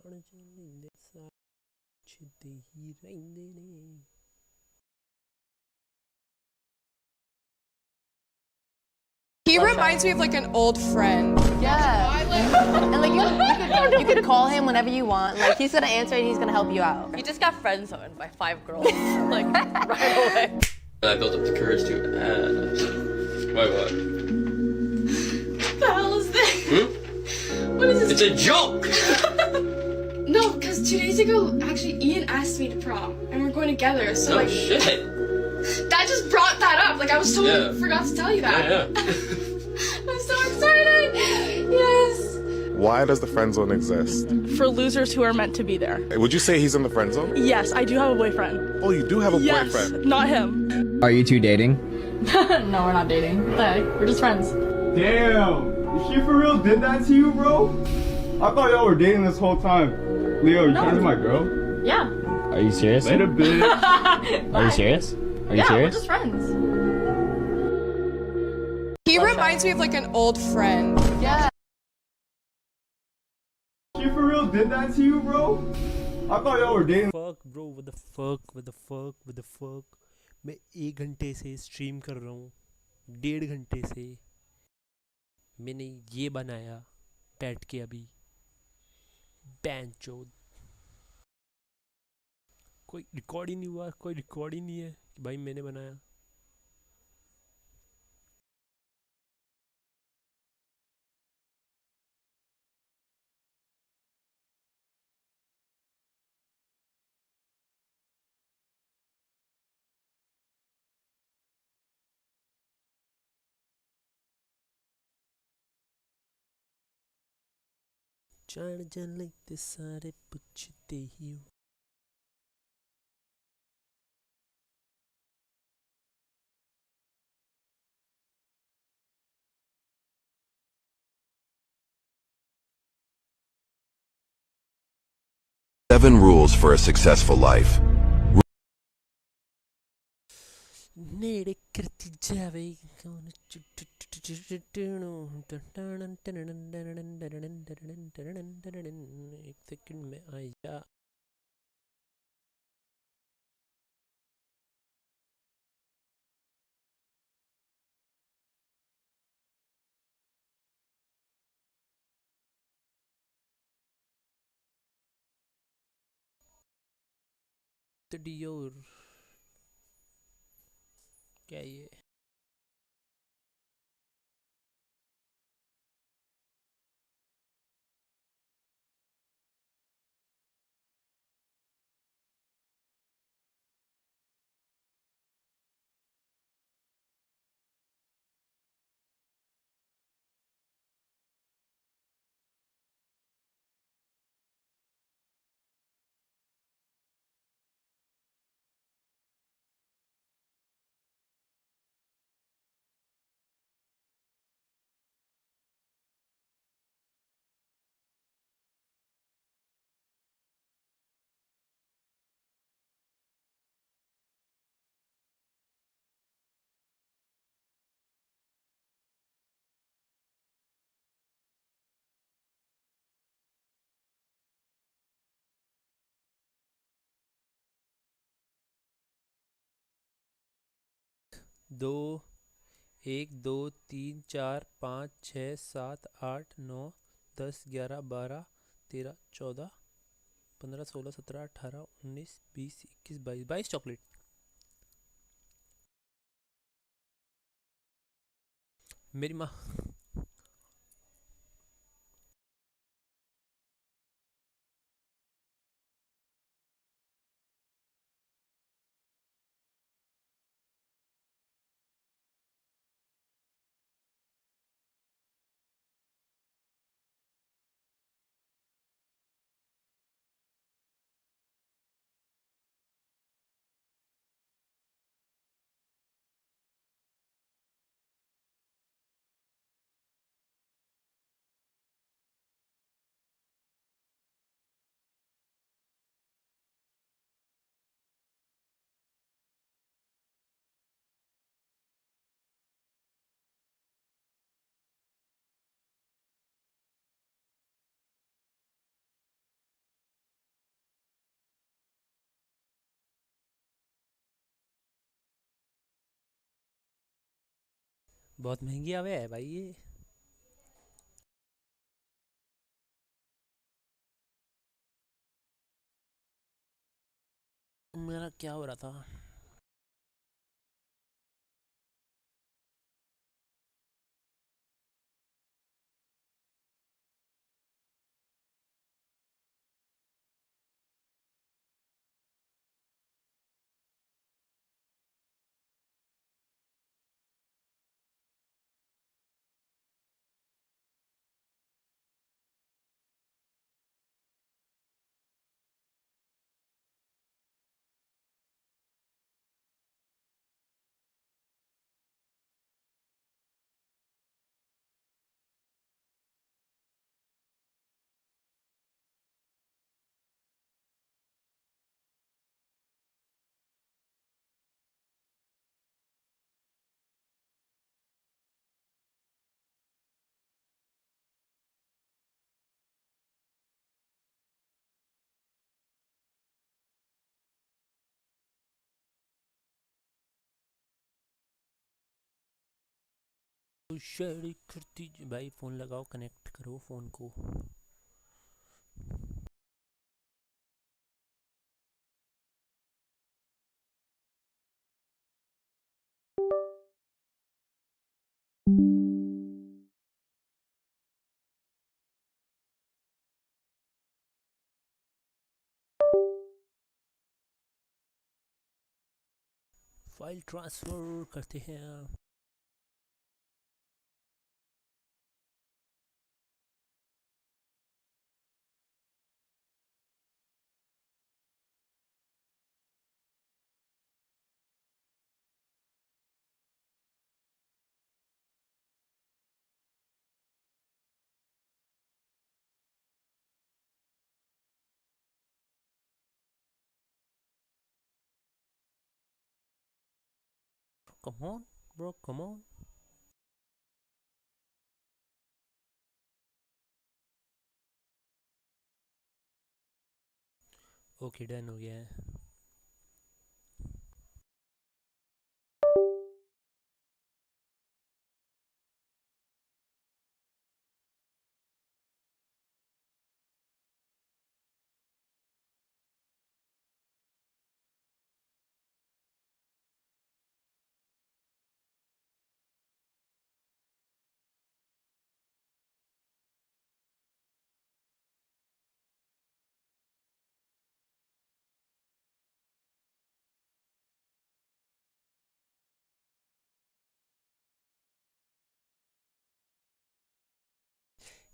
He reminds me of like an old friend. Yeah. And like you could call him whenever you want. Like he's gonna answer and he's gonna help you out. You just got friend zoned by 5 girls, like right away. I built up the courage to ask. Wait, what? What the hell is this? What is this? It's a joke! No, because 2 days ago, actually, Ian asked me to prom, and we're going together, so Oh like... shit! That just brought that up, like I was totally forgot to tell you that. Yeah. I'm so excited! Yes! Why does the friend zone exist? For losers who are meant to be there. Would you say he's in the friend zone? Yes, I do have a boyfriend. Oh, you do have a Yes, boyfriend. not him. Are you two dating? No, we're not dating. We're just friends. Damn! She for real did that to you, bro? I thought y'all were dating this whole time. Leo, you trying to be my girl? Yeah. Are you serious? Later, bitch. Are you serious? Are you Yeah, we're serious? just friends. He reminds me of like an old friend. Yeah. She for real did that to you, bro? I thought y'all were dating. Fuck bro, what the fuck, what the fuck, what the fuck. मैं 1 घंटे से stream कर रहा हूँ, 1.5 घंटे से मैंने ये बनाया बैठ के अभी बैंचोद। कोई रिकॉर्ड ही नहीं हुआ, कोई रिकॉर्ड ही नहीं है कि भाई मैंने बनाया। जान जान लेते सारे पूछते ही हो। Seven rules for a successful life. नेड़े करती जावे कौन एक सेकंड में आया। डियोर क्या ये दो 1 2 3 4 5 6 7 8 9 10 11 12 13 14 15 16 17 18 19 20 21 22 22 चॉकलेट। मेरी माँ बहुत महंगी आवे है भाई ये। मेरा क्या हो रहा था? शेयर करती भाई, फोन लगाओ, कनेक्ट करो फोन को। फाइल ट्रांसफर करते हैं। Come on, bro, come on. Okay, done हो गया है।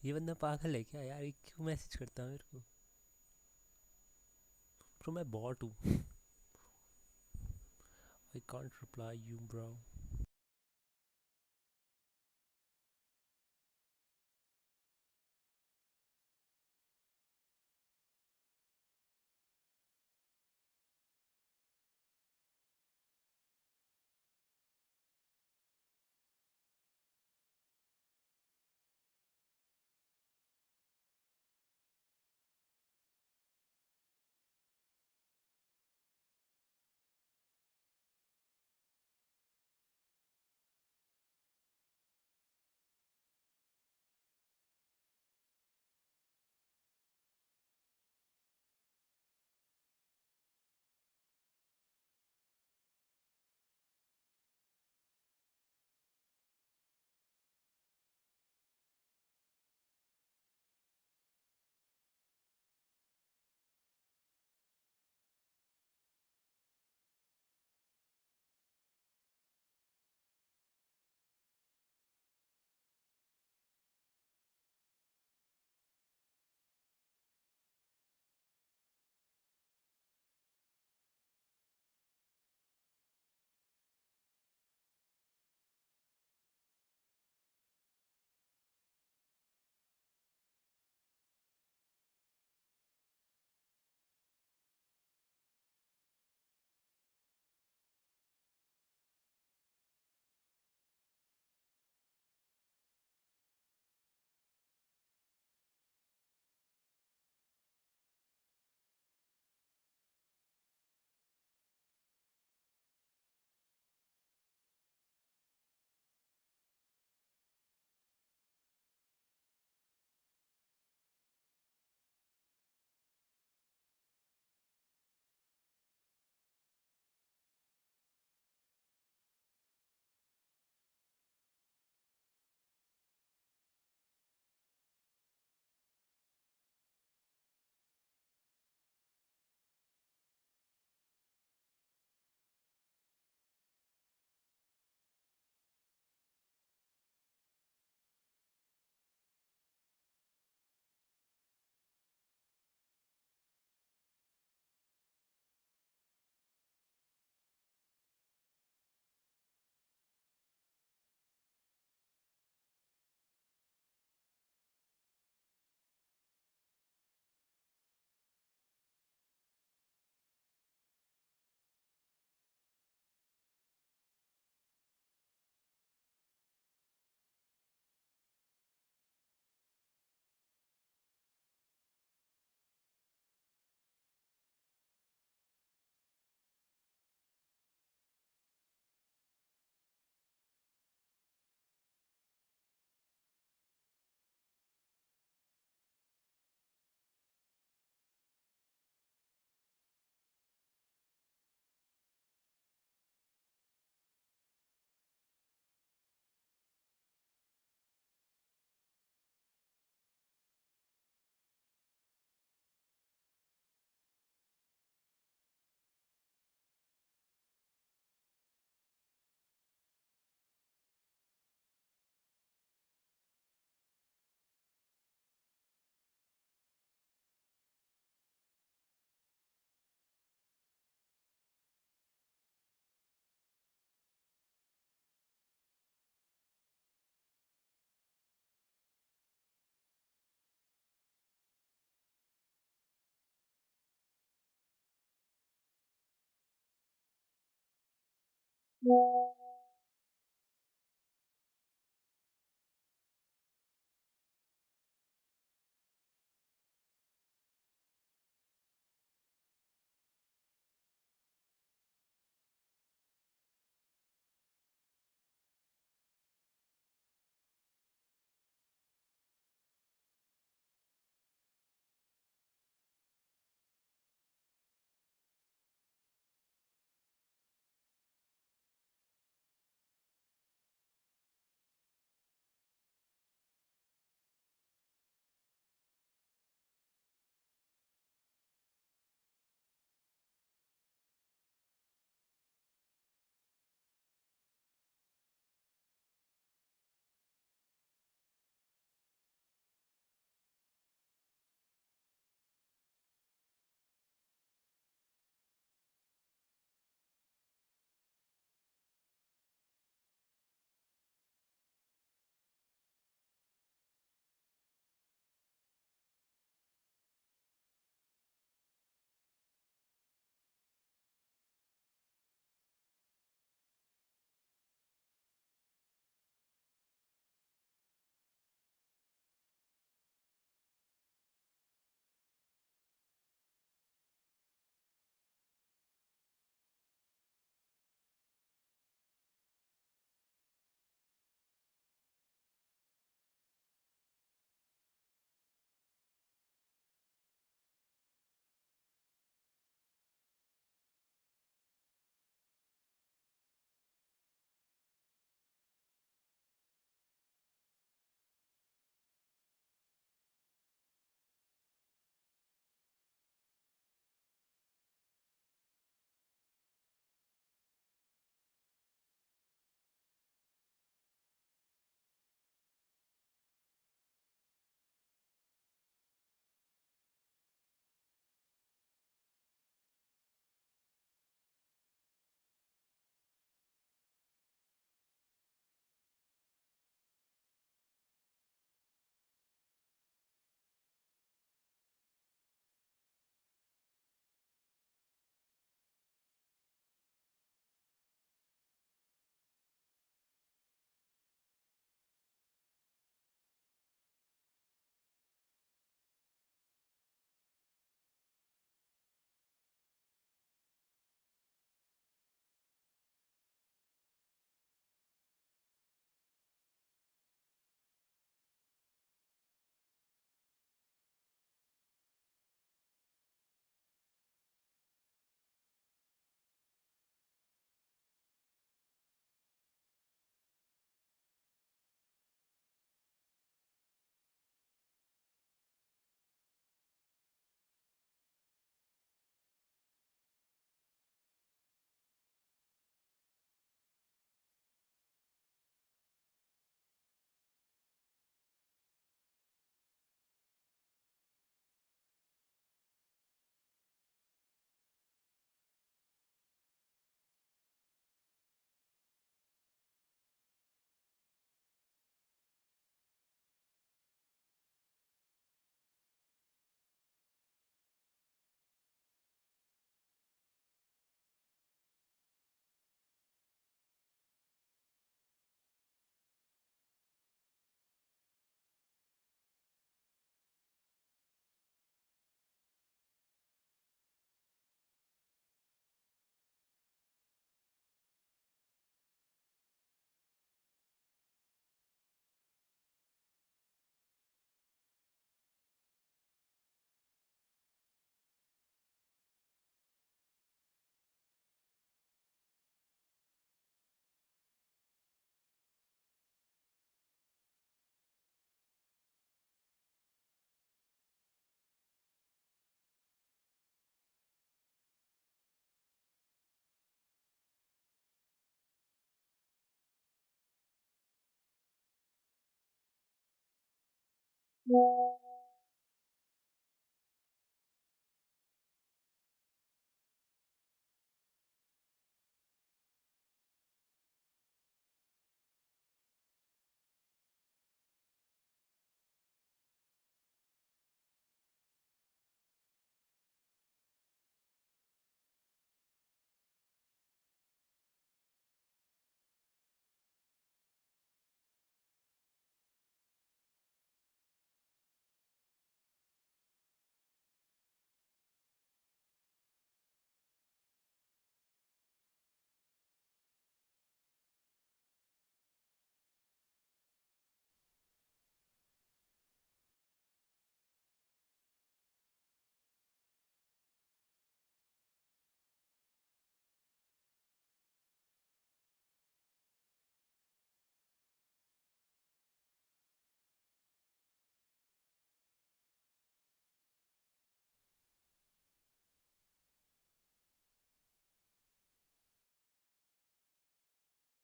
ये बंदा पागल है क्या यार? ये क्यों मैसेज करता है मेरे को? ब्रो मैं बॉट हूँ। I can't reply you bro.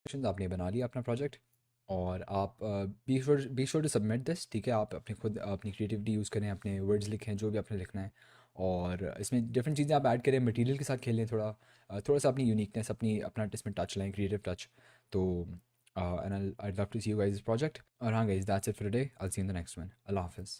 आपने बना लिया अपना प्रोजेक्ट और आप be sure to submit this, ठीक है। आप अपनी खुद अपनी क्रिएटिविटी यूज़ करें, अपने वर्ड्स लिखें जो भी आपने लिखना है, और इसमें डिफरेंट चीज़ें आप ऐड करें, मटेरियल के साथ खेलें थोड़ा, थोड़ा सा अपनी यूनिकनेस, अपनी अपना इसमें टच लाएं, क्रिएटिव टच। तो and I love to see you guys this project. और हाँ guys, that's it for today, I will see you in the next one. अल्लाह हाफिज़।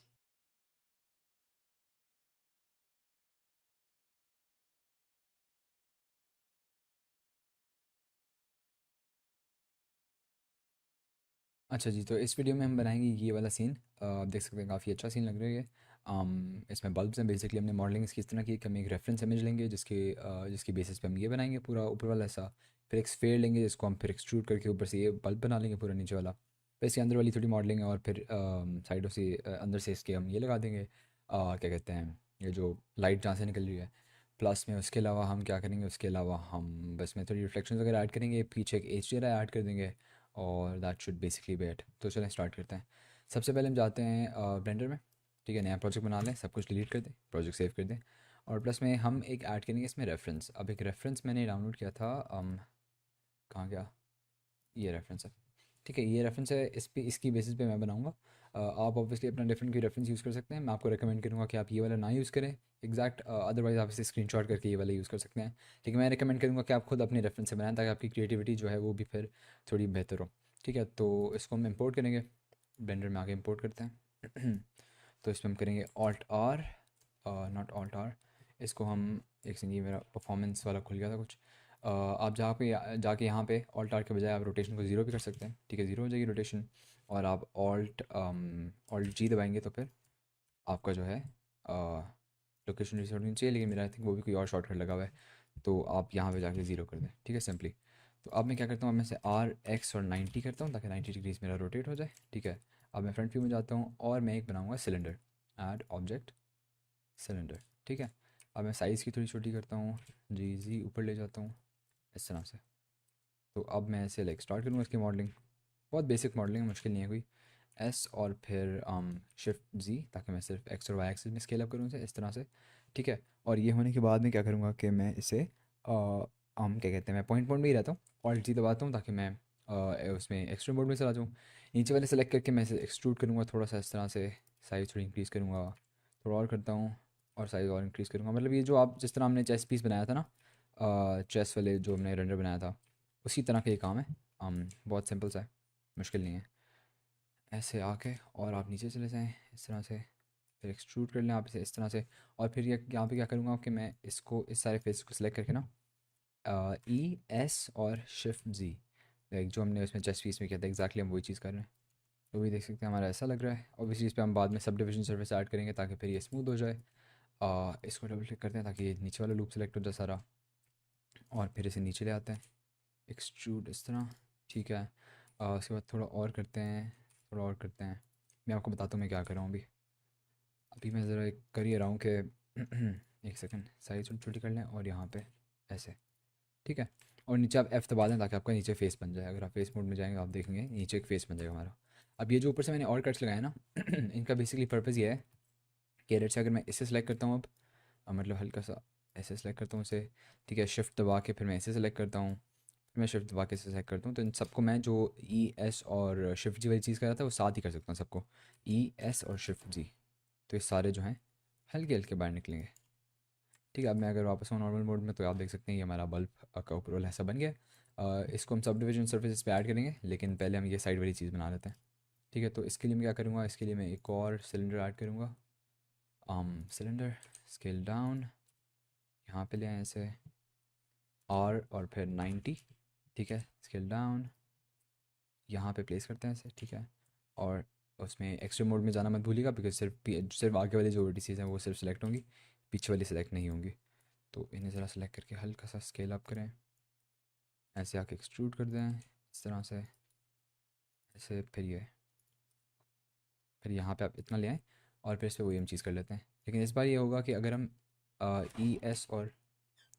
अच्छा जी, तो इस वीडियो में हम बनाएंगे ये वाला सीन। आप देख सकते हैं काफ़ी अच्छा सीन लग रहा है ये। इसमें बल्ब्स हैं। बेसिकली हमने मॉडलिंग इसकी इस तरह की कि हम एक रेफरेंस इमेज लेंगे जिसकी बेसिस पे हम ये बनाएंगे पूरा ऊपर वाला ऐसा। फिर एक स्फेयर लेंगे जिसको हम फिर एक्सट्रूड करके ऊपर से ये बल्ब बना लेंगे पूरा नीचे वाला। फिर इसके अंदर वाली थोड़ी मॉडलिंग है, और फिर साइडों से अंदर से इसके हम ये लगा देंगे, क्या कहते हैं, ये जो लाइट जहाँ से निकल रही है। प्लस में उसके अलावा हम क्या करेंगे, उसके अलावा हम बस में थोड़ी रिफ्लेक्शन वगैरह ऐड करेंगे, पीछे एक एच डी ऐड कर देंगे, और that should basically B it. तो चलें स्टार्ट करते हैं। सबसे पहले हम जाते हैं ब्लेंडर में, ठीक है। नया प्रोजेक्ट बना लें, सब कुछ डिलीट कर दें, प्रोजेक्ट सेव कर दें, और प्लस में हम एक ऐड करेंगे इसमें रेफरेंस। अब एक रेफरेंस मैंने डाउनलोड किया था, कहाँ गया, ये रेफरेंस है, ठीक है। ये रेफरेंस है, इसकी बेसिस पे मैं बनाऊंगा। आप ऑब्वियसली अपना डिफरेंट कोई रेफरेंस यूज़ कर सकते हैं। मैं आपको रिकमेंड करूँगा कि आप ये वाला ना यूज़ करें एग्जैक्ट, अदरवाइज़ आप इसे स्क्रीनशॉट करके ये वाला यूज़ कर सकते हैं, ठीक है। मैं रिकमेंड करूँगा कि आप खुद अपने रेफरेंस से बनाएं, ताकि आपकी क्रिएटिविटी जो है वो भी फिर थोड़ी बेहतर हो, ठीक है। तो इसको हम इंपोर्ट करेंगे, ब्लेंडर में आके इंपोर्ट करते हैं। तो इसमें हम करेंगे alt R, not alt R, इसको हम एक सेकंड, ये मेरा परफॉर्मेंस वाला खुल गया था कुछ। आप जहाँ पे जाके यहाँ पे ऑल्ट आर के बजाय आप रोटेशन को ज़ीरो भी कर सकते हैं, ठीक है। ज़ीरो हो जाएगी रोटेशन, और आप ऑल्ट जी दबाएंगे तो फिर आपका जो है लोकेशन रिसोर्ट नहीं चाहिए, लेकिन मेरा आई थिंक वो भी कोई और शॉर्टकट लगा हुआ है, तो आप यहाँ पे जाके ज़ीरो कर दें, ठीक है, सिंपली। तो अब मैं क्या करता हूँ, अब मैं से आर एक्स और 90 करता हूँ ताकि 90 डिग्रीज मेरा रोटेट हो जाए, ठीक है। अब मैं फ्रंट व्यू में जाता हूँ और मैं एक बनाऊँगा सिलेंडर, ऐड ऑब्जेक्ट सिलेंडर, ठीक है। अब मैं साइज़ की थोड़ी छोटी करता हूँ, जी ऊपर ले जाता हूँ इस तरह से। तो अब मैं इसे लाइक स्टार्ट करूँगा इसकी मॉडलिंग। बहुत बेसिक मॉडलिंग, मुश्किल नहीं है कोई। एस और फिर शिफ्ट जी, ताकि मैं सिर्फ एक्स और वाई एक्सिस में स्केल अप करूँ इसे इस तरह से, ठीक है। और ये होने के बाद में क्या करूँगा कि मैं इसे क्या कहते हैं, मैं पॉइंट में ही रहता हूँ, ऑल्ट जी दबाता हूँ ताकि मैं उसमें एक्सट्रीम मोड में चला जाऊँ। नीचे वाले सेलेक्ट करके मैं इसे एक्सट्रूड करूँगा थोड़ा सा इस तरह से, साइज़ थोड़ी इंक्रीज़ करूँगा, थोड़ा और करता हूँ, और साइज़ और इंक्रीज़ करूँगा। मतलब ये जो आप जिस तरह हमने चेस पीस बनाया था ना, चेस वाले जो हमने रेंडर बनाया था, उसी तरह का ये काम है। बहुत सिंपल सा है, मुश्किल नहीं है। ऐसे आके और आप नीचे चले जाएं इस तरह से, फिर एक्सट्रूड कर लें आप इसे इस तरह से। और फिर ये यहाँ पे क्या करूँगा कि मैं इसको इस सारे फेस को सिलेक्ट करके ना ई एस और शिफ्ट जी, लाइक जो हमने उसमें चेस्ट पीस में किया था एग्जैक्टली हम वही चीज़ कर रहे हैं। तो वही देख सकते हैं हमारा ऐसा लग रहा है। ऑब्वियसली इस पर हम बाद में सब डिविजन सर्फेस ऐड करेंगे ताकि फिर ये स्मूथ हो जाए। इसको डबल क्लिक करते हैं ताकि ये नीचे वाला लूप सेलेक्ट हो जाए सारा, और फिर इसे नीचे ले आते हैं, एक्सट्रूड इस तरह, ठीक है। उसके बाद थोड़ा और करते हैं, थोड़ा और करते हैं। मैं आपको बताता हूँ मैं क्या कर रहा हूँ अभी। अभी मैं ज़रा एक कर ही रहा हूँ कि एक सेकंड, साइज छोटी छोटी कर लें, और यहाँ पे ऐसे, ठीक है। और नीचे आप F दबा दें ताकि आपका नीचे फेस बन जाए। अगर आप फेस मोड में जाएंगे आप देखेंगे नीचे एक फेस बन जाएगा हमारा। अब ये जो ऊपर से मैंने और कट्स लगाए ना इनका बेसिकली पर्पज़ ये है कि रेड से अगर मैं इसे सेलेक्ट करता हूँ अब मतलब हल्का सा ऐसे सेलेक्ट करता हूँ इसे, ठीक है। शिफ्ट दबा के फिर मैं ऐसे सेलेक्ट करता हूँ, फिर मैं शिफ्ट दबा के इसे सेलेक्ट करता हूँ। तो इन सबको मैं जो ई एस और शिफ्ट जी वाली चीज़ कर रहा था वो साथ ही कर सकता हूँ सबको, ई एस और शिफ्ट जी। तो ये सारे जो हैं हल्के हल्के बाहर निकलेंगे, ठीक है। अब मैं अगर वापस हूँ नॉर्मल मोड में तो आप देख सकते हैं ये हमारा बल्ब का ऊपर वाला ऐसा बन गया। इसको हम सब डिविजन सर्फेस पे ऐड करेंगे, लेकिन पहले हम ये साइड वाली चीज़ बना लेते हैं, ठीक है। तो इसके लिए मैं क्या करूँगा, इसके लिए मैं एक और सिलेंडर ऐड करूँगा, सिलेंडर स्केल डाउन, यहाँ पे ले आए ऐसे आर और फिर 90, ठीक है। स्केल डाउन यहाँ पे प्लेस करते हैं ऐसे, ठीक है। और उसमें एक्सट्रीम मोड में जाना मत भूलिएगा, बिकॉज सिर्फ आगे वाली जो वर्टिसेस हैं वो सिर्फ सेलेक्ट होंगी, पीछे वाली सेलेक्ट नहीं होंगी। तो इन्हें ज़रा सेलेक्ट करके हल्का सा स्केल अप करें, ऐसे आके एक्सट्रूड कर दें इस तरह से ऐसे। फिर यहाँ पे आप इतना ले आएँ और फिर इस पर वही हम चीज़ कर लेते हैं। लेकिन इस बार ये होगा कि अगर हम ई एस और,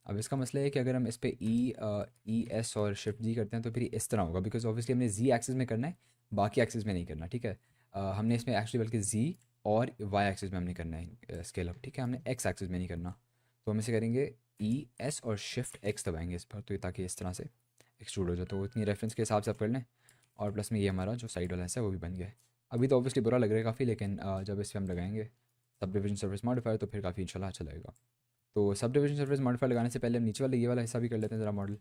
अब इसका मसला है कि अगर हम इस पर ई एस और शिफ्ट जी करते हैं तो फिर इस तरह होगा, बिकॉज ऑब्वियसली हमने जी एक्सिस में करना है, बाकी एक्सिस में नहीं करना, ठीक है। हमने इसमें एक्चुअली बल्कि जी और वाई एक्सिस में हमने करना है स्केल अप, ठीक है। हमने एक्स एक्सिस में नहीं करना। तो हम इसे करेंगे ई एस और शिफ्ट एक्स दबाएंगे इस पर, तो ताकि इस तरह से एक्सट्रूड हो जाए, तो उतनी रेफरेंस के हिसाब से आप कर लें। और प्लस में ये हमारा जो साइड वाला हिस्सा है वो भी बन गया है। अभी तो ऑब्वियसली बुरा लग रहा है काफ़ी, लेकिन जब इस पर हम लगाएंगे सब डिविजन सर्विस मॉडिफायर तो फिर काफ़ी इंशाल्लाह अच्छा लगेगा। तो सब डिविजन सर्विस मॉडिफायर लगाने से पहले हम नीचे वाले ये वाला हिस्सा भी कर लेते हैं ज़रा मॉडल।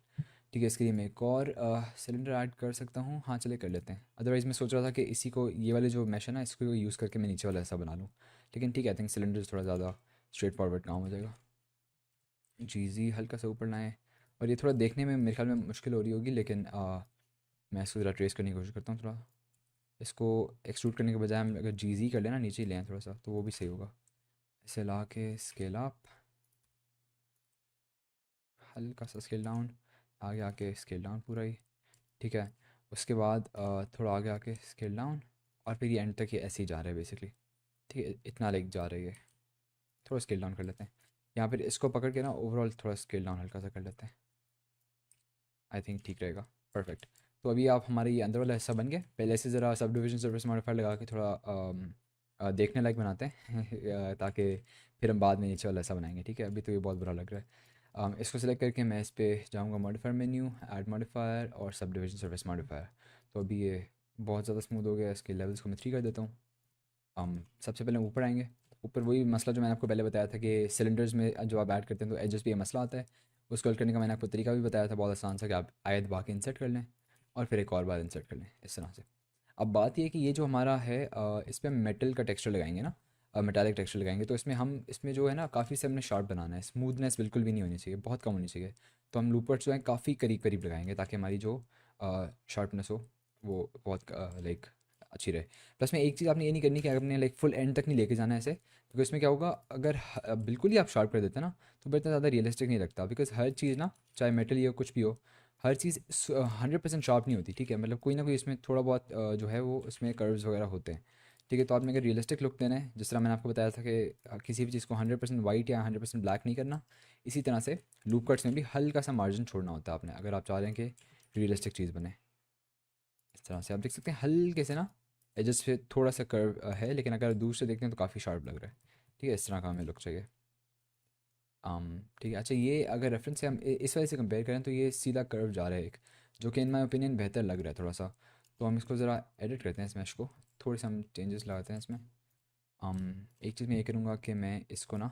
ठीक है, इसके लिए मैं एक और सिलेंडर ऐड कर सकता हूँ। हाँ चले कर लेते हैं। अदरवाइज़ मैं सोच रहा था कि इसी को ये वाले जो मैश है ना इसको यूज़ करके मैं नीचे वाला हिस्सा बना लूँ, लेकिन ठीक है, आई थिंक सिलेंडर थोड़ा ज़्यादा स्ट्रेट फॉरवर्ड काम हो जाएगा। जी हल्का सा ऊपर लाएँ, और ये थोड़ा देखने में मेरे ख्याल में मुश्किल हो रही होगी, लेकिन मैं इसको ज़रा ट्रेस करने की कोशिश करता हूँ। थोड़ा इसको एक्सट्रूड करने के बजाय हम अगर जी कर लें ना, नीचे ही लें थोड़ा सा, तो वो भी सही होगा। इसे ला के स्केल अप, हल्का सा स्केल डाउन, आगे आके स्केल डाउन पूरा ही। ठीक है, उसके बाद थोड़ा आगे आके स्केल डाउन, और फिर ये एंड तक ये ऐसे ही जा रहा है बेसिकली। ठीक है, इतना लाइक जा रही है। थोड़ा स्केल डाउन कर लेते हैं यहाँ पर, इसको पकड़ के ना ओवरऑल थोड़ा स्केल डाउन हल्का सा कर लेते हैं। आई थिंक ठीक रहेगा, परफेक्ट। तो अभी आप हमारे ये अंदर वाला हिस्सा बन गए। पहले से ज़रा सब डिविजन सर्विस मॉडिफायर लगा के थोड़ा देखने लायक बनाते हैं ताकि फिर हम बाद में नीचे वाला हिस्सा बनाएंगे। ठीक है, अभी तो ये बहुत बुरा लग रहा है। इसको सेलेक्ट करके मैं इस पर जाऊँगा मॉडिफायर मेन्यू, ऐड मॉडिफायर और सब डिविजन सर्विस मॉडिफायर। तो अभी ये बहुत ज़्यादा स्मूथ हो गया, इसके लेवल्स को मैं 3 कर देता हूँ। सबसे पहले ऊपर आएंगे। ऊपर वही मसला जो मैंने आपको पहले बताया था कि सिलेंडर्स में जो आप ऐड करते हैं तो एजेस पे ये मसला आता है। उसको हल करने का मैंने आपको तरीका भी बताया था, बहुत आसान सा, कि आप आयत बाकी इंसर्ट कर लें और फिर एक और बार इंसर्ट कर लें इस तरह से। अब बात ये है कि ये जो हमारा है इस पर मेटल का टेक्सचर लगाएंगे ना, मेटालिक टेक्सचर लगाएंगे, तो इसमें जो है ना काफ़ी से हमने शार्प बनाना है। स्मूथनेस बिल्कुल भी नहीं होनी चाहिए, बहुत कम होनी चाहिए। तो हम लूपर्स जो हैं काफ़ी करीब करीब लगाएंगे ताकि हमारी जो शार्पनेस हो वो बहुत लाइक अच्छी रहे। प्लस में एक चीज़ आपने ये नहीं करनी कि आपने लाइक फुल एंड तक नहीं लेके जाना है ऐसे, क्योंकि इसमें क्या होगा अगर बिल्कुल ही आप शार्प कर देते हैं ना तो फिर इतना ज़्यादा रियलिस्टिक नहीं लगता। बिकॉज हर चीज़ ना, चाहे मेटल या कुछ भी हो, हर चीज़ 100% शार्प नहीं होती। ठीक है, मतलब कोई ना कोई इसमें थोड़ा बहुत जो है वो उसमें कर्व्स वगैरह होते हैं। ठीक है, तो आपने अगर रियलिस्टिक लुक देना है, जिस तरह मैंने आपको बताया था कि किसी भी चीज़ को 100% वाइट या 100% ब्लैक नहीं करना, इसी तरह से लूप कट्स में भी हल्का सा मार्जिन छोड़ना होता है आपने, अगर आप चाह रहे हैं कि रियलिस्टिक चीज़ बने। इस तरह से आप देख सकते हैं हल्के से ना एजेस पे थोड़ा सा कर्व है, लेकिन अगर दूर से देखते हैं तो काफ़ी शार्प लग रहा है। ठीक है, इस तरह का हमें लुक चाहिए। ठीक है, अच्छा ये अगर रेफरेंस से हम इस वजह से कंपेयर करें तो ये सीधा कर्व जा रहा है एक, जो कि इन माई ओपिनियन बेहतर लग रहा है थोड़ा सा। तो हम इसको ज़रा एडिट करते हैं इस मैश को, थोड़े से हम चेंजेस लगाते हैं इसमें। एक चीज़ मैं ये करूँगा कि मैं इसको ना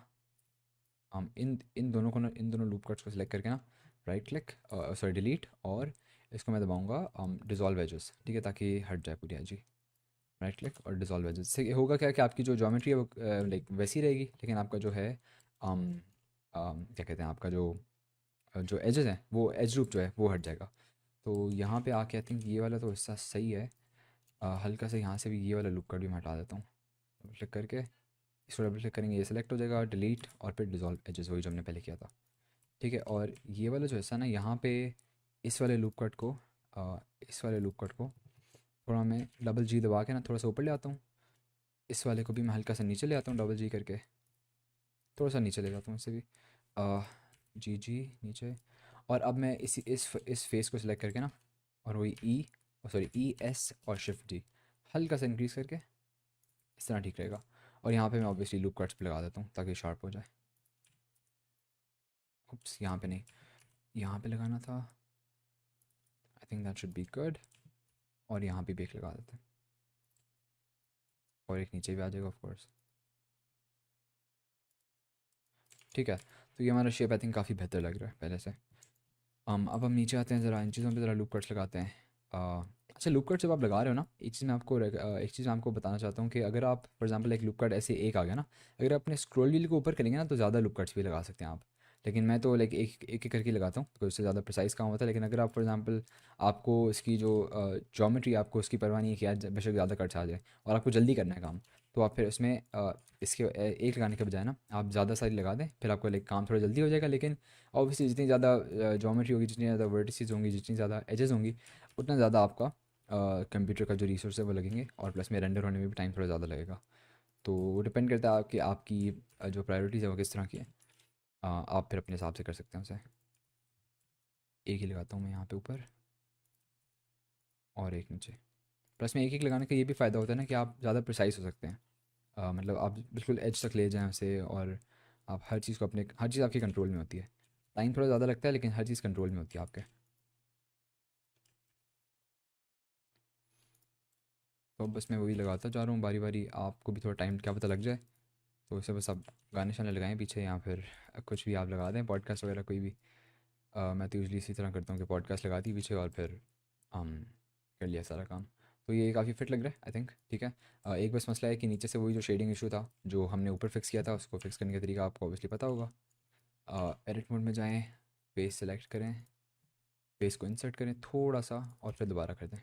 इन दोनों को ना, इन दोनों लूप कट्स को सिलेक्ट करके ना राइट क्लिक सॉरी डिलीट, और इसको मैं दबाऊँगा डिज़ोल्व एजेस। ठीक है, ताकि हट जाए पूरी जी। राइट क्लिक और डिज़ोल्व एजेस से होगा क्या कि आपकी जो ज्योमेट्री है वो लाइक वैसी रहेगी, लेकिन आपका जो है क्या कहते हैं, आपका जो जो एजेस हैं वो एज लूप जो है वो हट जाएगा। तो यहाँ पे आके आई थिंक ये वाला तो हिस्सा सही है। हल्का सा यहाँ से भी ये वाला लूप कट भी मैं हटा देता हूँ। डबल क्लिक करके इसको डबल क्लिक करेंगे, ये सेलेक्ट हो जाएगा, डिलीट और फिर डिज़ोल्व एजेस, वही जो हमने पहले किया था। ठीक है, और ये वाला जो हिस्सा ना यहाँ पे इस वाले लूप कट को थोड़ा मैं डबल जी दबा के ना थोड़ा सा ऊपर ले आता हूँ। इस वाले को भी मैं हल्का सा नीचे ले आता हूँ, डबल जी करके थोड़ा सा नीचे ले जाता हूँ इसे भी, जी नीचे। और अब मैं इस फेस को सिलेक्ट करके ना, और वही ई एस और शिफ्ट जी हल्का सा इंक्रीज़ करके इस तरह ठीक रहेगा। और यहाँ पे मैं ऑब्वियसली लूप कट्स पे लगा देता हूँ ताकि शार्प हो जाए। उप्स, यहाँ पे नहीं, यहाँ पे लगाना था। I think that should be good. और यहाँ पे भी एक लगा देते हैं, और एक नीचे भी आ जाएगा ऑफ कोर्स। ठीक है, तो ये हमारा शेप आई थिंक काफ़ी बेहतर लग रहा है पहले से। अब हम नीचे आते हैं, ज़रा इन चीज़ों पे ज़रा लूप कट्स लगाते हैं। अच्छा, लूप कट जब आप लगा रहे हो ना, एक चीज़ मैं आपको बताना चाहता हूँ कि अगर आप फॉर एग्जांपल एक लूप कट ऐसे एक आ गया ना, अगर आप अपने स्क्रॉल व्हील को ऊपर करेंगे ना तो ज़्यादा लूप कट्स भी लगा सकते हैं आप। लेकिन मैं तो लाइक एक करके लगाता हूँ तो उससे ज़्यादा प्रिसाइज काम होता है। लेकिन अगर आप फॉर एग्जांपल आपको इसकी जो ज्योमेट्री आपको उसकी परवाह नहीं है कि यार बेशक ज़्यादा कट्स आ जाए और आपको जल्दी करना है काम, तो आप फिर उसमें इसके एक लगाने के बजाय ना आप ज़्यादा सारी लगा दें, फिर आपको लाइक काम थोड़ा जल्दी हो जाएगा। लेकिन ऑब्वियसली जितनी ज़्यादा ज्योमेट्री होगी, जितनी ज़्यादा वर्टिसेस होंगी, जितनी ज़्यादा एजेस होंगी, उतना ज़्यादा आपका कंप्यूटर का जो रिसोर्स है वो लगेंगे, और प्लस में रेंडर होने में भी टाइम थोड़ा ज़्यादा लगेगा। तो वो डिपेंड करता है कि आपकी जो प्रायोरिटीज़ है वो किस तरह की है। आप फिर अपने हिसाब से कर सकते हैं उसे। एक ही लगाता हूँ मैं यहाँ पे ऊपर, और एक नीचे। प्लस में एक एक लगाने का ये भी फ़ायदा होता है ना कि आप ज़्यादा प्रिसाइज हो सकते हैं। मतलब आप बिल्कुल एज तक ले जाएँ उसे, और आप हर चीज़ को हर चीज़ आपके कंट्रोल में होती है। टाइम थोड़ा ज़्यादा लगता है लेकिन हर चीज़ कंट्रोल में होती है आपके। अब बस मैं वही लगाता जा रहा हूँ बारी बारी, आपको भी थोड़ा टाइम क्या पता लग जाए, तो उसे बस आप गाने शाने लगाएं पीछे, या फिर कुछ भी आप लगा दें, पॉडकास्ट वगैरह कोई भी। मैं तो यूजली इसी तरह करता हूँ कि पॉडकास्ट लगा दी पीछे और फिर कर लिया सारा काम। तो ये काफ़ी फिट लग रहा है आई थिंक, ठीक है। एक बस मसला है कि नीचे से वही जो शेडिंग इशू था जो हमने ऊपर फिक्स किया था, उसको फिक्स करने का तरीका आपको ऑब्वियसली पता होगा। एडिट मोड में जाएं, फेस सेलेक्ट करें, फेस को इंसर्ट करें थोड़ा सा और फिर दोबारा कर दें,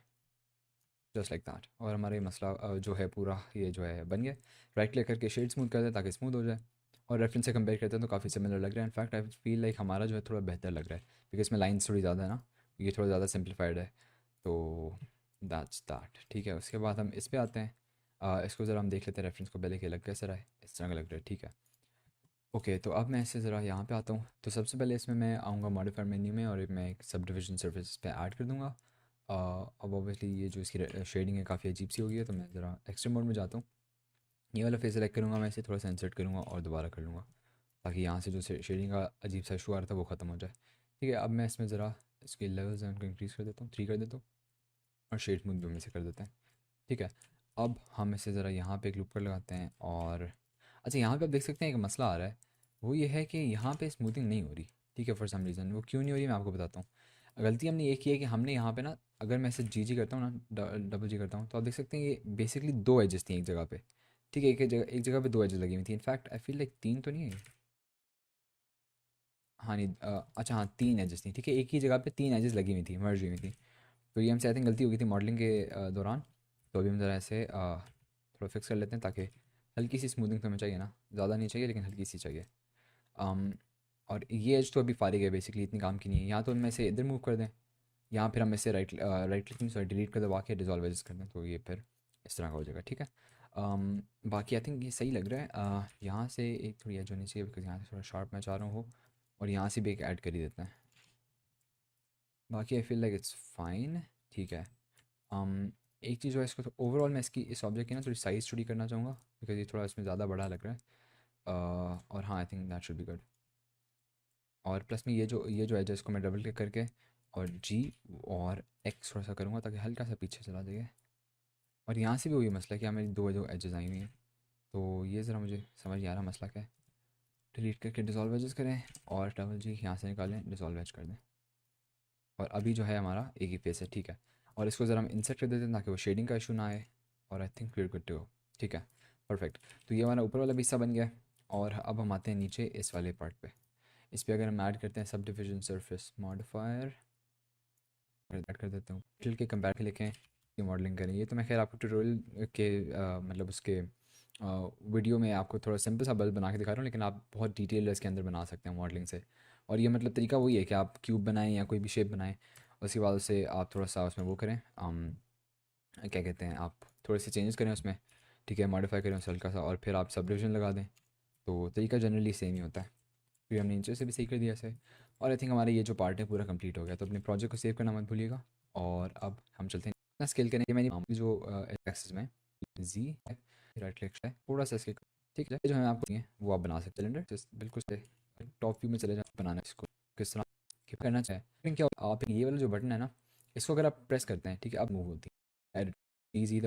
जस्ट लाइक दैट, और हमारा ये मसला जो है पूरा ये जो है बन गया। राइट क्लिक करके शेड स्मूथ कर दें ताकि स्मूथ हो जाए, और रेफरेंस से कंपेयर करते हैं तो काफ़ी सिमिलर लग रहा है। इनफैक्ट आई फील लाइक हमारा जो है थोड़ा बेहतर लग रहा है, बिकॉज इसमें लाइन्स थोड़ी ज़्यादा है ना, ये थोड़ा ज़्यादा सिंप्लीफाइड है। तो दैट्स दैट, ठीक है। उसके बाद हम इस पे आते हैं। इसको ज़रा हम देख लेते हैं रेफरेंस को पहले कि लग कैसा रहा है, इस तरह का लग रहा है, ठीक है। ओके, तो अब मैं इसे ज़रा यहाँ पे आता हूँ। तो सबसे पहले इसमें मैं आऊँगा मॉडिफायर मेन्यू में, और मैं एक सब डिविजन सर्फेस पे ऐड कर दूँगा। अब ऑब्वियसली ये जो इसकी शेडिंग है काफ़ी अजीब सी हो गई है, तो मैं ज़रा एक्सट्रीम मोड में जाता हूँ। ये वाला फेस सेलेक्ट करूँगा, मैं इसे थोड़ा सा इंसर्ट करूँगा और दोबारा कर लूँगा, ताकि यहाँ से जो शेडिंग का अजीब सा इशू आ रहा था वो ख़त्म हो जाए, ठीक है। अब मैं इसमें ज़रा इसके लेवल्स हैं उनको इंक्रीज़ कर देता हूँ, 3 कर देता हूँ, और शेड स्मूथ भी हम इसे कर देते हैं, ठीक है। अब हम इसे ज़रा यहाँ पे एक लूप कर लगाते हैं, और अच्छा यहाँ पे आप देख सकते हैं एक मसला आ रहा है, वो ये है कि यहाँ पे स्मूथिंग नहीं हो रही, ठीक है। फॉर सम रीज़न वो क्यों नहीं हो रही मैं आपको बताता हूँ। गलती हमने ये की है कि हमने यहाँ पे ना, अगर मैं इसे जी करता हूँ ना, डबल जी करता हूँ, तो आप देख सकते हैं ये बेसिकली 2 एजेस थी एक जगह पे, ठीक है। एक जगह पे 2 एजेस लगी हुई थी। इनफैक्ट आई फील लाइक 3 तो नहीं है, हाँ नहीं, अच्छा हाँ 3 एजेस थी, ठीक है। एक ही जगह पे 3 एजेस लगी हुई थी, मर्ज हुई थी। तो ये हमसे आई थिंक गलती हो गई थी मॉडलिंग के दौरान। तो अभी हम ज़रा ऐसे थोड़ा फिक्स कर लेते हैं, ताकि हल्की सी स्मूथिंग तो हमें चाहिए ना, ज़्यादा नहीं चाहिए लेकिन हल्की सी चाहिए। अम, और ये एज तो अभी फारिग है, बेसिकली इतनी काम की नहीं है। यहाँ तो हम इसे इधर मूव कर दें, यहाँ फिर हम इसे राइट क्लिक सॉरी डिलीट कर दबा के डिजॉल्व एजेस कर दें, तो ये फिर इस तरह का हो जाएगा, ठीक है। बाकी आई थिंक ये सही लग रहा है। यहाँ से एक थोड़ी एज होनी चाहिए, बिकॉज यहाँ से थोड़ा शार्प मैं चाह रहा हूँ, और यहाँ से भी एक ऐड कर ही देते हैं। बाकी I feel like it's fine, ठीक है। एक चीज़ जो है, इसको तो ओवरऑल मैं इसकी इस ऑब्जेक्ट की ना थोड़ी साइज़ थोड़ी करना चाहूँगा, बिकॉज ये थोड़ा इसमें ज़्यादा बड़ा लग रहा है। और हाँ I think that should be good. और प्लस में ये जो है इसको मैं डबल क्लिक करके और जी और एक्स थोड़ा सा करूँगा, ताकि हल्का सा पीछे चला जाए। और यहाँ से भी वही मसला है कि हमें दो जो एजेस आई हुई हैं, तो ये ज़रा मुझे समझ नहीं आ रहा मसला क्या है। डिलीट करके डिज़ोल्व एजेस करें, और डबल जी यहाँ से निकालें, डिज़ोल्व एज कर दें, और अभी जो है हमारा एक ही फेस है, ठीक है। और इसको ज़रा हम इंसर्ट कर देते हैं ताकि वो शेडिंग का इशू ना आए, और I think we are good to go, ठीक है, परफेक्ट। तो ये हमारा ऊपर वाला भी हिस्सा बन गया। और अब हम आते हैं नीचे इस वाले पार्ट पे। इस पर अगर हम ऐड करते हैं sub division surface modifier, add कर देता हूँ टिल के कंपेयर के लिखें ये मॉडलिंग करें। ये तो मैं खैर आपको ट्यूटोरियल के मतलब उसके वीडियो में आपको थोड़ा सिंपल सा बल्ब बना के दिखा रहा हूँ, लेकिन आप बहुत डिटेल इसके अंदर बना सकते हैं मॉडलिंग से। और ये मतलब तरीका वही है कि आप क्यूब बनाएं या कोई भी शेप बनाएं, उसके बाद उसे आप थोड़ा सा उसमें वो करें, क्या कहते हैं, आप थोड़े से चेंजेस करें उसमें, ठीक है, मॉडिफाई करें उसे हल्का सा, और फिर आप सब डिविजन लगा दें। तो तरीका जनरली सेम ही होता है। फिर हमने नीचे से भी सही कर दिया ऐसे। और आई थिंक हमारा ये जो पार्ट है पूरा कंप्लीट हो गया। तो अपने प्रोजेक्ट को सेव करना मत भूलिएगा। और अब हम चलते हैं ना स्केल करें। ये मैंने जो एक्सेस में जी है, राइट क्लिक है, थोड़ा सा स्केल, ठीक है, जो है आपको दिए वो आप बना सकते हैं। सिलेंडर बिल्कुल से टॉप व्यू में चले जाए, बनाना इसको किस तरह करना चाहें। लेकिन क्या आप ये वाला जो बटन है ना, इसको अगर आप प्रेस करते हैं, ठीक है, अब मूव होती है, ईजी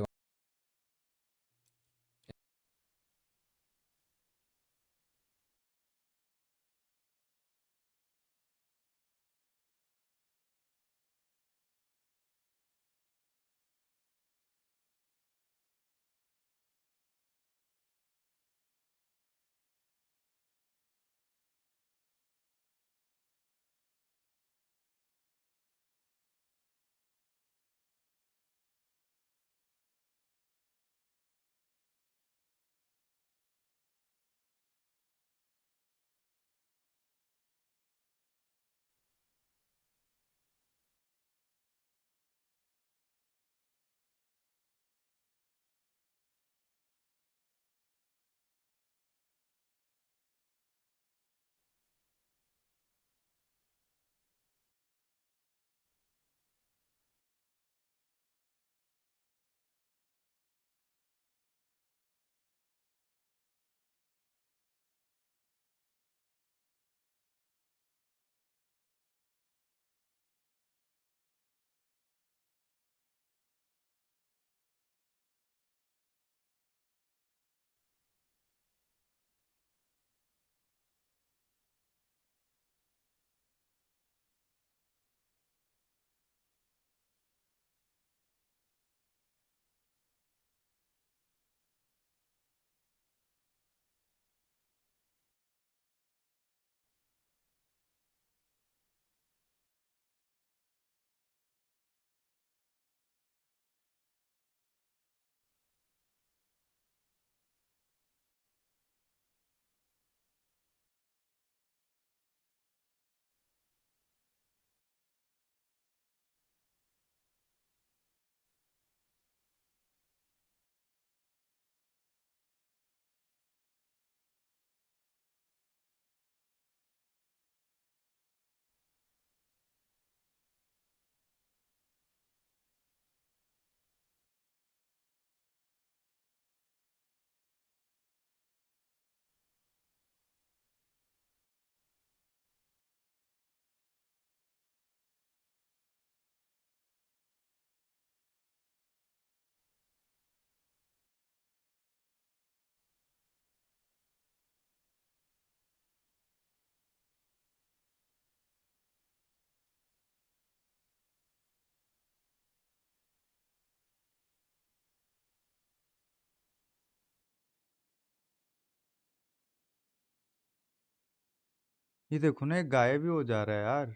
ये देखो ना, एक गायब भी हो जा रहा है यार।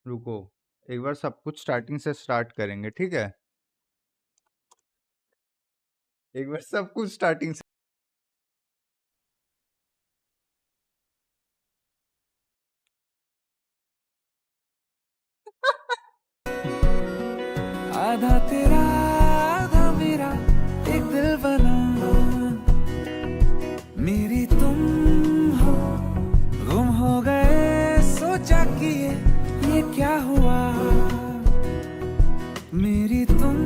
रुको, एक बार सब कुछ स्टार्टिंग से स्टार्ट करेंगे, ठीक है? एक बार सब कुछ स्टार्टिंग से। आधा तेरा आधा मेरा एक दिल बना, मेरी तुम हो, गुम हो गए सोचा कि ये क्या हुआ, मेरी तुम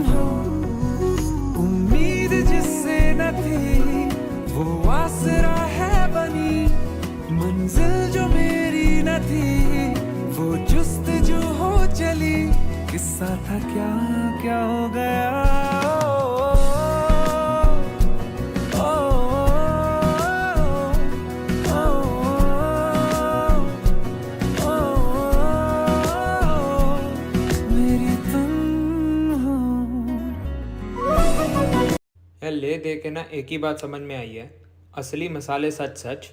हो, उम्मीद जिससे न थी वो आसरा है बनी, मंजिल जो मेरी न थी वो जुस्तजू हो चली, किस्सा था क्या क्या हो गया। मेरी तुम हो। यार ले दे के ना एक ही बात समझ में आई है, असली मसाले सच सच।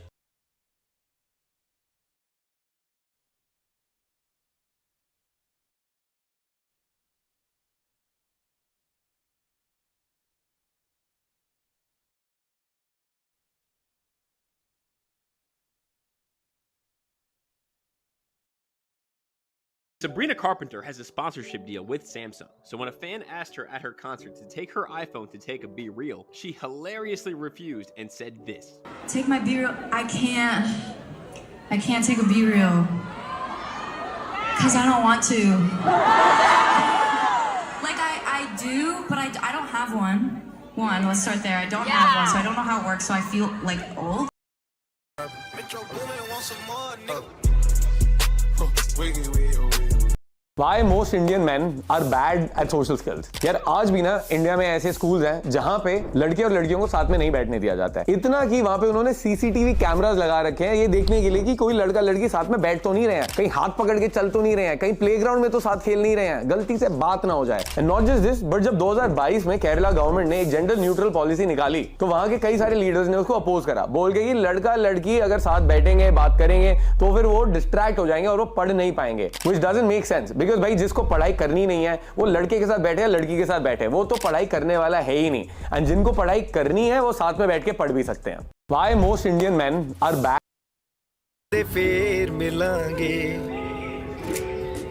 Sabrina Carpenter has a sponsorship deal with Samsung, so when a fan asked her at her concert to take her iPhone to take a Be Real, she hilariously refused and said this. Take my Be Real. I can't take a Be Real. Because I don't want to. Like, I do, but I don't have one. Let's start there. I don't have one, so I don't know how it works, so I feel like old. Why most Indian men are bad at social skills? यार आज भी ना India में ऐसे schools हैं जहां पे लड़के और लड़कियों को साथ में नहीं बैठने दिया जाता है। इतना कि वहां पे उन्होंने सीसीटीवी कैमरास लगा रखे हैं ये देखने के लिए कि कोई लड़का लड़की साथ में बैठ तो नहीं रहे हैं, कहीं हाथ पकड़ के चल तो नहीं रहे हैं, कहीं प्लेग्राउंड में तो साथ खेल नहीं रहे हैं, गलती से बात ना हो जाए। And not just this, but जब 2022 में केरला गवर्नमेंट ने एक जेंडर न्यूट्रल पॉलिसी निकाली तो वहां के कई सारे लीडर्स ने उसको अपोज करा, बोल के कि लड़का लड़की अगर साथ बैठेंगे बात करेंगे तो फिर वो डिस्ट्रैक्ट हो जाएंगे और वो पढ़ नहीं पाएंगे, which doesn't make sense. Because भाई जिसको पढ़ाई करनी नहीं है वो लड़के के साथ बैठे या लड़की के साथ बैठे, वो तो पढ़ाई करने वाला है ही नहीं। एंड जिनको पढ़ाई करनी है वो साथ में बैठ के पढ़ भी सकते हैं। Why most Indian men are bad? फिर मिलांगे,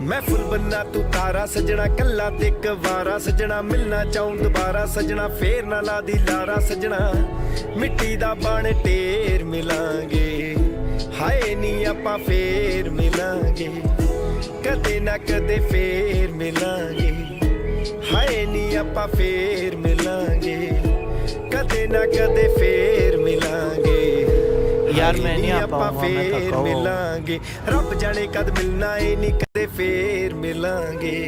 मैं फुल बनना तू तारा सजना, कल्ला ते कवारा सजना, मिलना चाहूं दोबारा सजना, फेर ना ला दी लारा सजना, मिट्टी दा बन ढेर मिलांगे, हाय नी आपां फेर मिलांगे, कदे ना कदे फेर मिलांगे, हाय नी आपां फेर मिलांगे, कदे ना कदे फेर मिलांगे, यार मैं नहीं आ पाऊंगा, मैं फेर थका हूं। मिलांगे, रब जाने कद मिलना है नी कदे फेर मिलांगे।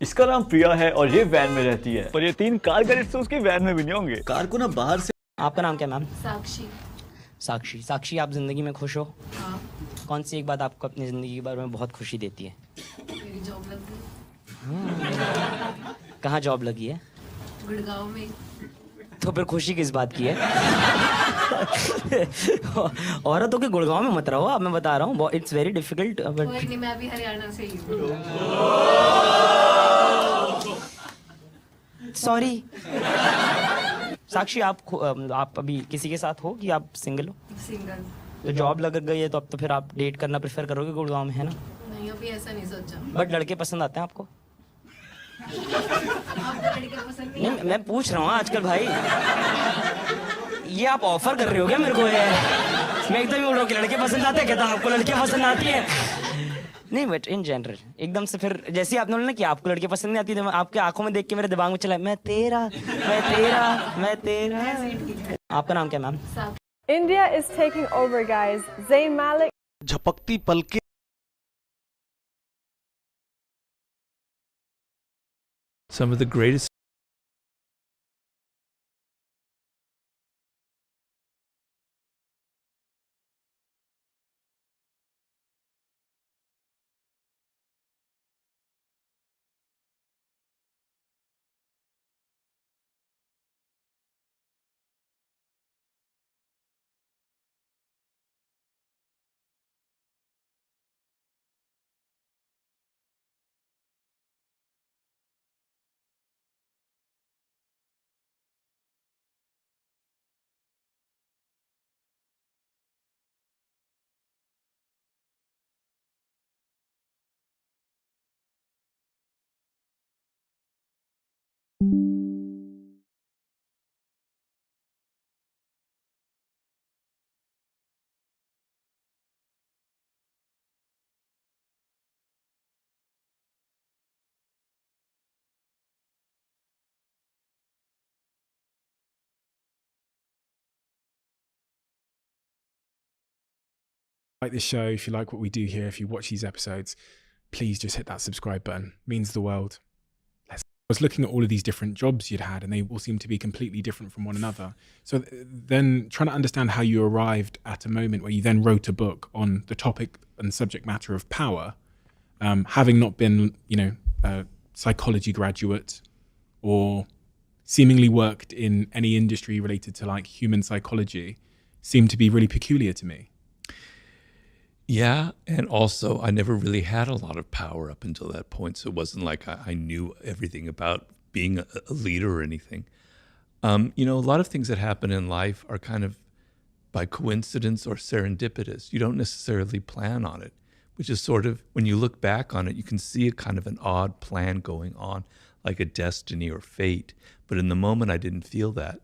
इसका नाम प्रिया है और ये वैन में रहती है और ये 3 कार गैरेज से उसके वैन में भी नहीं होंगे। कार को ना बाहर से। आपका नाम क्या मैम? साक्षी। साक्षी। साक्षी, आप जिंदगी में खुश हो? हाँ। कौन सी एक बात आपको अपनी जिंदगी के बारे में बहुत खुशी देती है? मेरी जॉब लग गई। कहाँ जॉब लगी है? गुड़गांव में। तो फिर खुशी किस बात की है? औरतों के गुड़गांव में मत रहो, अब मैं बता रहा हूँ, इट्स वेरी डिफिकल्ट। कोई नहीं, मैं अभी हरियाणा से ही हूँ। सॉरी। साक्षी, आप अभी किसी के साथ हो कि आप सिंगल हो? सिंगल। तो जॉब लग गई है तो अब तो फिर आप डेट करना प्रेफर करोगे गुड़गांव में, है ना? नहीं, अभी ऐसा नहीं सोचा। बट लड़के पसंद आते हैं आपको? आपको लड़के पसंद नहीं? नहीं, मैं पूछ रहा हूँ आजकल भाई, ये आप ऑफर कर रहे हो क्या मेरे को? ये मैं एकदम ही बोल रहा हूँ कि लड़के पसंद आते हैं, कहता आपको लड़के पसंद आती है? नहीं, बट इन जनरल एकदम से फिर जैसे ही आपने बोला ना कि आपको लड़के पसंद नहीं आती, तो आपके आंखों में देख के मेरे दिमाग में चला मैं तेरा, मैं तेरा, मैं तेरा। आपका नाम क्या ma'am? India is taking over, guys. Zayn Malik. झपकती पलके Some of the greatest Like this show, if you like what we do here, if you watch these episodes, please just hit that subscribe button. It means the world. I was looking at all of these different jobs you'd had, and they all seem to be completely different from one another. So then trying to understand how you arrived at a moment where you then wrote a book on the topic and subject matter of power, having not been, a psychology graduate or seemingly worked in any industry related to like human psychology, seemed to be really peculiar to me. Yeah, and also I never really had a lot of power up until that point, so it wasn't like I knew everything about being a leader or anything. A lot of things that happen in life are kind of by coincidence or serendipitous. You don't necessarily plan on it, which is sort of, when you look back on it, you can see a kind of an odd plan going on, like a destiny or fate. But in the moment, I didn't feel that.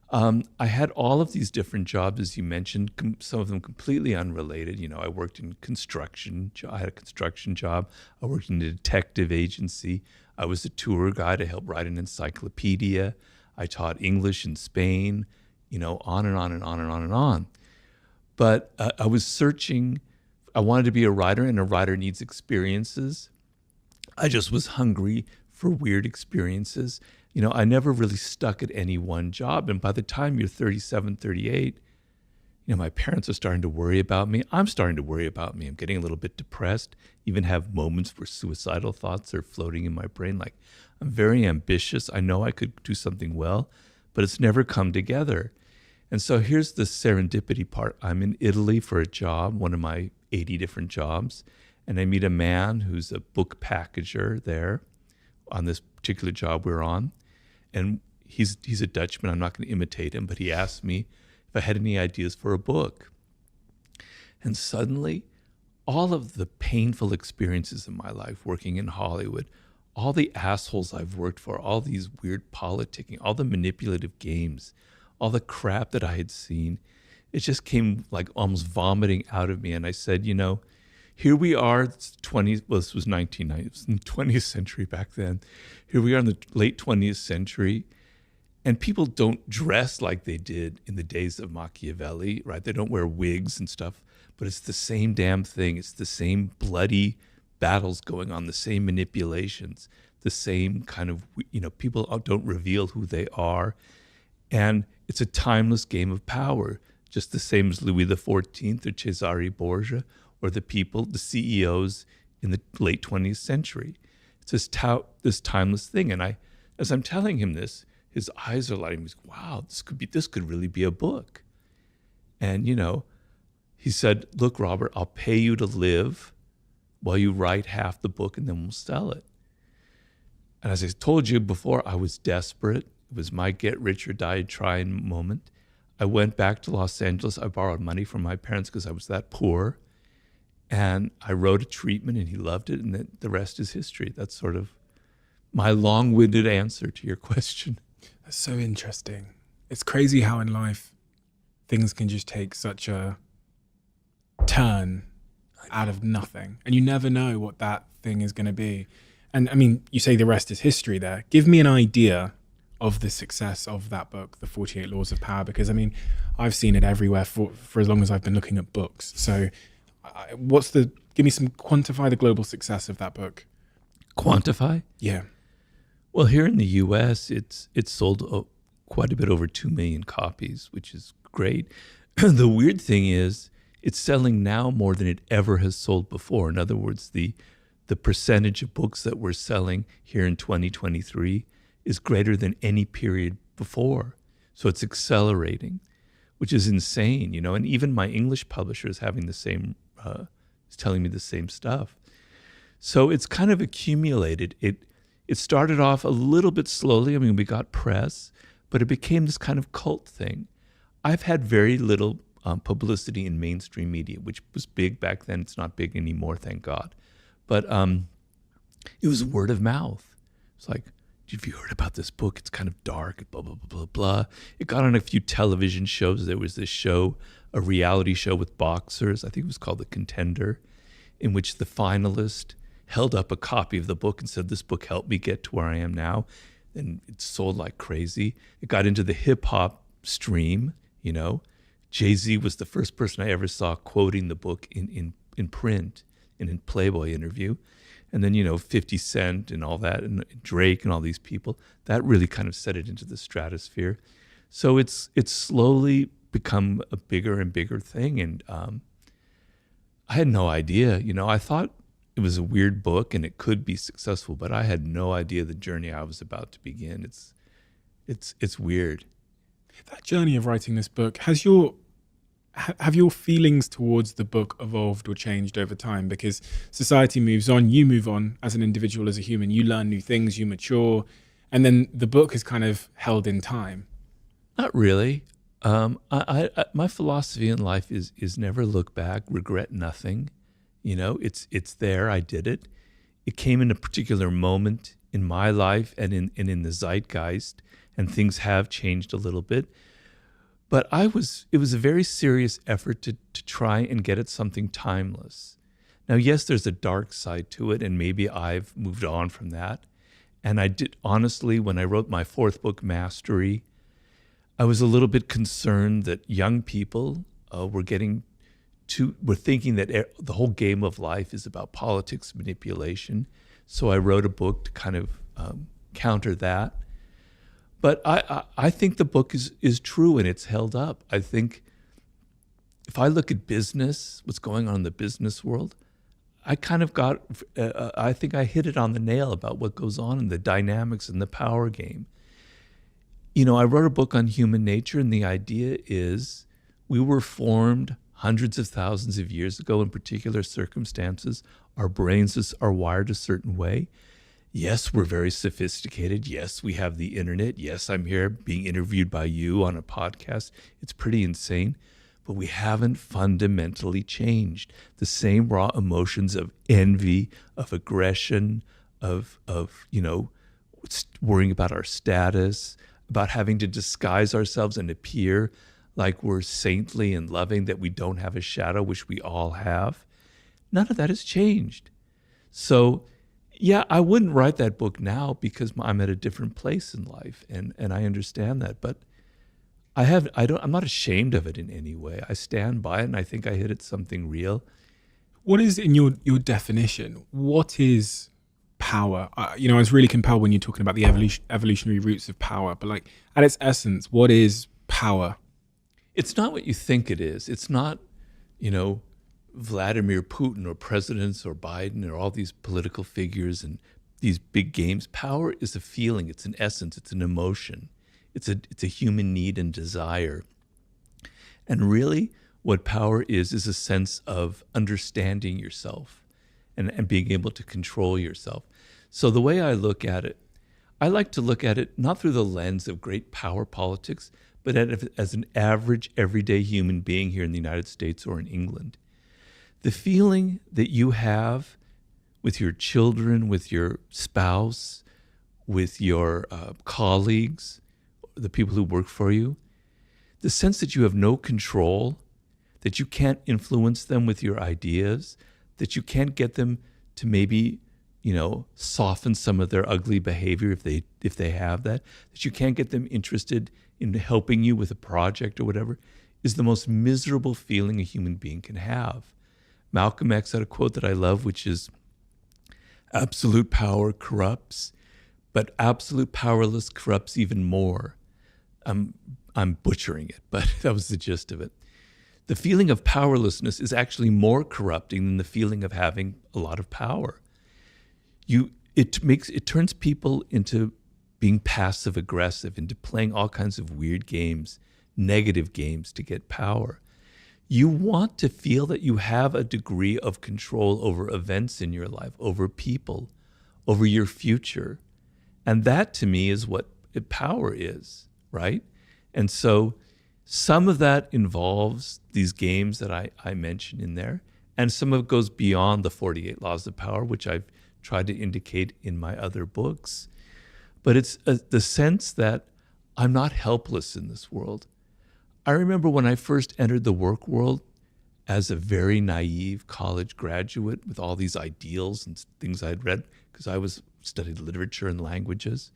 I had all of these different jobs, as you mentioned, some of them completely unrelated. I worked in construction. I had a construction job. I worked in a detective agency. I was a tour guide. I helped write an encyclopedia. I taught English in Spain, on and on and on and on and on. But I was searching. I wanted to be a writer, and a writer needs experiences. I just was hungry for weird experiences. I never really stuck at any one job. And by the time you're 37, 38, my parents are starting to worry about me. I'm starting to worry about me. I'm getting a little bit depressed, even have moments where suicidal thoughts are floating in my brain. Like, I'm very ambitious. I know I could do something well, but it's never come together. And so here's the serendipity part. I'm in Italy for a job, one of my 80 different jobs, and I meet a man who's a book packager there on this particular job we're on. And he's a Dutchman. I'm not going to imitate him, but he asked me if I had any ideas for a book. And suddenly, all of the painful experiences in my life working in Hollywood, all the assholes I've worked for, all these weird politicking, all the manipulative games, all the crap that I had seen, it just came like almost vomiting out of me. And I said, here we are, it's this was 1990, it was in the 20th century back then. Here we are in the late 20th century, and people don't dress like they did in the days of Machiavelli, right? They don't wear wigs and stuff, but it's the same damn thing. It's the same bloody battles going on, the same manipulations, the same kind of, people don't reveal who they are. And it's a timeless game of power, just the same as Louis XIV or Cesare Borgia, or the people, the CEOs in the late 20th century. It's this timeless thing. And as I'm telling him this, his eyes are lighting. He's like, wow, this could really be a book. And, he said, look, Robert, I'll pay you to live while you write half the book, and then we'll sell it. And as I told you before, I was desperate. It was my get rich or die trying moment. I went back to Los Angeles. I borrowed money from my parents because I was that poor. And I wrote a treatment, and he loved it, and the rest is history. That's sort of my long-winded answer to your question. That's so interesting. It's crazy how in life things can just take such a turn out of nothing, and you never know what that thing is going to be. And I mean, you say the rest is history there. Give me an idea of the success of that book, The 48 Laws of Power, because I mean, I've seen it everywhere for as long as I've been looking at books. So quantify the global success of that book. Quantify? Yeah. Well, here in the U.S., it's sold quite a bit over 2 million copies, which is great. The weird thing is it's selling now more than it ever has sold before. In other words, the percentage of books that we're selling here in 2023 is greater than any period before. So it's accelerating, which is insane, and even my English publisher is having the same, is telling me the same stuff. So it's kind of accumulated. It started off a little bit slowly. I mean, we got press, but it became this kind of cult thing. I've had very little publicity in mainstream media, which was big back then. It's not big anymore, thank God. But it was word of mouth. It's like, have you heard about this book? It's kind of dark, blah, blah, blah, blah, blah. It got on a few television shows. There was this show, a reality show with boxers. I think it was called The Contender, in which the finalist held up a copy of the book and said, this book helped me get to where I am now. And it sold like crazy. It got into the hip hop stream, you know. Jay-Z was the first person I ever saw quoting the book in print, in a Playboy interview. And then, you know, 50 Cent and all that, and Drake and all these people, that really kind of set it into the stratosphere. So it's slowly become a bigger and bigger thing. And I had no idea, you know, I thought it was a weird book and it could be successful, but I had no idea the journey I was about to begin. It's weird. That journey of writing this book, have your feelings towards the book evolved or changed over time? Because society moves on, you move on as an individual, as a human, you learn new things, you mature, and then the book is kind of held in time. Not really. My philosophy in life is never look back, regret nothing. You know, it's there, I did it. It came in a particular moment in my life and in the zeitgeist, and things have changed a little bit. But it was a very serious effort to try and get at something timeless. Now, yes, there's a dark side to it, and maybe I've moved on from that. And I did, honestly, when I wrote my fourth book, Mastery, I was a little bit concerned that young people were thinking that the whole game of life is about politics, manipulation. So I wrote a book to kind of counter that. But I think the book is true and it's held up. I think if I look at business, what's going on in the business world, I kind of I think I hit it on the nail about what goes on in the dynamics and the power game. You know, I wrote a book on human nature, and the idea is we were formed hundreds of thousands of years ago in particular circumstances. Our brains are wired a certain way. Yes, we're very sophisticated. Yes, we have the internet. Yes, I'm here being interviewed by you on a podcast. It's pretty insane. But we haven't fundamentally changed. The same raw emotions of envy, of aggression, of you know, worrying about our status, about having to disguise ourselves and appear like we're saintly and loving, that we don't have a shadow, which we all have. None of that has changed. So, yeah, I wouldn't write that book now because I'm at a different place in life, and I understand that. But I'm not ashamed of it in any way. I stand by it, and I think I hit at something real. What is, in your definition, what is power? You know, I was really compelled when you're talking about the evolutionary roots of power, but like at its essence, what is power? It's not what you think it is. It's not, you know, Vladimir Putin or presidents or Biden or all these political figures and these big games. Power is a feeling. It's an essence. It's an emotion. It's a human need and desire. And really what power is a sense of understanding yourself and being able to control yourself. So the way I look at it, I like to look at it not through the lens of great power politics, but as an average, everyday human being here in the United States or in England. The feeling that you have with your children, with your spouse, with your colleagues, the people who work for you, the sense that you have no control, that you can't influence them with your ideas, that you can't get them to maybe, you know, soften some of their ugly behavior if they have that you can't get them interested in helping you with a project or whatever, is the most miserable feeling a human being can have. Malcolm X had a quote that I love, which is, absolute power corrupts, but absolute powerless corrupts even more. I'm butchering it, but that was the gist of it. The feeling of powerlessness is actually more corrupting than the feeling of having a lot of power. It turns people into being passive aggressive, into playing all kinds of weird games, negative games to get power. You want to feel that you have a degree of control over events in your life, over people, over your future. And that to me is what power is, right? And so some of that involves these games that I mentioned in there, and some of it goes beyond the 48 laws of power, which I've tried to indicate in my other books. but it's the sense that I'm not helpless in this world. I remember when I first entered the work world as a very naive college graduate with all these ideals and things I'd read, because I studied literature and languages,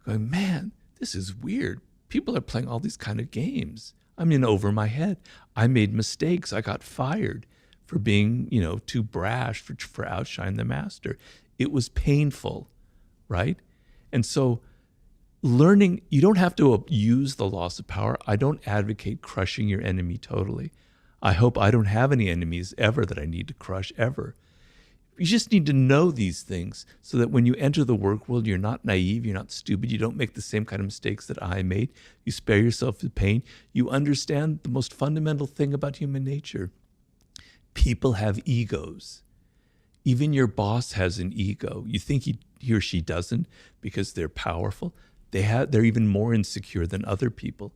going, man, this is weird. People are playing all these kind of games. I'm in over my head. I made mistakes. I got fired for being, too brash, for outshining the master. It was painful, right? And so learning, you don't have to abuse the loss of power. I don't advocate crushing your enemy totally. I hope I don't have any enemies ever that I need to crush ever. You just need to know these things so that when you enter the work world, you're not naive, you're not stupid, you don't make the same kind of mistakes that I made. You spare yourself the pain. You understand the most fundamental thing about human nature. People have egos. Even your boss has an ego. You think he or she doesn't because they're powerful. They're even more insecure than other people.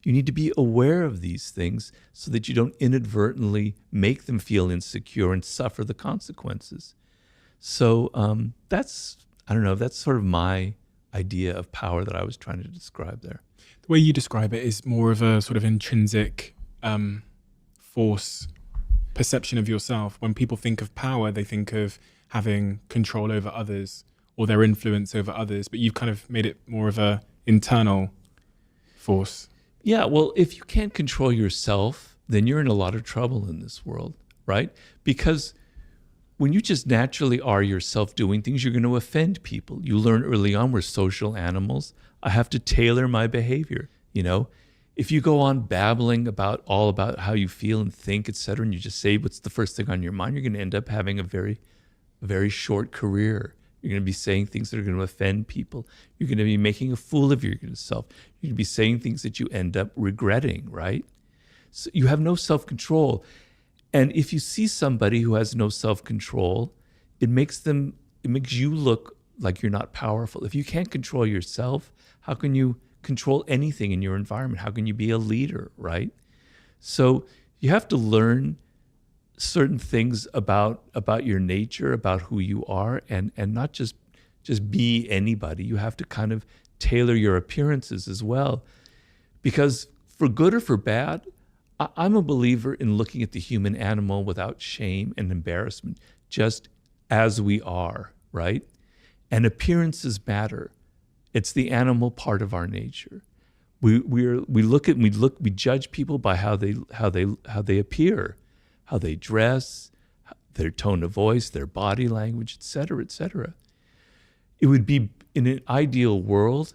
You need to be aware of these things so that you don't inadvertently make them feel insecure and suffer the consequences. So that's sort of my idea of power that I was trying to describe there. The way you describe it is more of a sort of intrinsic force perception of yourself. When people think of power, they think of having control over others or their influence over others, but you've kind of made it more of a internal force. Yeah, well, if you can't control yourself, then you're in a lot of trouble in this world, right? Because when you just naturally are yourself doing things, you're going to offend people. You learn early on we're social animals. I have to tailor my behavior, If you go on babbling about how you feel and think, et cetera, and you just say what's the first thing on your mind, you're going to end up having a very, very short career. You're going to be saying things that are going to offend people. You're going to be making a fool of yourself. You're going to be saying things that you end up regretting, right? So you have no self-control. And if you see somebody who has no self-control, it makes you look like you're not powerful. If you can't control yourself, how can you control anything in your environment? How can you be a leader, right? So you have to learn certain things about your nature, about who you are, and not just be anybody. You have to kind of tailor your appearances as well. Because for good or for bad, I'm a believer in looking at the human animal without shame and embarrassment, just as we are, right? And appearances matter. It's the animal part of our nature. We judge people by how they appear, how they dress, their tone of voice, their body language, et cetera, et cetera. It would be, in an ideal world,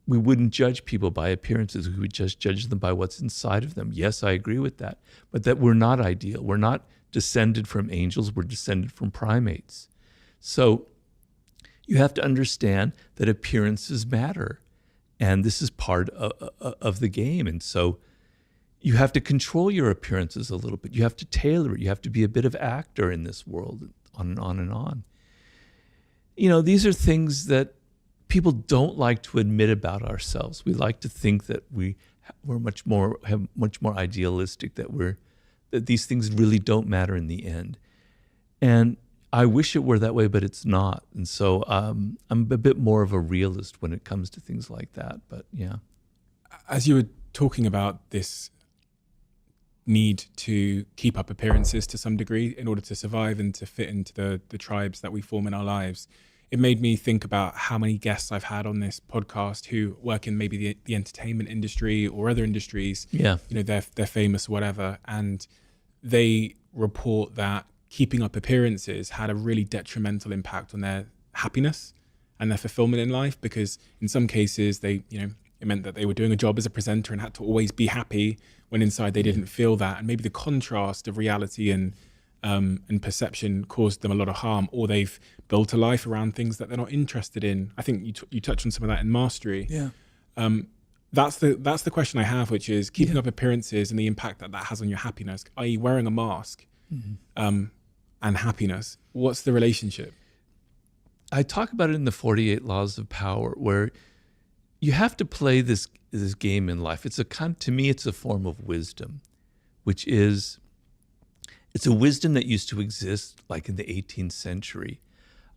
we wouldn't judge people by appearances. We would just judge them by what's inside of them. Yes, I agree with that. But that we're not ideal. We're not descended from angels. We're descended from primates. So you have to understand that appearances matter. And this is part of the game. And so you have to control your appearances a little bit. You have to tailor it. You have to be a bit of actor in this world, on and on and on. These are things that people don't like to admit about ourselves. We like to think that we're much more idealistic, that these things really don't matter in the end. And I wish it were that way, but it's not. And so I'm a bit more of a realist when it comes to things like that. But yeah. As you were talking about this need to keep up appearances to some degree in order to survive and to fit into the tribes that we form in our lives, it made me think about how many guests I've had on this podcast who work in maybe the entertainment industry or other industries. Yeah. They're famous, whatever, and they report that keeping up appearances had a really detrimental impact on their happiness and their fulfillment in life, because in some cases it meant that they were doing a job as a presenter and had to always be happy when inside they didn't feel that. And maybe the contrast of reality and perception caused them a lot of harm, or they've built a life around things that they're not interested in. I think you touched on some of that in Mastery. Yeah. That's the question I have, which is keeping up appearances and the impact that has on your happiness, i.e. wearing a mask. Mm-hmm. And happiness. What's the relationship? I talk about it in the 48 Laws of Power, where you have to play this game in life. To me, it's a form of wisdom, which is, it's a wisdom that used to exist like in the 18th century.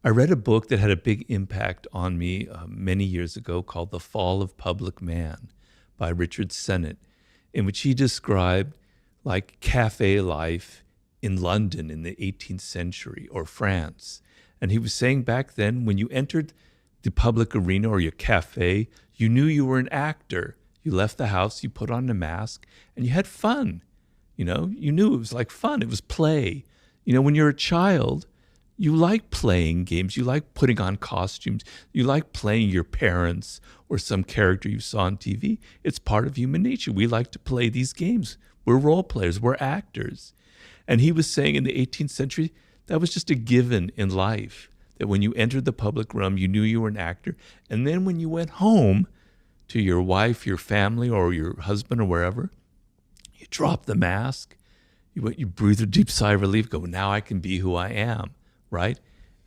I read a book that had a big impact on me many years ago called The Fall of Public Man by Richard Sennett, in which he described like cafe life in London in the 18th century or France. And he was saying back then, when you entered the public arena or your cafe, you knew you were an actor. You left the house, you put on a mask, and you had fun. You know, you knew it was like fun. It was play. You know, when you're a child, you like playing games. You like putting on costumes. You like playing your parents or some character you saw on TV. It's part of human nature. We like to play these games. We're role players. We're actors. And he was saying in the 18th century, that was just a given in life, that when you entered the public realm, you knew you were an actor. And then when you went home to your wife, your family, or your husband or wherever, you drop the mask, you breathe a deep sigh of relief, go, now I can be who I am. Right?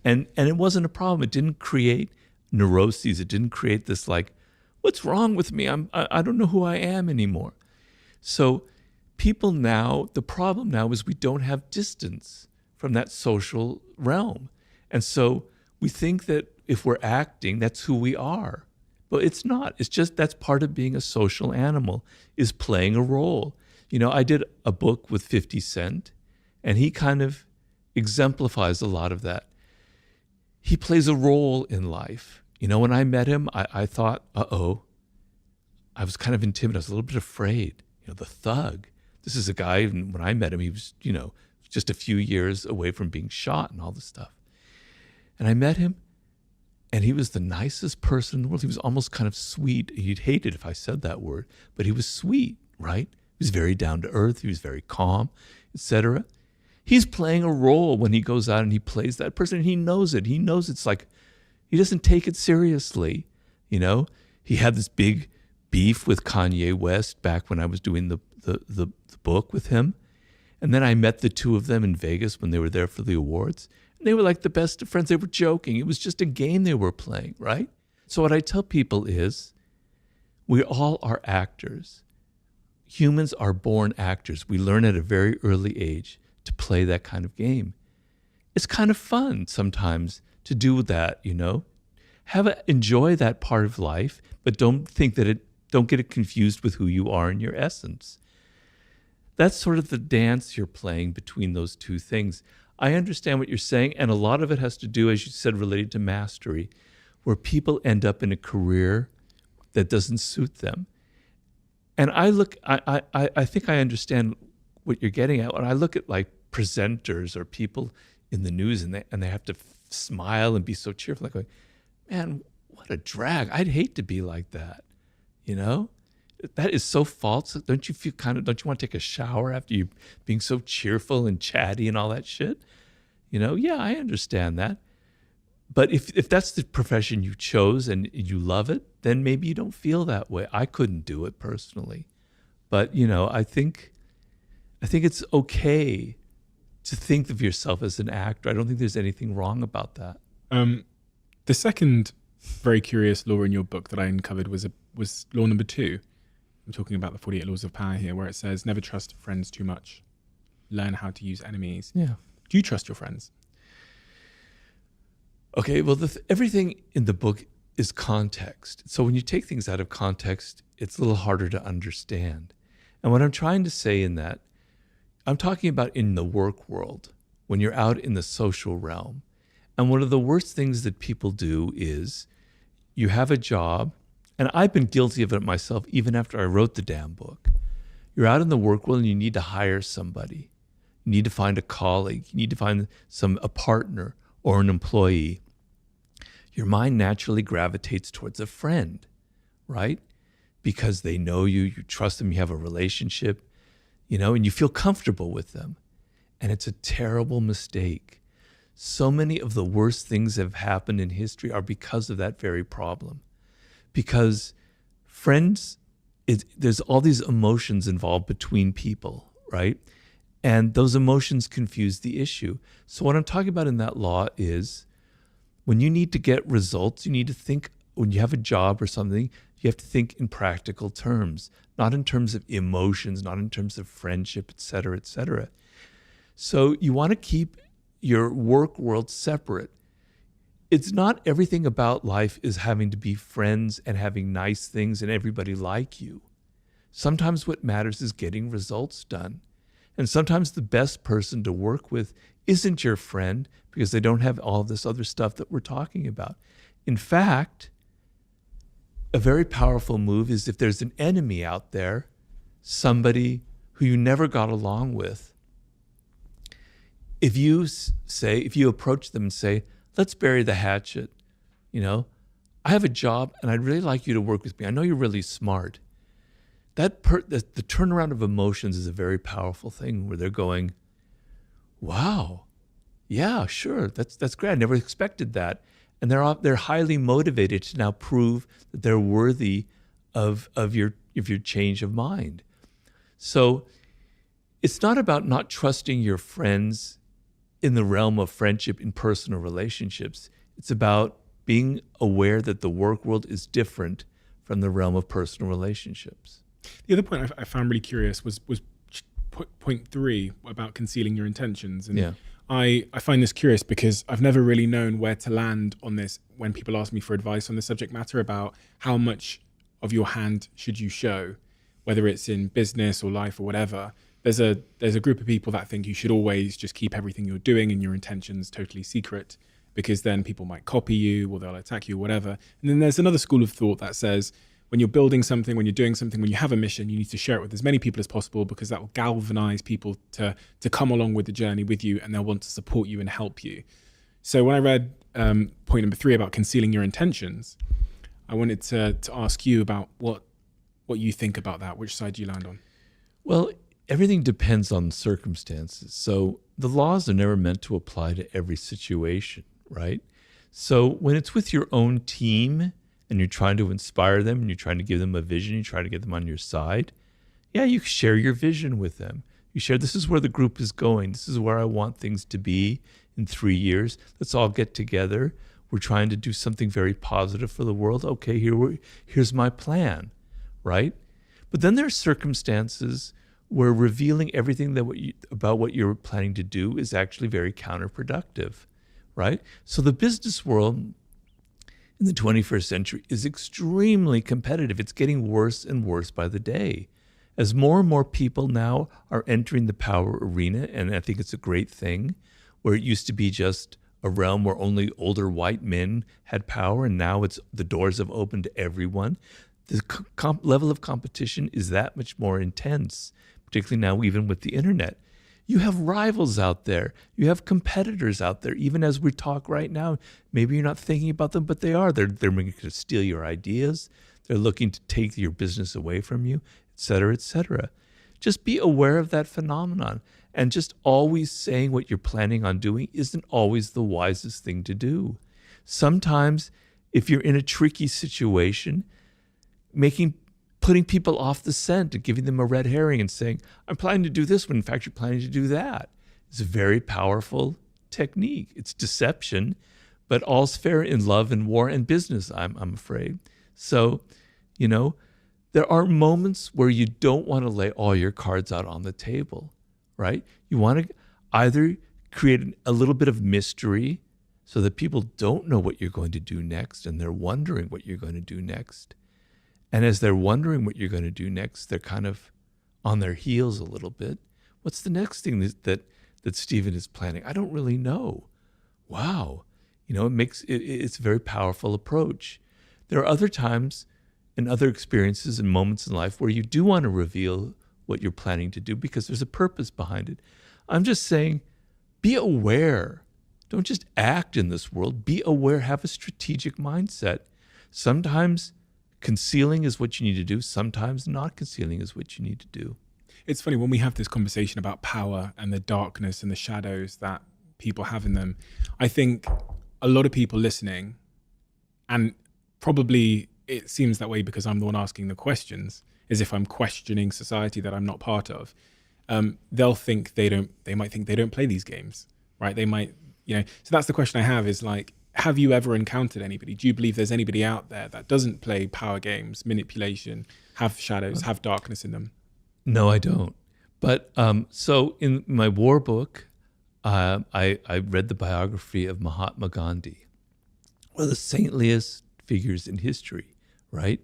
And it wasn't a problem. It didn't create neuroses. It didn't create this like, what's wrong with me? I don't know who I am anymore. So people now, the problem now is we don't have distance from that social realm. And so we think that if we're acting, that's who we are. But it's not. It's just that's part of being a social animal, is playing a role. You know, I did a book with 50 Cent, and he kind of exemplifies a lot of that. He plays a role in life. You know, when I met him, I thought, I was kind of intimidated. I was a little bit afraid. You know, the thug. This is a guy, and when I met him, he was, you know, just a few years away from being shot and all this stuff. And I met him, and he was the nicest person in the world. He was almost kind of sweet. He'd hate it if I said that word, but he was sweet, right? He was very down to earth. He was very calm, etc. He's playing a role when he goes out and he plays that person, and he knows it. He knows it's like, he doesn't take it seriously. You know, he had this big beef with Kanye West back when I was doing the book with him. And then I met the two of them in Vegas when they were there for the awards. And they were like the best of friends. They were joking. It was just a game they were playing, right? So what I tell people is, we all are actors. Humans are born actors. We learn at a very early age to play that kind of game. It's kind of fun sometimes to do that, you know. Enjoy that part of life, but don't get it confused with who you are in your essence. That's sort of the dance you're playing between those two things. I understand what you're saying, and a lot of it has to do, as you said, related to mastery, where people end up in a career that doesn't suit them. And I think I understand what you're getting at. When I look at like presenters or people in the news, and they have to smile and be so cheerful, like going, man, what a drag. I'd hate to be like that. You know, that is so false. Don't you want to take a shower after you being so cheerful and chatty and all that shit? You know, yeah, I understand that. But if that's the profession you chose and you love it, then maybe you don't feel that way. I couldn't do it personally. But, you know, I think it's okay to think of yourself as an actor. I don't think there's anything wrong about that. The second very curious law in your book that I uncovered was law number 2. I'm talking about the 48 laws of power here, where it says, never trust friends too much. Learn how to use enemies. Yeah. Do you trust your friends? Okay, well, everything in the book is context. So when you take things out of context, it's a little harder to understand. And what I'm trying to say in that, I'm talking about in the work world, when you're out in the social realm. And one of the worst things that people do is you have a job, and I've been guilty of it myself even after I wrote the damn book. You're out in the work world and you need to hire somebody. You need to find a colleague. You need to find a partner or an employee. Your mind naturally gravitates towards a friend, right? Because they know you, you trust them, you have a relationship, you know, and you feel comfortable with them. And it's a terrible mistake. So many of the worst things that have happened in history are because of that very problem. Because friends, there's all these emotions involved between people, right? And those emotions confuse the issue. So what I'm talking about in that law is when you need to get results, you need to think, when you have a job or something, you have to think in practical terms, not in terms of emotions, not in terms of friendship, et cetera, et cetera. So you want to keep your work world separate. it's not everything about life is having to be friends and having nice things and everybody like you. Sometimes what matters is getting results done. And sometimes the best person to work with isn't your friend because they don't have all this other stuff that we're talking about. In fact, a very powerful move is if there's an enemy out there, somebody who you never got along with, if you approach them and say, let's bury the hatchet, I have a job and I'd really like you to work with me. I know you're really smart. The turnaround of emotions is a very powerful thing where they're going, wow, yeah, sure, that's great. I never expected that. And they're highly motivated to now prove that they're worthy of your change of mind. So it's not about not trusting your friends in the realm of friendship in personal relationships. It's about being aware that the work world is different from the realm of personal relationships. The other point I found really curious was point 3 about concealing your intentions. And Yeah. I find this curious because I've never really known where to land on this when people ask me for advice on the subject matter about how much of your hand should you show, whether it's in business or life or whatever. There's a group of people that think you should always just keep everything you're doing and your intentions totally secret, because then people might copy you or they'll attack you or whatever. And then there's another school of thought that says when you're building something, when you're doing something, when you have a mission, you need to share it with as many people as possible, because that will galvanize people to come along with the journey with you, and they'll want to support you and help you. So when I read point number 3 about concealing your intentions, I wanted to ask you about what you think about that. Which side do you land on? Well, everything depends on circumstances. So the laws are never meant to apply to every situation, right? So when it's with your own team and you're trying to inspire them and you're trying to give them a vision, you try to get them on your side, yeah, you share your vision with them. You share, this is where the group is going. This is where I want things to be in 3 years. Let's all get together. We're trying to do something very positive for the world. Okay, here's my plan, right? But then there are circumstances where revealing everything about what you're planning to do is actually very counterproductive, right? So the business world in the 21st century is extremely competitive. It's getting worse and worse by the day. As more and more people now are entering the power arena, and I think it's a great thing, where it used to be just a realm where only older white men had power, and now the doors have opened to everyone. The level of competition is that much more intense, particularly now even with the internet. You have rivals out there. You have competitors out there. Even as we talk right now, maybe you're not thinking about them, but they are. They're going to steal your ideas. They're looking to take your business away from you, et cetera, et cetera. Just be aware of that phenomenon. And just always saying what you're planning on doing isn't always the wisest thing to do. Sometimes, if you're in a tricky situation, putting people off the scent and giving them a red herring and saying, I'm planning to do this when in fact you're planning to do that. It's a very powerful technique. It's deception, but all's fair in love and war and business, I'm afraid. So, there are moments where you don't want to lay all your cards out on the table, right? You want to either create a little bit of mystery so that people don't know what you're going to do next and they're wondering what you're going to do next. And as they're wondering what you're going to do next, they're kind of on their heels a little bit. What's the next thing that Stephen is planning? I don't really know. Wow. It's a very powerful approach. There are other times and other experiences and moments in life where you do want to reveal what you're planning to do because there's a purpose behind it. I'm just saying, be aware. Don't just act in this world. Be aware. Have a strategic mindset. Sometimes concealing is what you need to do. Sometimes not concealing is what you need to do. It's funny, when we have this conversation about power and the darkness and the shadows that people have in them, I think a lot of people listening, and probably it seems that way because I'm the one asking the questions, as if I'm questioning society that I'm not part of. They'll think they might think they don't play these games, right? They might, so that's the question I have is like, have you ever encountered anybody? Do you believe there's anybody out there that doesn't play power games, manipulation, have shadows, have darkness in them? No, I don't. But so in my war book, I read the biography of Mahatma Gandhi. one of the saintliest figures in history, right?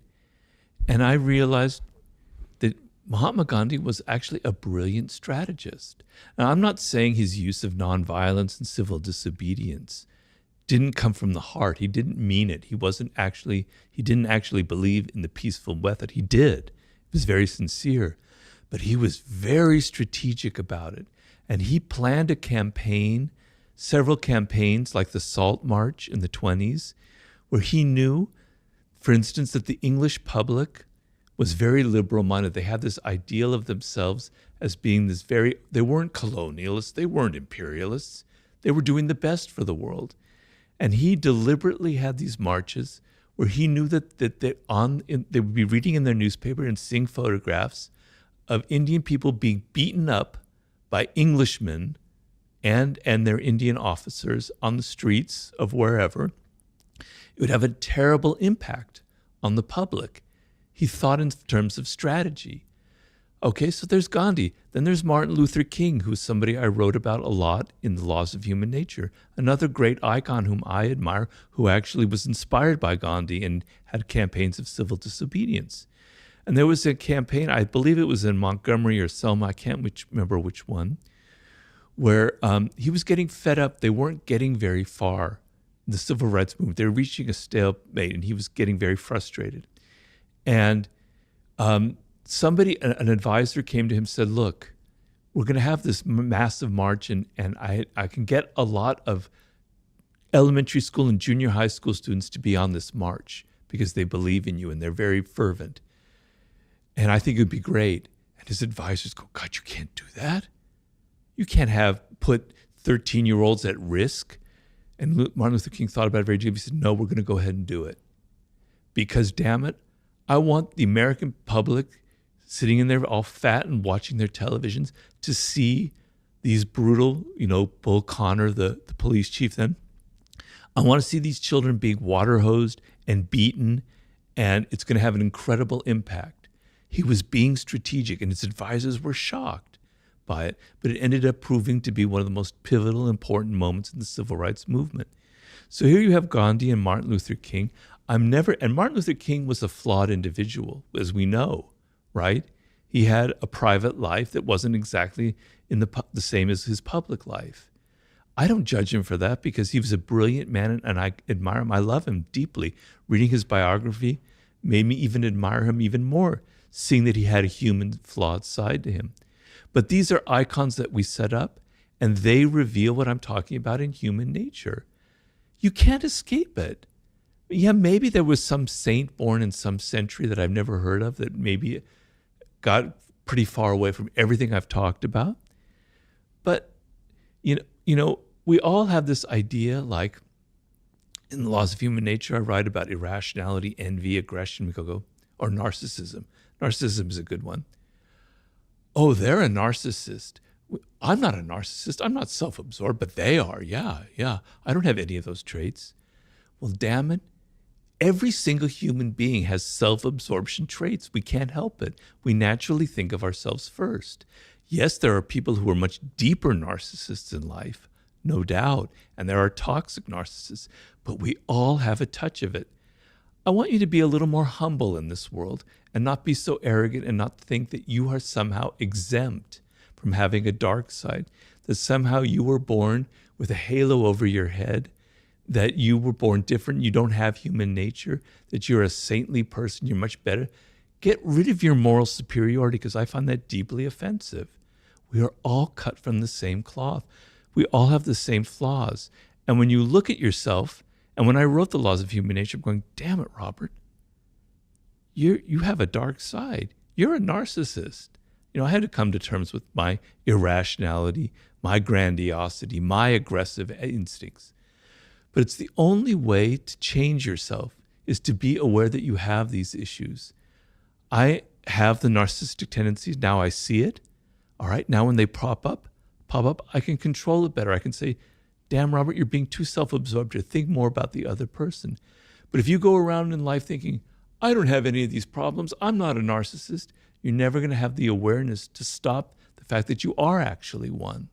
And I realized that Mahatma Gandhi was actually a brilliant strategist. Now, I'm not saying his use of nonviolence and civil disobedience didn't come from the heart. He didn't mean it. He didn't actually believe in the peaceful method. He did. It was very sincere. But he was very strategic about it. And he planned a campaign, several campaigns like the Salt March in the 20s, where he knew, for instance, that the English public was very liberal-minded. They had this ideal of themselves as being they weren't colonialists, they weren't imperialists. They were doing the best for the world. And he deliberately had these marches where he knew that they would be reading in their newspaper and seeing photographs of Indian people being beaten up by Englishmen and their Indian officers on the streets of wherever. It would have a terrible impact on the public. He thought in terms of strategy. Okay, so there's Gandhi. Then there's Martin Luther King, who's somebody I wrote about a lot in The Laws of Human Nature. Another great icon whom I admire, who actually was inspired by Gandhi and had campaigns of civil disobedience. And there was a campaign, I believe it was in Montgomery or Selma, I can't remember which one, where he was getting fed up. They weren't getting very far in the civil rights movement. They were reaching a stalemate, and he was getting very frustrated. And an advisor came to him and said, look, we're going to have this massive march, and I can get a lot of elementary school and junior high school students to be on this march because they believe in you and they're very fervent. And I think it would be great. And his advisors go, God, you can't do that. You can't put 13-year-olds at risk. And Martin Luther King thought about it very deeply. He said, no, we're going to go ahead and do it. Because, damn it, I want the American public sitting in there all fat and watching their televisions to see these brutal, Bull Connor, the police chief then. I want to see these children being water hosed and beaten, and it's going to have an incredible impact. He was being strategic, and his advisors were shocked by it, but it ended up proving to be one of the most pivotal, important moments in the civil rights movement. So here you have Gandhi and Martin Luther King. And Martin Luther King was a flawed individual, as we know, right? He had a private life that wasn't exactly in the same as his public life. I don't judge him for that because he was a brilliant man, and I admire him. I love him deeply. Reading his biography made me even admire him even more, seeing that he had a human flawed side to him. But these are icons that we set up, and they reveal what I'm talking about in human nature. You can't escape it. Yeah, maybe there was some saint born in some century that I've never heard of that maybe got pretty far away from everything I've talked about. But, we all have this idea, like in The Laws of Human Nature, I write about irrationality, envy, aggression, or narcissism. Narcissism is a good one. Oh, they're a narcissist. I'm not a narcissist. I'm not self-absorbed, but they are. Yeah. I don't have any of those traits. Well, damn it. Every single human being has self-absorption traits. We can't help it. We naturally think of ourselves first. Yes, there are people who are much deeper narcissists in life, no doubt, and there are toxic narcissists, but we all have a touch of it. I want you to be a little more humble in this world and not be so arrogant and not think that you are somehow exempt from having a dark side, that somehow you were born with a halo over your head, that you were born different, you don't have human nature, that you're a saintly person, you're much better. Get rid of your moral superiority because I find that deeply offensive. We are all cut from the same cloth. We all have the same flaws. And when you look at yourself, and when I wrote The Laws of Human Nature, I'm going, damn it, Robert, you have a dark side. You're a narcissist. I had to come to terms with my irrationality, my grandiosity, my aggressive instincts. But it's the only way to change yourself is to be aware that you have these issues. I have the narcissistic tendencies. Now I see it. All right. Now when they pop up, I can control it better. I can say, damn, Robert, you're being too self-absorbed to think more about the other person. But if you go around in life thinking, I don't have any of these problems, I'm not a narcissist, you're never going to have the awareness to stop the fact that you are actually one.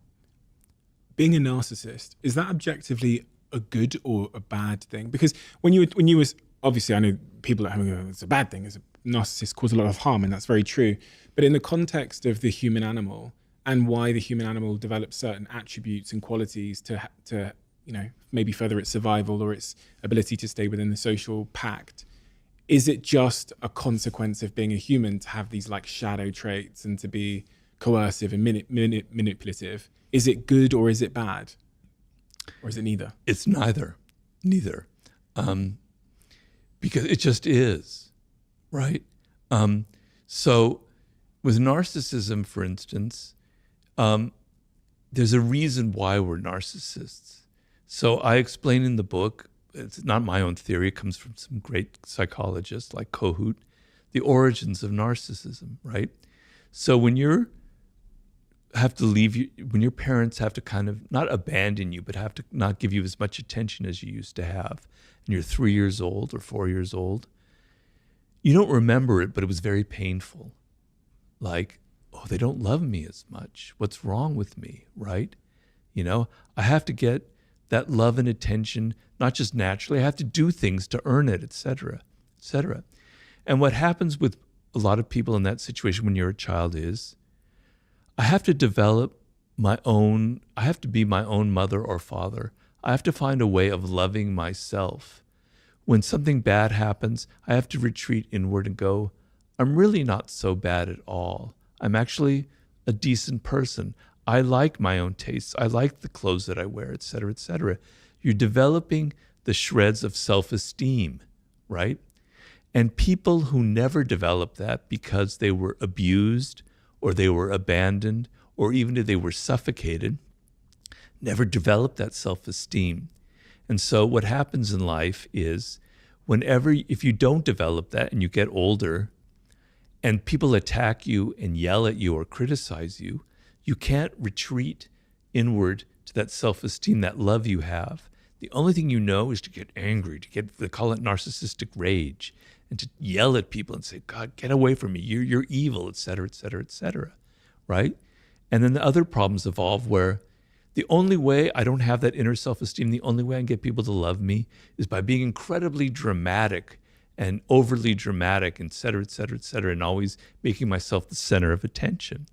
Being a narcissist, is that objectively a good or a bad thing? Because when you was obviously, I know people at home go, it's a bad thing. It's a narcissist cause a lot of harm, and that's very true. But in the context of the human animal and why the human animal develops certain attributes and qualities to maybe further its survival or its ability to stay within the social pact, is it just a consequence of being a human to have these like shadow traits and to be coercive and manipulative? Is it good or is it bad? Or is it neither? It's neither. Because it just is, right? So with narcissism, for instance, there's a reason why we're narcissists. So I explain in the book, it's not my own theory, it comes from some great psychologists like Kohut, the origins of narcissism, right? So when your parents have to kind of not abandon you, but have to not give you as much attention as you used to have, and you're 3 years old or 4 years old, you don't remember it, but it was very painful. Like, oh, they don't love me as much. What's wrong with me, right? I have to get that love and attention, not just naturally, I have to do things to earn it, et cetera, et cetera. And what happens with a lot of people in that situation when you're a child is, I have to develop I have to be my own mother or father. I have to find a way of loving myself. When something bad happens, I have to retreat inward and go, I'm really not so bad at all. I'm actually a decent person. I like my own tastes. I like the clothes that I wear, et cetera, et cetera. You're developing the shreds of self-esteem, right? And people who never develop that because they were abused or they were abandoned or even if they were suffocated, never developed that self-esteem. And so what happens in life is if you don't develop that and you get older and people attack you and yell at you or criticize you, you can't retreat inward to that self-esteem, that love you have. The only thing you know is to get angry, they call it narcissistic rage, and to yell at people and say, God, get away from me, you're evil, et cetera, et cetera, et cetera, right? And then the other problems evolve where the only way I don't have that inner self-esteem, the only way I can get people to love me is by being incredibly dramatic and overly dramatic, et cetera, et cetera, et cetera, and always making myself the center of attention.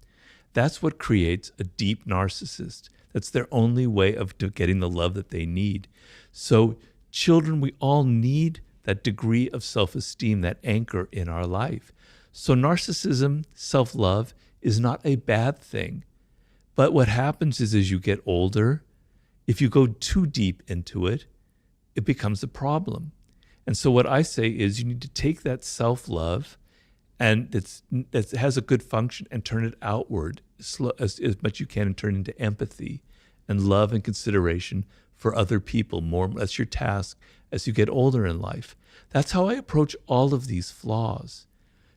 That's what creates a deep narcissist. That's their only way of getting the love that they need. So children, we all need that degree of self-esteem, that anchor in our life. So narcissism, self-love, is not a bad thing. But what happens is as you get older, if you go too deep into it, it becomes a problem. And so what I say is you need to take that self-love and that has a good function and turn it outward as much you can and turn it into empathy and love and consideration for other people. That's your task as you get older in life. That's how I approach all of these flaws.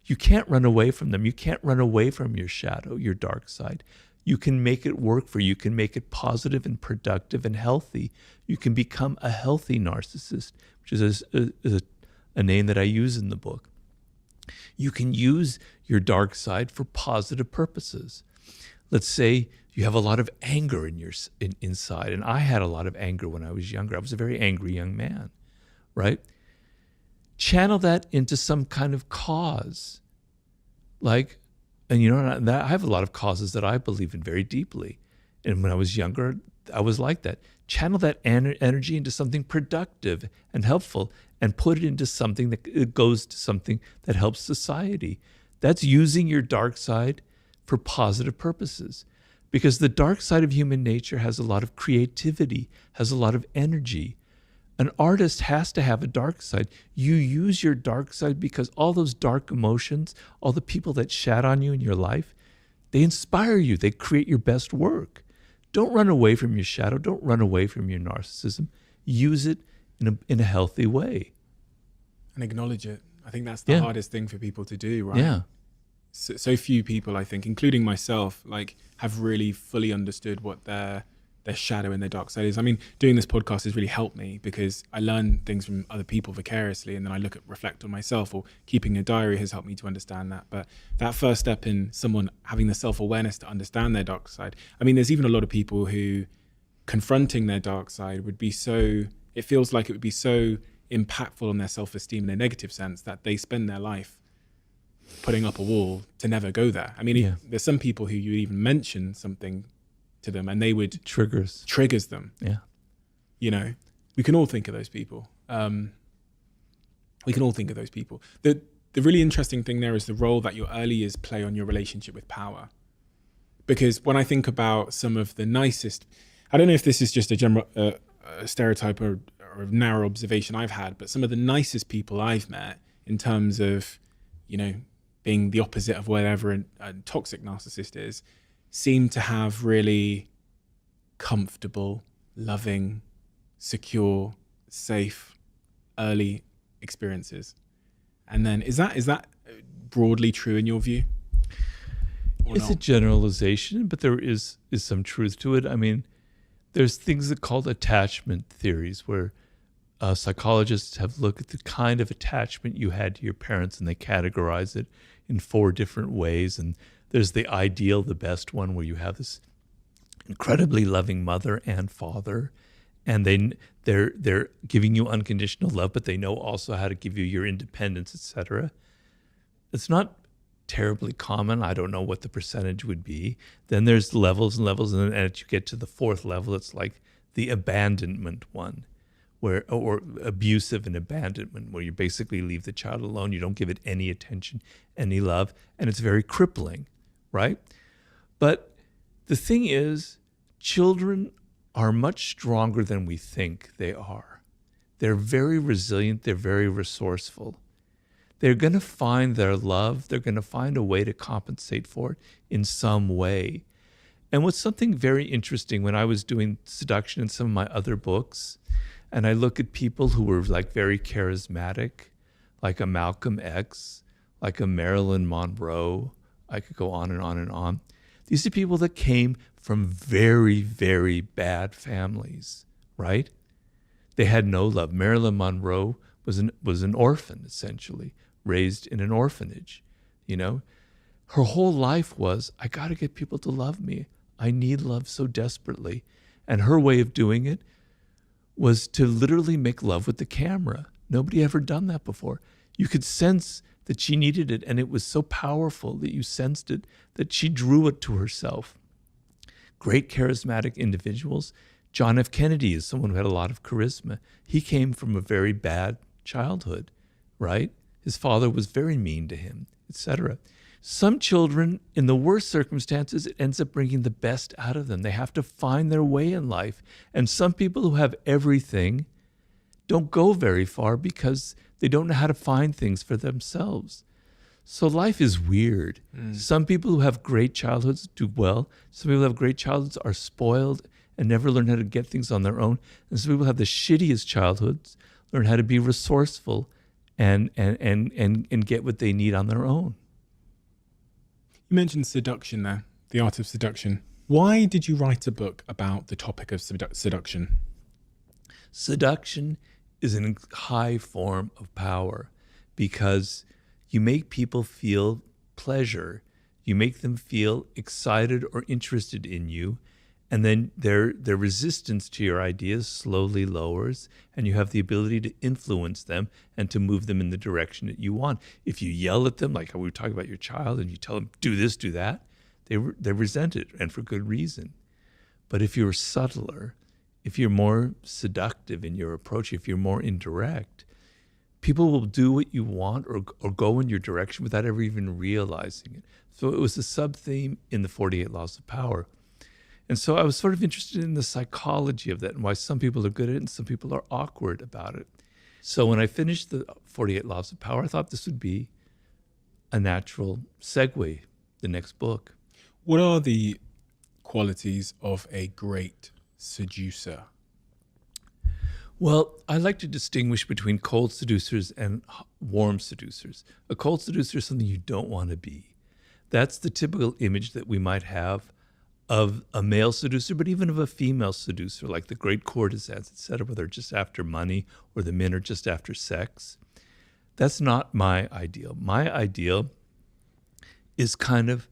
You can't run away from them. You can't run away from your shadow, your dark side. You can make it work for you. You can make it positive and productive and healthy. You can become a healthy narcissist, which is a name that I use in the book. You can use your dark side for positive purposes. Let's say you have a lot of anger inside, and I had a lot of anger when I was younger. I was a very angry young man, right? Channel that into some kind of cause. I have a lot of causes that I believe in very deeply. And when I was younger, I was like that. Channel that energy into something productive and helpful and put it into something that goes to something that helps society. That's using your dark side for positive purposes. Because the dark side of human nature has a lot of creativity, has a lot of energy. An artist has to have a dark side. You use your dark side because all those dark emotions, all the people that shat on you in your life, they inspire you. They create your best work. Don't run away from your shadow. Don't run away from your narcissism. Use it in a healthy way. And acknowledge it. I think that's the hardest thing for people to do, right? Yeah. So few people, I think, including myself, have really fully understood what their shadow and their dark side is. I mean, doing this podcast has really helped me because I learn things from other people vicariously, and then I reflect on myself, or keeping a diary has helped me to understand that. But that first step in someone having the self-awareness to understand their dark side. I mean, there's even a lot of people who confronting their dark side would be so, it feels like it would be so impactful on their self-esteem in a negative sense that they spend their life putting up a wall to never go there. I mean, there's some people who you even mention something to them and they would triggers them. Yeah. You know, we can all think of those people. The really interesting thing there is the role that your early years play on your relationship with power. Because when I think about some of the nicest, I don't know if this is just a general stereotype or a narrow observation I've had, but some of the nicest people I've met in terms of, you know, being the opposite of whatever a toxic narcissist is, seem to have really comfortable, loving, secure, safe, early experiences. And then is that broadly true in your view? It's a generalization, but there is some truth to it. I mean, there's things that are called attachment theories where psychologists have looked at the kind of attachment you had to your parents and they categorize it in 4 different ways. And there's the ideal, the best one, where you have this incredibly loving mother and father, and they're giving you unconditional love, but they know also how to give you your independence, etc. It's not terribly common. I don't know what the percentage would be. Then there's levels and levels, and then as you get to the 4th level, it's like the abandonment one, or abusive and abandonment, where you basically leave the child alone. You don't give it any attention, any love, and it's very crippling, right? But the thing is, children are much stronger than we think they are. They're very resilient. They're very resourceful. They're going to find their love. They're going to find a way to compensate for it in some way. And what's something very interesting, when I was doing seduction in some of my other books, and I look at people who were like very charismatic, like a Malcolm X, like a Marilyn Monroe, I could go on and on and on. These are people that came from very, very bad families, right? They had no love. Marilyn Monroe was an orphan, essentially, raised in an orphanage, you know? Her whole life was, I got to get people to love me. I need love so desperately. And her way of doing it was to literally make love with the camera. Nobody ever done that before. You could sense that she needed it, and it was so powerful that you sensed it, that she drew it to herself. Great charismatic individuals. John F. Kennedy is someone who had a lot of charisma. He came from a very bad childhood, right? His father was very mean to him, etc. Some children, in the worst circumstances, it ends up bringing the best out of them. They have to find their way in life. And some people who have everything don't go very far because they don't know how to find things for themselves. So life is weird. Some people who have great childhoods do well. Some people who have great childhoods are spoiled and never learn how to get things on their own. And some people have the shittiest childhoods, learn how to be resourceful and get what they need on their own. You mentioned seduction there, the art of seduction. Why did you write a book about the topic of seduction? Seduction is a high form of power because you make people feel pleasure. You make them feel excited or interested in you, and then their resistance to your ideas slowly lowers, and you have the ability to influence them and to move them in the direction that you want. If you yell at them, like we were talking about your child, and you tell them, do this, do that, they resent it, and for good reason. But if you're subtler, if you're more seductive in your approach, if you're more indirect, people will do what you want or go in your direction without ever even realizing it. So it was a sub-theme in the 48 Laws of Power. And so I was sort of interested in the psychology of that and why some people are good at it and some people are awkward about it. So when I finished the 48 Laws of Power, I thought this would be a natural segue, the next book. What are the qualities of a great seducer? Well, I like to distinguish between cold seducers and warm seducers. A cold seducer is something you don't want to be. That's the typical image that we might have of a male seducer, but even of a female seducer, like the great courtesans, etc., where they're just after money or the men are just after sex. That's not my ideal. My ideal is kind of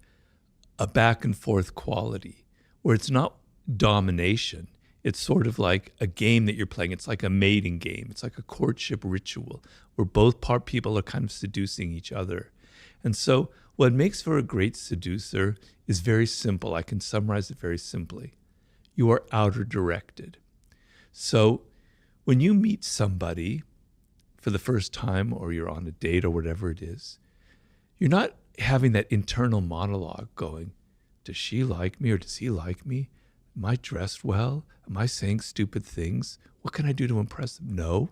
a back and forth quality where it's not domination. It's sort of like a game that you're playing. It's like a mating game. It's like a courtship ritual where both people are kind of seducing each other. And so what makes for a great seducer is very simple. I can summarize it very simply. You are outer directed. So when you meet somebody for the first time, or you're on a date or whatever it is, you're not having that internal monologue going, does she like me or does he like me? Am I dressed well? Am I saying stupid things? What can I do to impress them? No.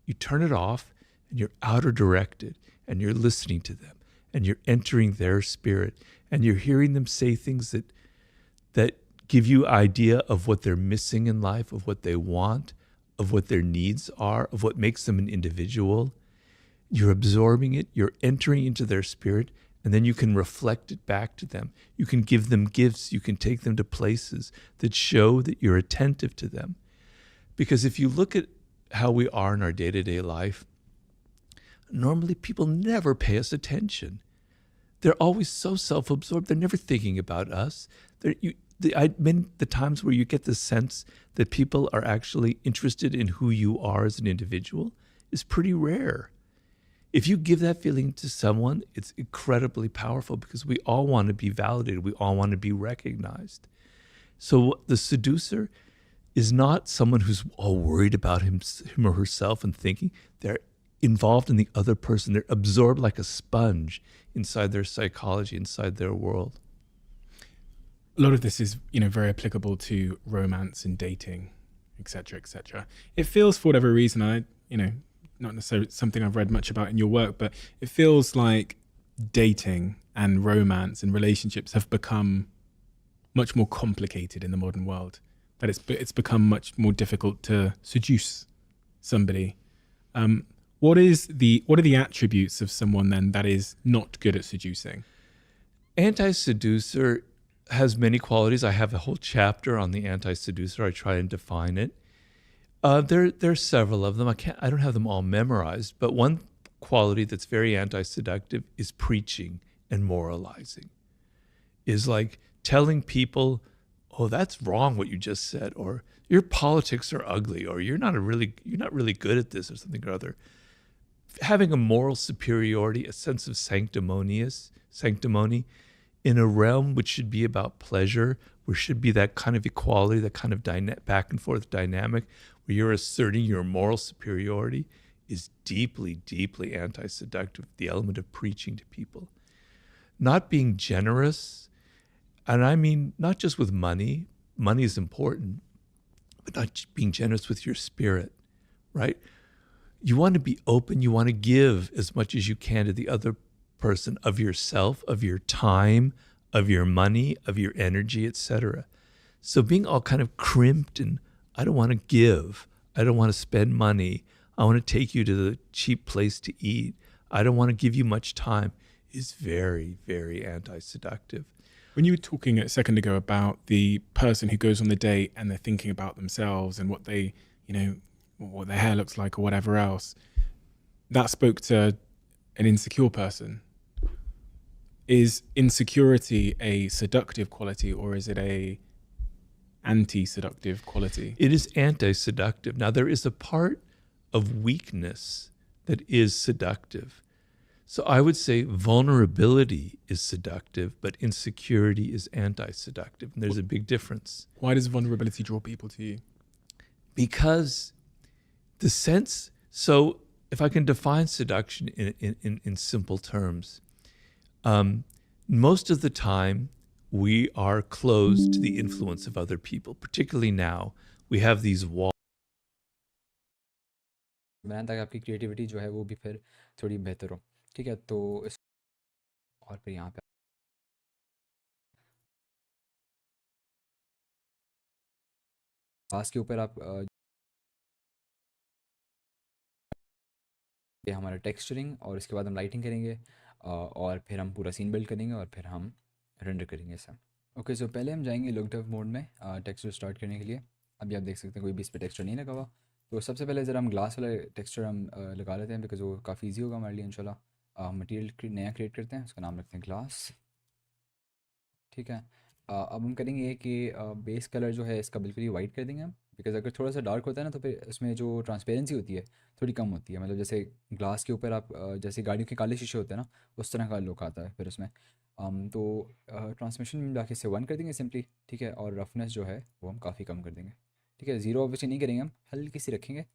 You turn it off and you're outer directed and you're listening to them and you're entering their spirit and you're hearing them say things that give you idea of what they're missing in life, of what they want, of what their needs are, of what makes them an individual. You're absorbing it, you're entering into their spirit, and then you can reflect it back to them. You can give them gifts, you can take them to places that show that you're attentive to them. Because if you look at how we are in our day-to-day life, normally people never pay us attention. They're always so self-absorbed, they're never thinking about us. The times where you get the sense that people are actually interested in who you are as an individual is pretty rare. If you give that feeling to someone, it's incredibly powerful because we all want to be validated. We all want to be recognized. So the seducer is not someone who's all worried about him or herself and thinking. They're involved in the other person. They're absorbed like a sponge inside their psychology, inside their world. A lot of this is, very applicable to romance and dating, etc., etc. It feels, for whatever reason, not necessarily something I've read much about in your work, but it feels like dating and romance and relationships have become much more complicated in the modern world. That it's become much more difficult to seduce somebody. What are the attributes of someone then that is not good at seducing? Anti-seducer has many qualities. I have a whole chapter on the anti-seducer. I try and define it. There's several of them. I don't have them all memorized, but one quality that's very anti-seductive is preaching and moralizing. Is like telling people, "Oh, that's wrong what you just said," or "Your politics are ugly," or you're not really good at this," or something or other. Having a moral superiority, a sense of sanctimony in a realm which should be about pleasure, where should be that kind of equality, that kind of back and forth dynamic, where you're asserting your moral superiority, is deeply, deeply anti-seductive, the element of preaching to people. Not being generous, and I mean not just with money is important, but not being generous with your spirit, right? You want to be open, you want to give as much as you can to the other person of yourself, of your time, of your money, of your energy, etc. So being all kind of crimped and I don't want to give, I don't want to spend money, I want to take you to the cheap place to eat, I don't want to give you much time, is very, very anti-seductive. When you were talking a second ago about the person who goes on the date and they're thinking about themselves and what they, what their hair looks like or whatever else, that spoke to an insecure person. Is insecurity a seductive quality or is it a anti-seductive quality? It is anti-seductive. Now, there is a part of weakness that is seductive. So I would say vulnerability is seductive, but insecurity is anti-seductive. And there's a big difference. Why does vulnerability draw people to you? Because the sense, so if I can define seduction in simple terms, most of the time we are closed to the influence of other people, particularly now. We have these walls. बनाने ताकि आपकी creativity जो है वो भी फिर थोड़ी बेहतर हो, ठीक है? तो इस और फिर यहाँ पे पास के ऊपर आप ये हमारा टेक्सचरिंग और इसके बाद हम लाइटिंग करेंगे और फिर हम पूरा सीन बिल्ड करेंगे और फिर हम रेंडर करेंगे ऐसा। ओके, सो पहले हम जाएंगे लुक डेव मोड में टेक्सचर स्टार्ट करने के लिए। अभी आप देख सकते हैं कोई भी इस पर टेक्सचर नहीं लगा हुआ। तो सबसे पहले ज़रा हम ग्लास वाला टेक्सचर हम लगा लेते हैं बिकॉज वो काफ़ी ईजी होगा हमारे लिए इंशाल्लाह। मटेरियल नया क्रिएट करते हैं, उसका नाम रखते हैं ग्लास, ठीक है। अब हम करेंगे कि बेस कलर जो है इसका बिल्कुल ही वाइट कर देंगे हम, बिकॉज अगर थोड़ा सा डार्क होता है ना तो फिर उसमें जो ट्रांसपेरेंसी होती है थोड़ी कम होती है, मतलब जैसे ग्लास के ऊपर आप जैसे गाड़ियों के काले शीशे होते हैं ना, उस तरह का लुक आता है फिर उसमें। तो ट्रांसमिशन में जाके से 1 कर देंगे सिंपली, ठीक है, और रफनेस जो है वो हम काफ़ी कम कर देंगे, ठीक है। ज़ीरो ऑब्वियसली नहीं करेंगे, हम हल्की सी रखेंगे।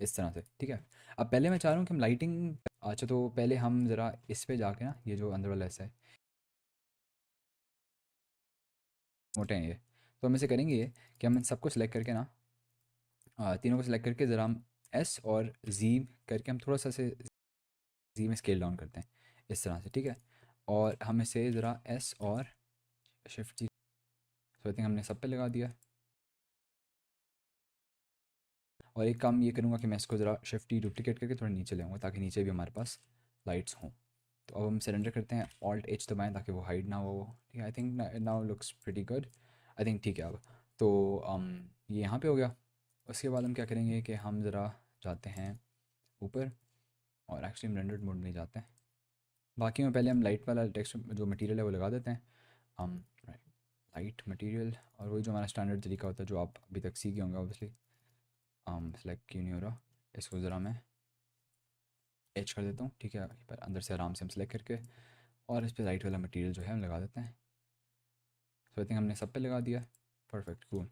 इस तरह से, ठीक है। अब पहले मैं चाह रहा हूँ कि हम लाइटिंग, अच्छा तो पहले हम ज़रा इस पे जाके ना, ये जो अंदर वाला ऐसा है, मोटे हैं ये, तो हम इसे करेंगे ये कि हम इन सबको सिलेक्ट करके ना, तीनों को सिलेक्ट करके ज़रा हम एस और जी करके हम थोड़ा सा से जी में स्केल डाउन करते हैं इस तरह से, ठीक है। और हम इसे ज़रा एस और shift ji, so I think हमने सब पे लगा दिया। और एक काम ये करूँगा कि मैं इसको ज़रा शिफ्ट ही डुप्लीकेट करके थोड़ा नीचे ले आऊँगा ताकि नीचे भी हमारे पास लाइट्स हों। तो अब हम सरेंडर करते हैं, ऑल्ट एच दबाएं ताकि वो हाइड ना हो, ठीक है। I think now looks pretty good, I think ठीक है अब। तो ये यहाँ पे हो गया। उसके बाद हम क्या करेंगे कि हम ज़रा जाते हैं ऊपर, और एक्चुअली हम रेंडर्ड मोड में जाते हैं। बाकी में पहले हम लाइट वाला टेक्स्ट जो मटेरियल है वो लगा देते हैं, हम लाइट मटेरियल, और वही जो हमारा स्टैंडर्ड तरीका होता है जो आप अभी तक सीखे होंगे ऑब्वियसली। सेलेक्ट क्यों नहीं हो रहा, इसको ज़रा मैं एच कर देता हूँ, ठीक है, पर अंदर से आराम से हम सेलेक्ट करके, और इस पर लाइट वाला मटेरियल जो है हम लगा देते हैं। सो आई थिंक हमने सब पे लगा दिया, परफेक्ट कूल।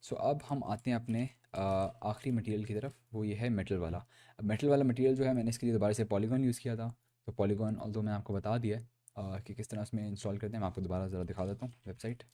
सो अब हम आते हैं अपने आखिरी मटेरियल की तरफ, वो ये है मेटल वाला। अब मेटल वाला मटेरियल जो है मैंने इसके लिए दोबारा से पॉलीगॉन यूज़ किया था। तो पॉलीगॉन ऑल्दो मैं आपको बता दिया कि किस तरह इसमें इंस्टॉल करते हैं, मैं आपको दोबारा ज़रा दिखा देता हूँ वेबसाइट।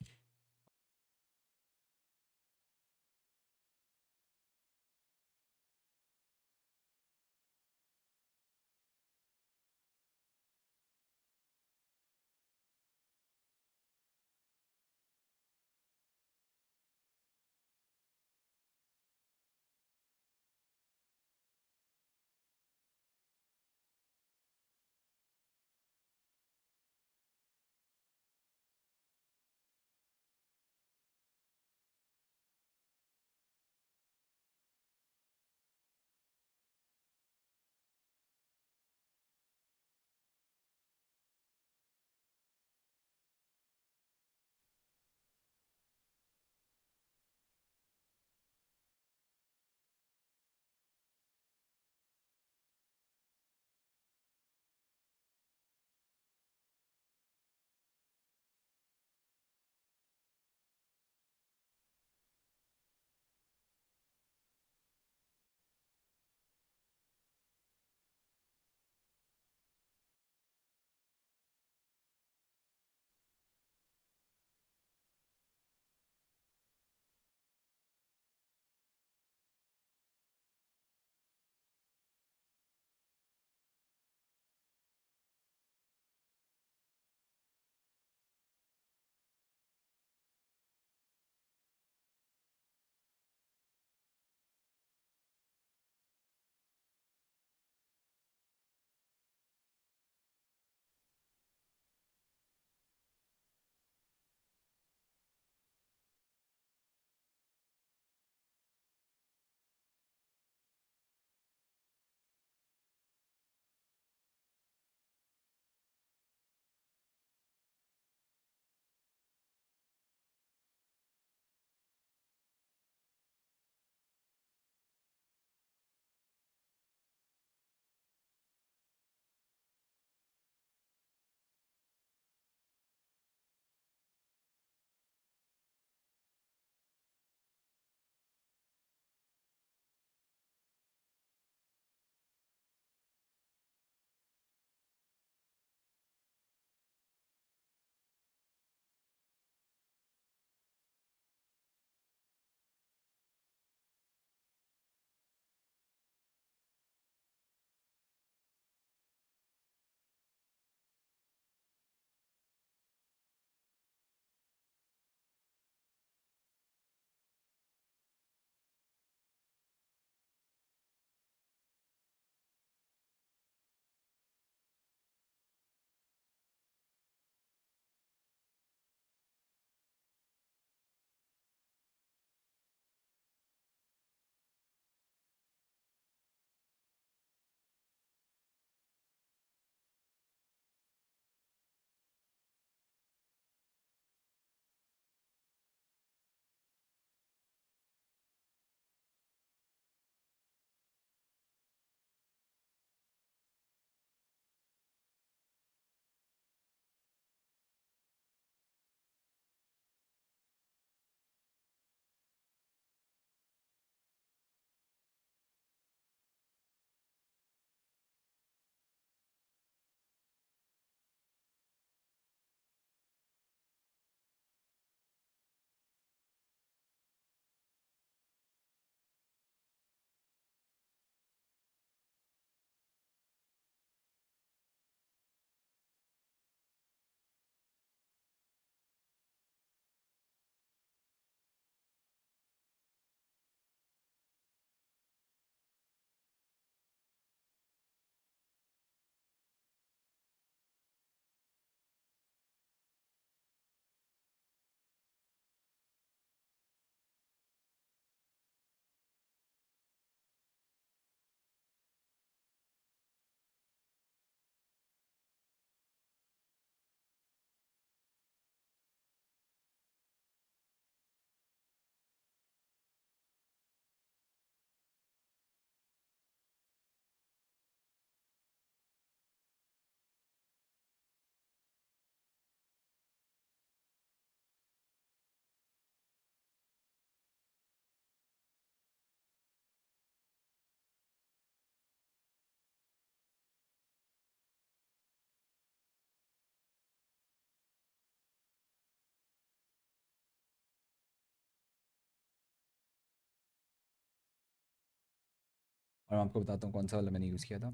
और मैं आपको बताता हूँ कौन सा वाला मैंने यूज़ किया था।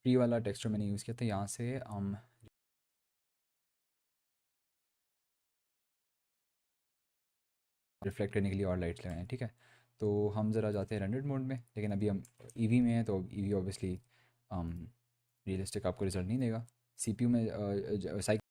फ्री वाला टेक्सचर मैंने यूज़ किया था। यहाँ से रिफ्लेक्ट करने के लिए और लाइट्स लगाए हैं, ठीक है। तो हम ज़रा जाते हैं रेंडर्ड मोड में, लेकिन अभी हम ईवी में हैं, तो ईवी ऑब्वियसली रियलिस्टिक आपको रिजल्ट नहीं देगा। सीपीयू में साइकिल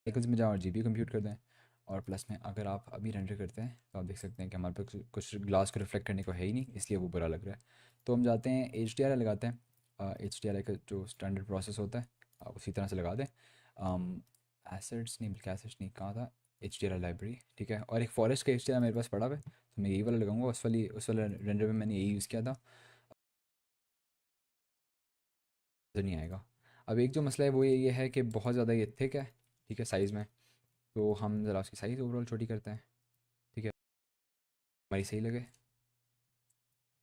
में जाओ और जीपीयू कंप्यूट कर दें। और प्लस में अगर आप अभी रेंडर करते हैं तो आप देख सकते हैं कि हमारे पास कुछ ग्लास को रिफ्लेक्ट करने को है ही नहीं, इसलिए वो बुरा लग रहा है। तो हम जाते हैं HDRI लगाते हैं। HDRI का जो स्टैंडर्ड प्रोसेस होता है उसी तरह से लगा दें। एसेट्स नहीं, बल्कि एसेट्स नहीं, कहाँ था, HDRI लाइब्रेरी, ठीक है। और एक फॉरेस्ट का HDRI मेरे पास पड़ा हुआ है, तो मैं यही वाला लगाऊंगा। उस वाले रेंडर में मैंने यही यूज़ किया था, तो नहीं आएगा। अब एक जो मसला है वो ये है कि बहुत ज़्यादा ये थिक है, ठीक है, साइज़ में। तो हम ज़रा उसकी साइज़ ओवरऑल छोटी करते हैं, ठीक है, हमारी सही लगे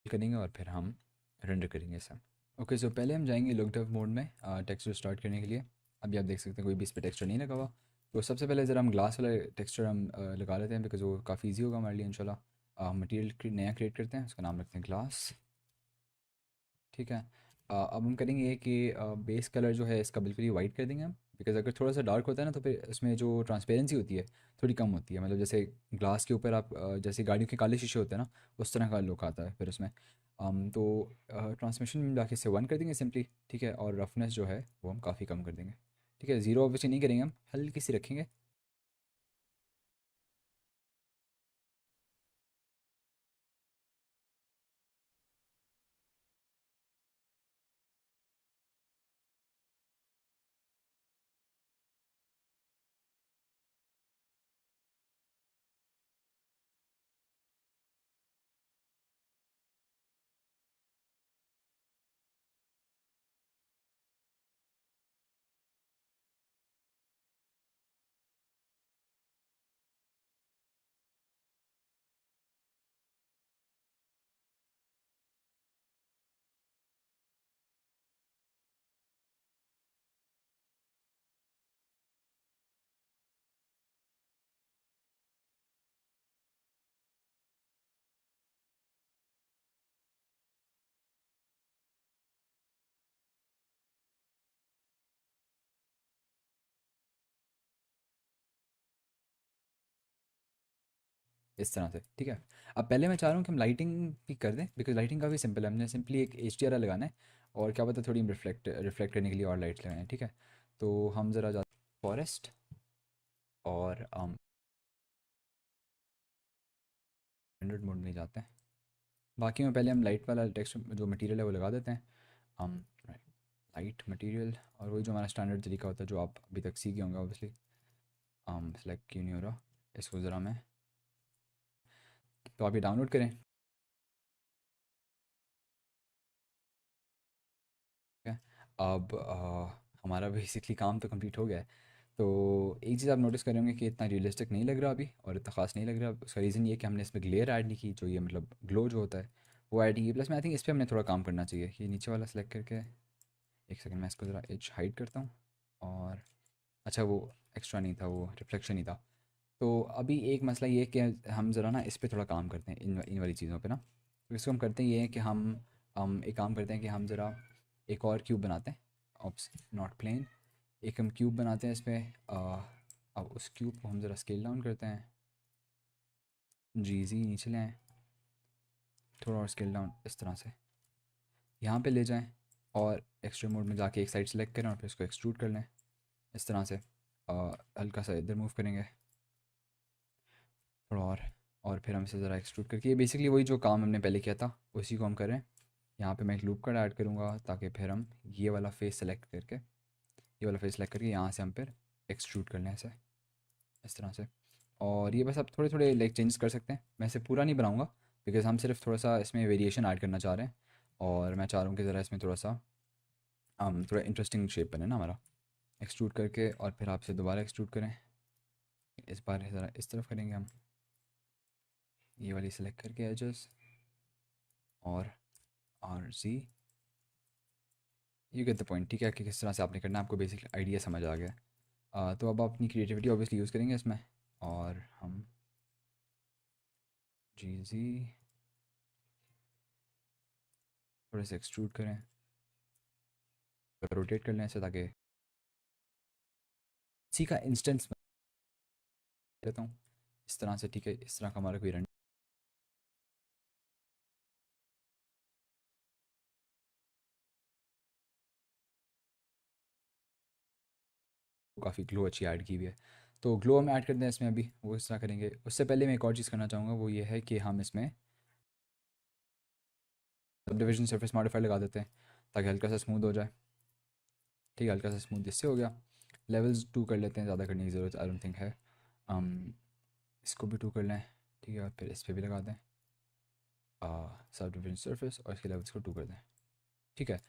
करेंगे और फिर हम रेंडर करेंगे इसे। ओके, सो पहले हम जाएंगे लुक डेव मोड में टेक्सचर स्टार्ट करने के लिए। अभी आप देख सकते हैं कोई भी इस पर टेक्सचर नहीं लगा हुआ। तो सबसे पहले ज़रा हम ग्लास वाला टेक्सचर हम लगा लेते हैं, बिकॉज वो काफ़ी ईजी होगा हमारे लिए इंशाल्लाह। मटीरियल नया क्रिएट करते हैं, उसका नाम रखते हैं ग्लास, ठीक है। अब हम करेंगे ये कि बेस कलर जो है इसका बिल्कुल ही वाइट कर देंगे हम, बिकॉज अगर थोड़ा सा डार्क होता है ना तो फिर इसमें जो ट्रांसपेरेंसी होती है थोड़ी कम होती है। मतलब जैसे ग्लास के ऊपर आप जैसे गाड़ियों के काले शीशे होते हैं ना, उस तरह का लुक आता है फिर उसमें। तो ट्रांसमिशन में जाके से 1 कर देंगे सिंपली, ठीक है। और रफनेस जो है वो हम काफ़ी कम कर देंगे, ठीक है। ज़ीरो ऑब्वियसली नहीं करेंगे, हम हल्की सी रखेंगे। इस तरह से, ठीक है। अब पहले मैं चाह रहा हूँ कि हम लाइटिंग भी कर दें, बिकॉज लाइटिंग काफ़ी सिंपल है। हमने सिंपली एक HDRI लगाना है और क्या पता थोड़ी हम रिफ्लेक्ट करने के लिए और लाइट्स लगाएं, ठीक है। तो हम ज़रा जाते फॉरेस्ट और 100 मोड में जाते हैं। बाकी में पहले हम लाइट वाला टेक्स्ट जो मटेरियल है वो लगा देते हैं। हम लाइट मटेरियल, और वही जो हमारा स्टैंडर्ड तरीका होता है जो आप अभी तक सीखे होंगे ऑब्वियसली। सेलेक्ट क्यों नहीं हो रहा, इसको ज़रा मैं, तो आप ये डाउनलोड करें, ठीक है। अब हमारा बेसिकली काम तो कंप्लीट हो गया है। तो एक चीज़ आप नोटिस करेंगे कि इतना रियलिस्टिक नहीं लग रहा अभी और इतना ख़ास नहीं लग रहा। उसका रीज़न ये है कि हमने इसमें ग्लेयर ऐड नहीं की, जो ये मतलब ग्लो जो होता है वो ऐड नहीं की। प्लस मैं आई थिंक इस पर हमने थोड़ा काम करना चाहिए। ये नीचे वाला सेलेक्ट करके एक सेकंड मैं इसको ज़रा एज हाइड करता हूँ। और अच्छा वो एक्स्ट्रा नहीं था, वो रिफ्लेक्शन ही था। तो अभी एक मसला ये है कि हम ज़रा ना इस पर थोड़ा काम करते हैं, इन वाली चीज़ों पे ना। तो इसको हम करते हैं ये है कि हम एक काम करते हैं कि हम ज़रा एक और क्यूब बनाते हैं, ऑप्स नॉट प्लेन। एक हम क्यूब बनाते हैं इसमें। अब उस क्यूब को हम ज़रा स्केल डाउन करते हैं, जी नीचे ले आएँ, थोड़ा और स्केल डाउन इस तरह से यहाँ पे ले जाएं और एक्सट्रीम मोड में जाके एक साइड सेलेक्ट करें और फिर इसको एक्सट्रूड कर लें इस तरह से। हल्का सा इधर मूव करेंगे थोड़ा और फिर हम इसे ज़रा एक्सट्रूड करके, ये बेसिकली वही जो काम हमने पहले किया था उसी को हम करें। यहाँ पे मैं एक लूप कट ऐड करूँगा ताकि फिर हम ये वाला फेस सेलेक्ट करके यहाँ से हम फिर एक्सट्रूड कर लें ऐसे इस तरह से। और ये बस आप थोड़े थोड़े लाइक चेंजेस कर सकते हैं। मैं इसे पूरा नहीं बनाऊँगा बिकॉज़ हम सिर्फ थोड़ा सा इसमें वेरिएशन ऐड करना चाह रहे हैं और मैं चाह रहा हूँ कि ज़रा इसमें थोड़ा सा थोड़ा इंटरेस्टिंग शेप बने ना हमारा। एक्सट्रूड करके और फिर आपसे दोबारा एक्सट्रूड करें, इस बार ज़रा इस तरफ करेंगे हम, ये वाली सेलेक्ट करके एजेस और सी, यू गेट द पॉइंट। ठीक है कि किस तरह से आपने करना है, आपको बेसिक आइडिया समझ आ गया। तो अब आप अपनी क्रिएटिविटी ऑब्वियसली यूज़ करेंगे इसमें और हम जी थोड़े से एक्सट्रूड करें, रोटेट कर लें ऐसे ताकि इसी का इंस्टेंस देता हूँ इस तरह से। ठीक है, इस तरह का हमारा कोई रन काफ़ी ग्लो अच्छी ऐड की हुई है। तो ग्लो हम ऐड करते हैं इसमें, अभी वो इस तरह करेंगे। उससे पहले मैं एक और चीज़ करना चाहूँगा, वो ये है कि हम इसमें सब डिविजन सरफेस मॉडिफायर लगा देते हैं ताकि हल्का सा स्मूथ हो जाए। ठीक है, हल्का सा स्मूथ इससे हो गया। लेवल्स 2 कर लेते हैं, ज़्यादा करने की ज़रूरत आई डोंट थिंक है। इसको भी 2 कर लें, ठीक है, और फिर इस पर भी लगा दें सब डिविजन सरफेस और इसके लेवल्स को 2 कर दें। ठीक है,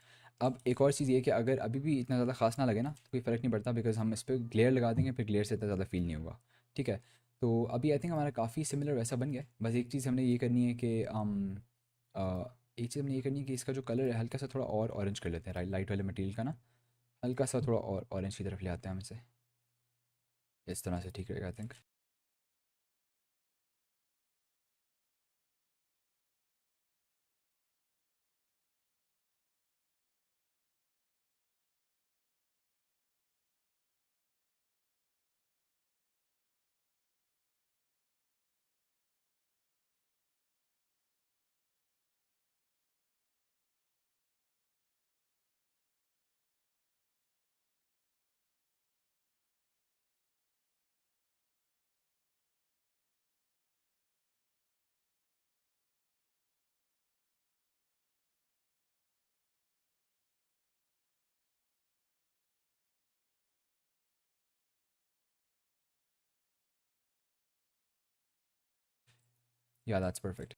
अब एक और चीज़ ये है कि अगर अभी भी इतना ज़्यादा खास ना लगे ना तो कोई फ़र्क नहीं पड़ता बिकॉज़ हम इस पर ग्लेयर लगा देंगे, फिर ग्लेयर से इतना ज़्यादा फील नहीं होगा। ठीक है, तो अभी आई थिंक हमारा काफ़ी सिमिलर वैसा बन गया। बस एक चीज़ हमने ये करनी है कि इसका जो कलर है हल्का सा थोड़ा और ऑरेंज कर लेते हैं, लाइट वाले मटेरियल का ना, हल्का सा थोड़ा और ऑरेंज की तरफ ले आते हैं हम इसे इस तरह से। ठीक रहेगा आई थिंक। या दैट्स परफेक्ट।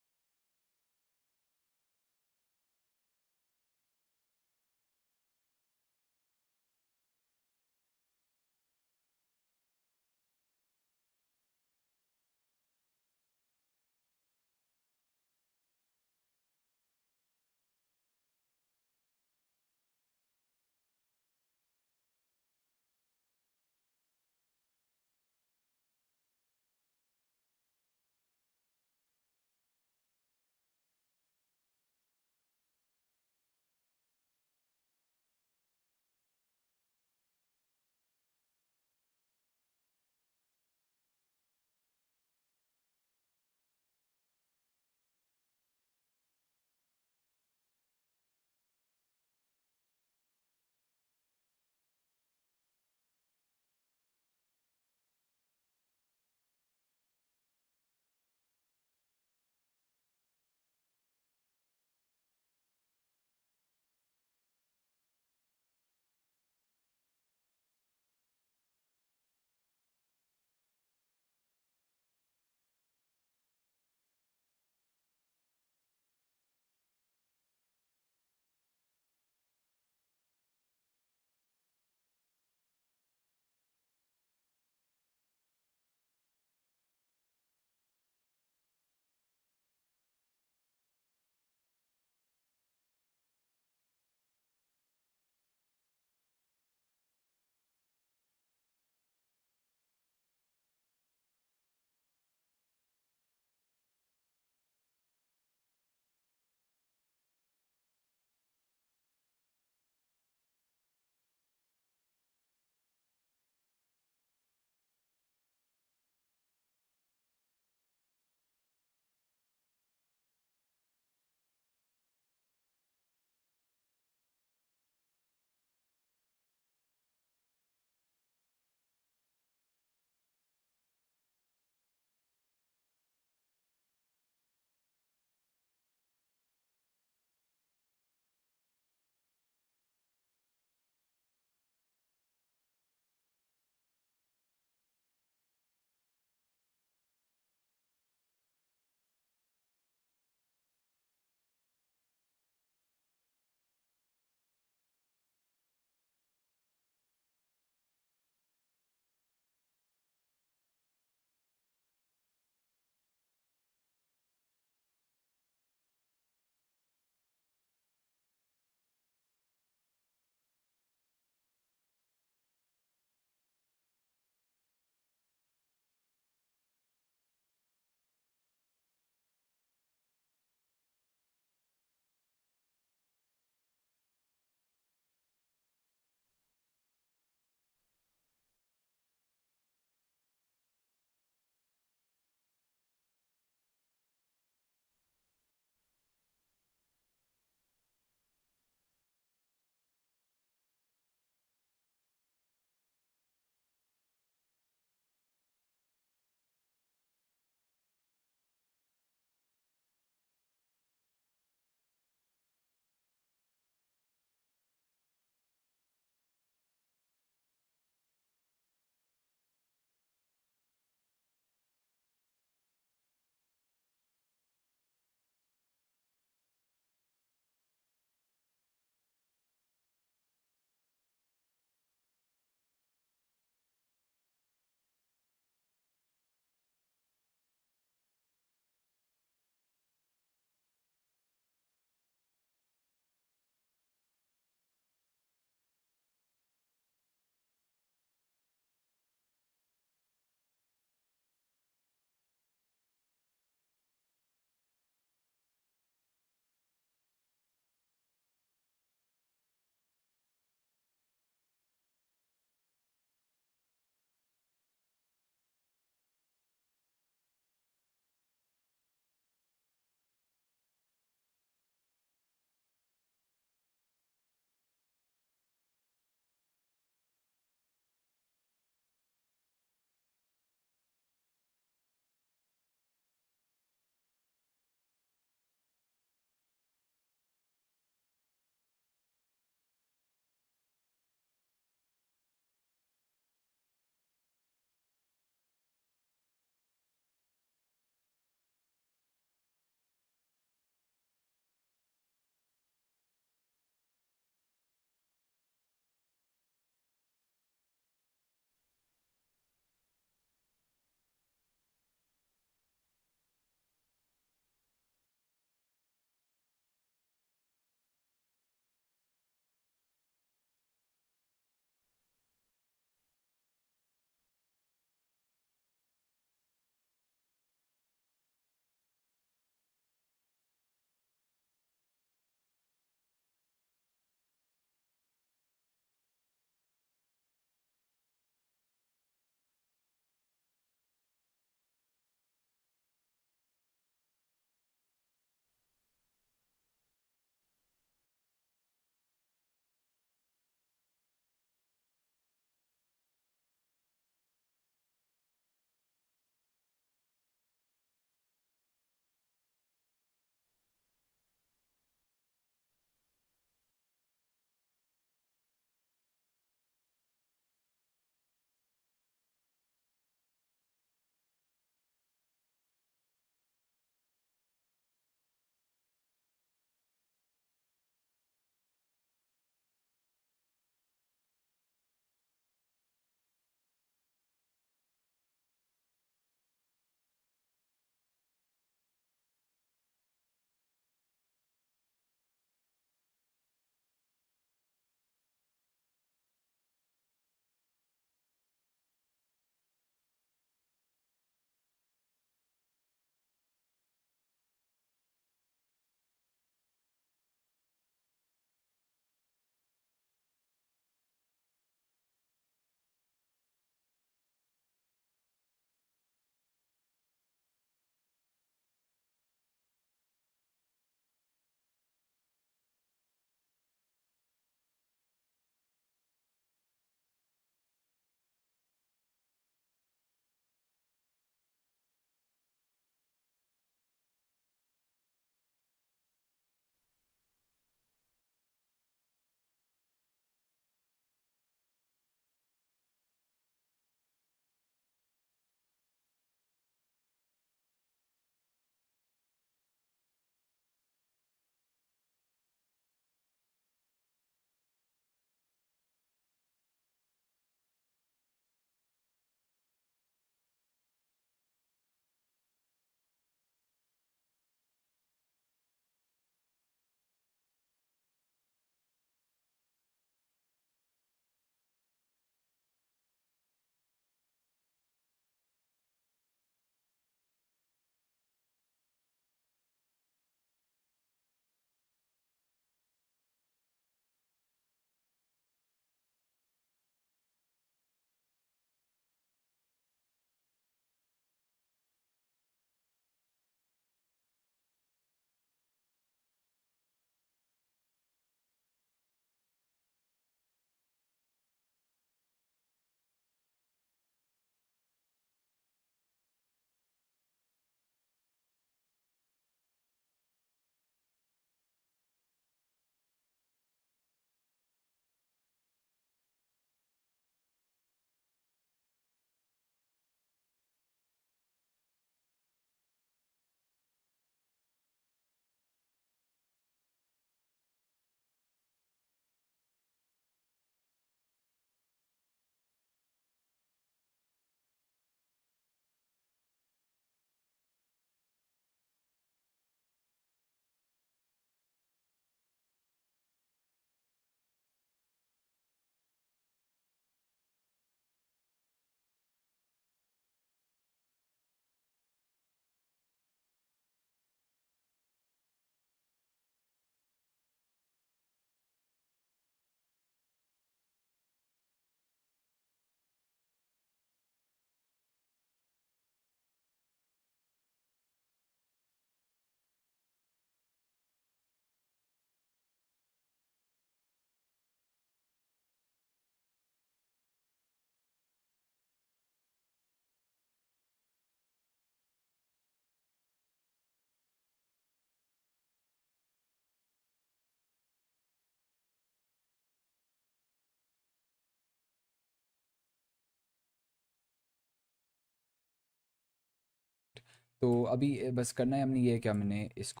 तो अभी बस करना है हमने ये कि हमने इसको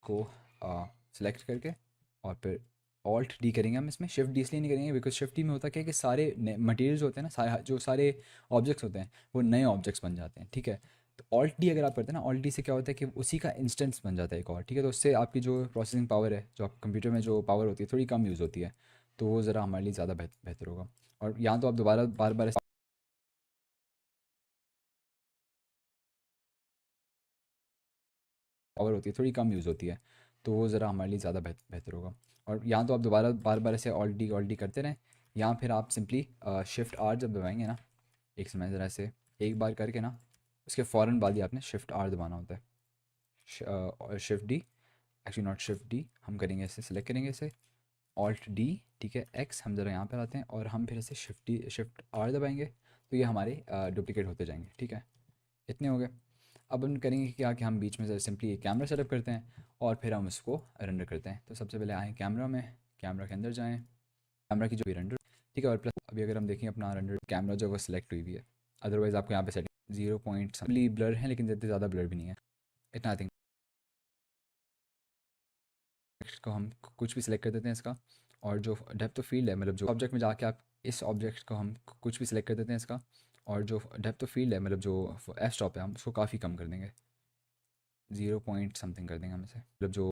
को सिलेक्ट करके और फिर ऑल्ट डी करेंगे हम इसमें। शिफ्ट डी इसलिए नहीं करेंगे बिकॉज शिफ्ट डी में होता क्या है कि सारे मटेरियल्स होते हैं ना, जो सारे ऑब्जेक्ट्स होते हैं वो नए ऑब्जेक्ट्स बन जाते हैं, ठीक है। तो ऑल्ट डी अगर आप करते हैं ना, ऑल्ट डी से क्या होता है कि उसी का इंस्टेंस बन जाता है एक और, ठीक है। तो उससे आपकी जो प्रोसेसिंग पावर है, जो आप कंप्यूटर में जो पावर होती है थोड़ी कम यूज़ होती है, तो वो ज़रा हमारे लिए ज़्यादा बेहतर होगा। और यहाँ तो आप दोबारा बार बार पावर होती है थोड़ी कम यूज़ होती है, तो वो ज़रा हमारे लिए ज़्यादा बेहतर होगा। और यहाँ तो आप दोबारा बार बार ऐसे ऑल्ट डी करते रहें, या फिर आप सिंपली शिफ्ट आर जब दबाएंगे ना, एक समय ज़रा से एक बार करके ना, उसके फ़ौरन बाद ही आपने शिफ्ट आर दबाना होता है। और shift D, actually not shift D, हम करेंगे ऐसे, सेलेक्ट करेंगे इसे ऑल्ट डी, ठीक है। एक्स हम ज़रा यहाँ पर आते हैं और हम फिर ऐसे शिफ्ट आर दबाएंगे, तो ये हमारे डुप्लिकेट होते जाएंगे, ठीक है। इतने हो गए। अब हम करेंगे क्या कि हम बीच में सिंपली एक कैमरा सेटअप करते हैं और फिर हम उसको रेंडर करते हैं। तो सबसे पहले आएँ कैमरा में, कैमरा के अंदर जाएँ, कैमरा की जो भी रेंडर, ठीक है। और प्लस अभी अगर हम देखें अपना रेंडर कैमरा जो वो सिलेक्ट हुई हुई है, अदरवाइज़ आपको यहाँ पे सेटिंग 0 पॉइंट सली ब्लर है, लेकिन इतने ज़्यादा ब्लर भी नहीं है, इतना आई थिंक। को हम कुछ भी सिलेक्ट कर देते हैं इसका, और जो डेप्थ ऑफ फील्ड है, मतलब जो ऑब्जेक्ट में जाके आप इस ऑब्जेक्ट को हम कुछ भी सिलेक्ट कर देते हैं इसका, और जो डेप्थ ऑफ फील्ड है, मतलब जो एफ स्टॉप है, हम उसको काफ़ी कम कर देंगे, 0 पॉइंट समथिंग कर देंगे हम इसे, मतलब जो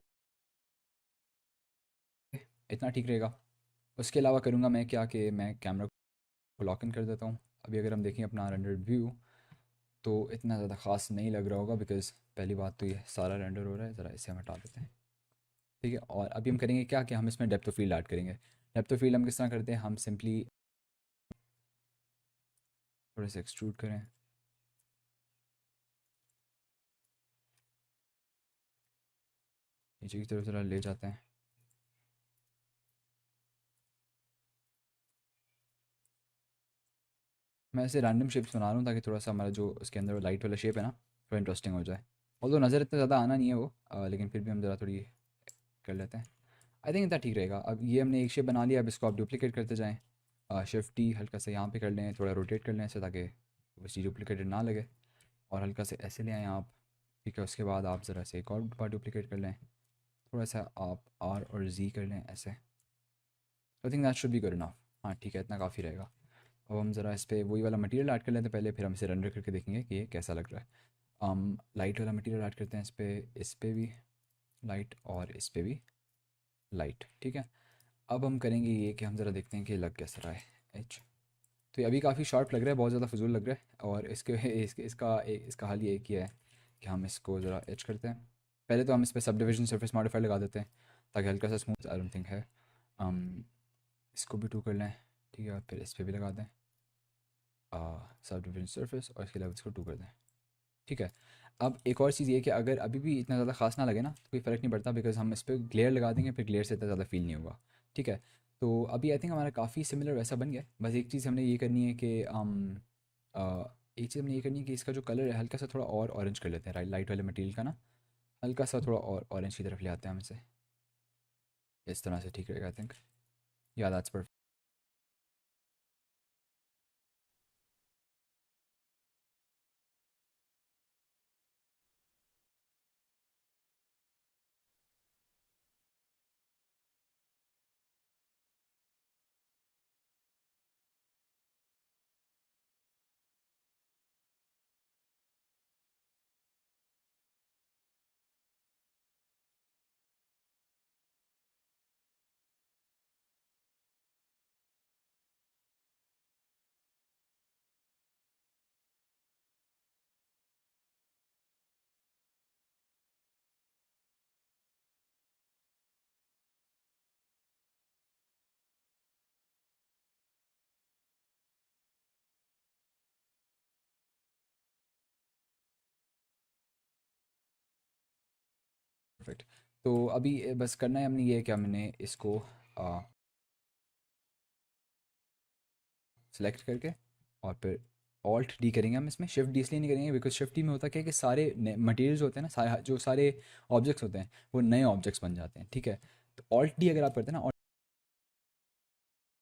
इतना ठीक रहेगा। उसके अलावा करूँगा मैं क्या कि मैं कैमरा को लॉक इन कर देता हूँ। अभी अगर हम देखें अपना रेंडर्ड व्यू, तो इतना ज़्यादा ख़ास नहीं लग रहा होगा, बिकॉज़ पहली बात तो ये सारा रेंडर हो रहा है, ज़रा इसे हम हटा देते हैं, ठीक है। और अभी हम करेंगे क्या कि हम इसमें डेप्थ ऑफ फील्ड ऐड करेंगे। डेप्थ ऑफ फील्ड हम किस तरह करते हैं, हम सिंपली थोड़े से एक्सट्रूड करें, नीचे की तरफ ज़रा ले जाते हैं, मैं ऐसे रैंडम शेप्स बना रहा हूँ ताकि थोड़ा सा हमारा जो उसके अंदर लाइट वाला शेप है ना, थोड़ा इंटरेस्टिंग हो जाए। और तो नज़र इतना ज़्यादा आना नहीं है वो, लेकिन फिर भी हम ज़रा थोड़ी कर लेते हैं। आई थिंक इतना ठीक रहेगा। अब ये हमने एक शेप बना लिया, अब इसको आप डुप्लीकेट करते जाएँ, शिफ्ट टी हल्का सा यहाँ पे कर लें, थोड़ा रोटेट कर लें ऐसे, ताकि वो चीज़ डुप्लीकेटेड ना लगे, और हल्का से ऐसे ले आएँ आप, ठीक है। उसके बाद आप ज़रा से एक और बार डुप्लीकेट कर लें, थोड़ा सा आप आर और जी कर लें ऐसे। I think that should be good enough. हाँ ठीक है, इतना काफ़ी रहेगा। अब हम ज़रा इस पर वही वाला मटेरियल ऐड कर लेते हैं पहले, फिर हम इसे रेंडर करके देखेंगे कि ये कैसा लग रहा है। लाइट वाला मटेरियल ऐड करते हैं इस पे भी लाइट, और इस पे भी लाइट, ठीक है। अब हम करेंगे ये कि हम ज़रा देखते हैं कि लग कैसा रहा है एच। तो ये अभी काफ़ी शार्प लग रहा है, बहुत ज़्यादा फजूल लग रहा है, और इसका हल ये एक ही है कि हम इसको ज़रा एच करते हैं। पहले तो हम इस पर सब डिविजन सर्फेस मॉडिफायर लगा देते हैं ताकि हल्का सा स्मूथ, आई डोंट थिंक है। इसको भी टू कर लें, ठीक है। और फिर इस पर भी लगा दें सब डिविजन सर्फेस, और इसके अलावा इसको टू कर दें, ठीक है। अब एक और चीज़ ये कि अगर अभी भी इतना ज़्यादा खास ना लगे ना, तो कोई फ़र्क नहीं पड़ता, बिकॉज हम इस पर ग्लेयर लगा देंगे, फिर ग्लेयर से इतना ज़्यादा फील नहीं होगा, ठीक है। तो अभी आई थिंक हमारा काफ़ी सिमिलर वैसा बन गया है। बस एक चीज़ हमने ये करनी है कि इसका जो कलर है हल्का सा थोड़ा और ऑरेंज कर लेते हैं, लाइट वाले मटेरियल का ना, हल्का सा थोड़ा और ऑरेंज की तरफ ले आते हैं हम इसे, इस तरह से ठीक रहेगा आई थिंक। या दैट्स परफेक्ट। तो अभी बस करना है हमने ये कि हमने इसको सेलेक्ट करके और फिर ऑल्ट डी करेंगे। हम इसमें शिफ्ट डी इसलिए नहीं करेंगे बिकॉज शिफ्ट डी में होता क्या है कि सारे मटेरियल्स होते हैं ना, जो सारे ऑब्जेक्ट्स होते हैं वो नए ऑब्जेक्ट्स बन जाते हैं, ठीक है। तो ऑल्ट डी अगर आप करते हैं ना,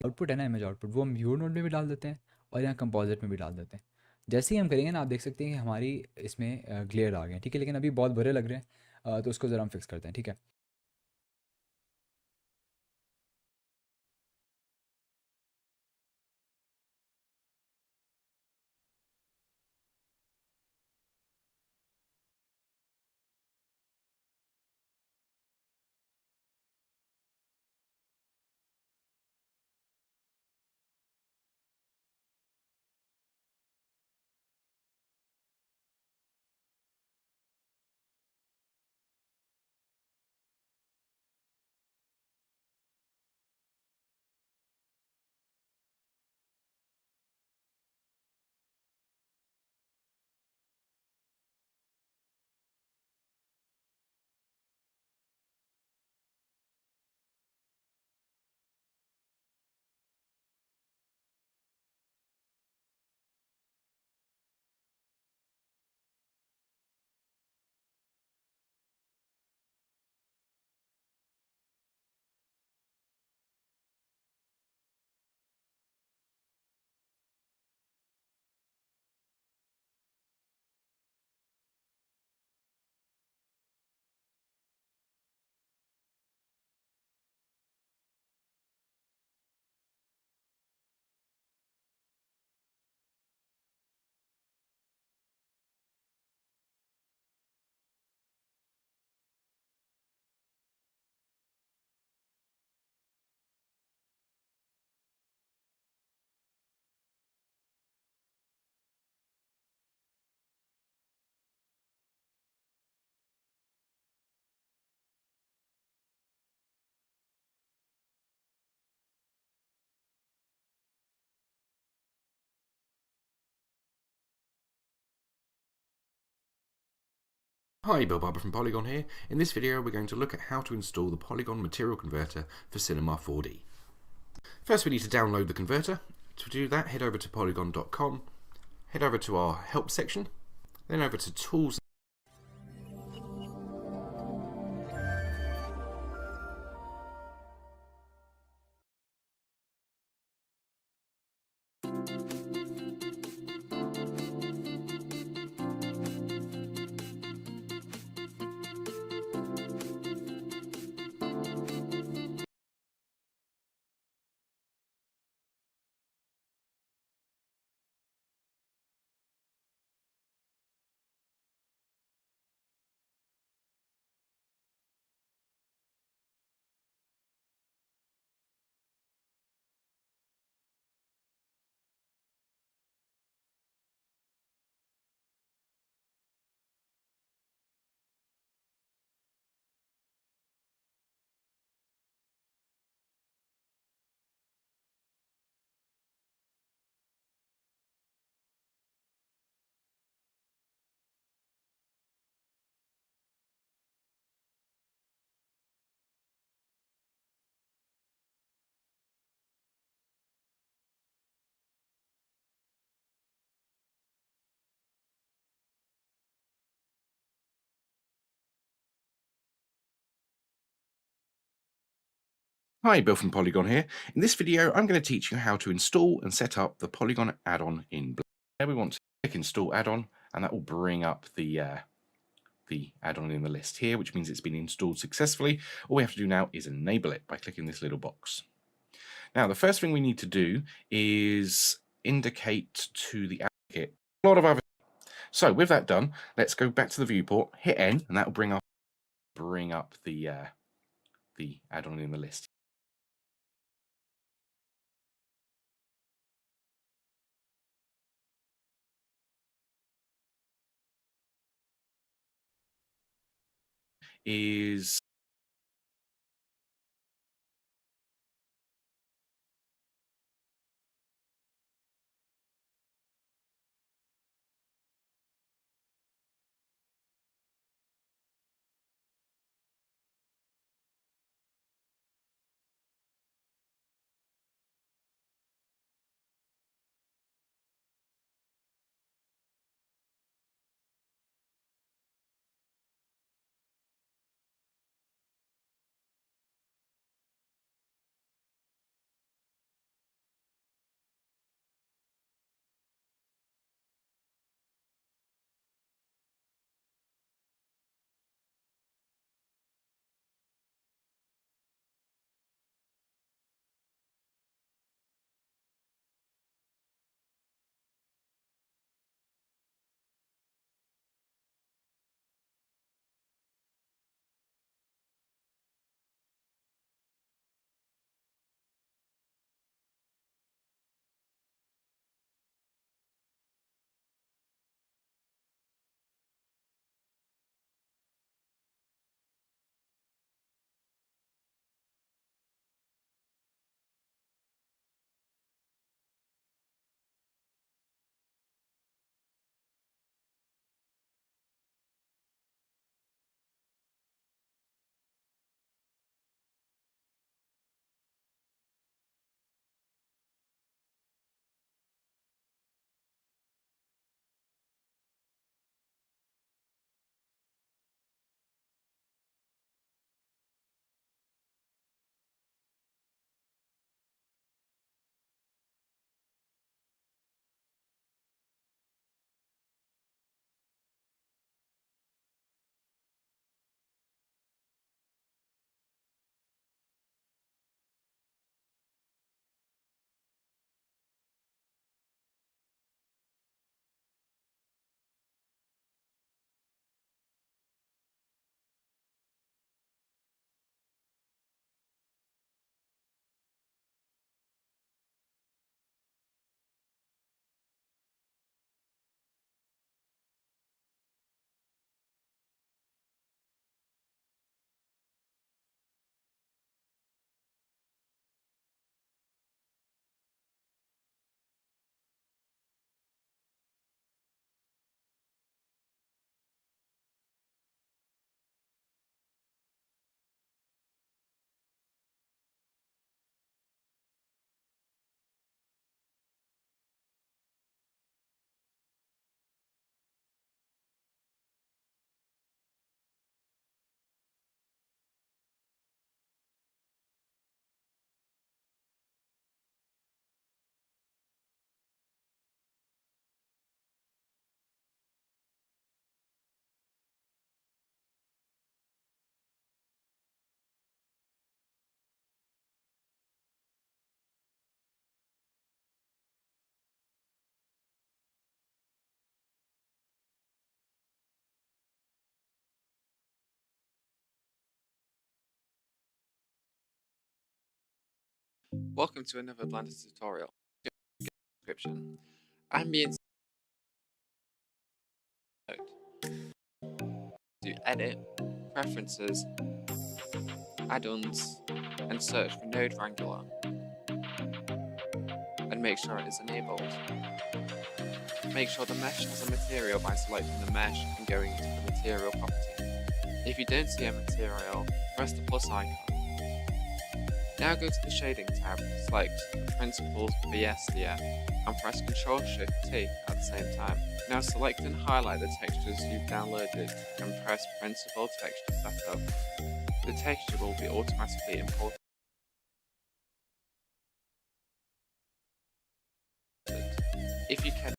आउटपुट है ना इमेज आउटपुट, वो हम व्यू नोड में भी डाल देते हैं और यहाँ कंपोजिट में भी डाल देते हैं। जैसे ही हम करेंगे ना, आप देख सकते हैं कि हमारी इसमें ग्लेयर आ गए हैं, ठीक है, लेकिन अभी बहुत बुरे लग रहे हैं, तो उसको ज़रा हम फिक्स करते हैं, ठीक है। Hi, Bill Barber from Polygon here. In this video we're going to look at how to install the Polygon Material Converter for Cinema 4D. First we need to download the converter. To do that, head over to polygon.com, head over to our help section, then over to tools. Hi, Bill from Polygon here. In this video I'm going to teach you how to install and set up the Polygon add-on in Blender. There we want to click install add-on and that will bring up the add-on in the list here, which means it's been installed successfully. All we have to do now is enable it by clicking this little box. Now the first thing we need to do is indicate to the kit a lot of other. So with that done, let's go back to the viewport, hit N, and that will bring up the add-on in the list. Is Welcome to another Blender tutorial. Description. I'm being to edit, preferences, add-ons, and search for Node Wrangler, and make sure it is enabled. Make sure the mesh has a material by selecting the mesh and going into the material property. If you don't see a material, press the plus icon. Now go to the Shading tab, select Principled VSDF, and press Ctrl-Shift-T at the same time. Now select and highlight the textures you've downloaded and press Principled Texture Setup. The texture will be automatically imported. If you can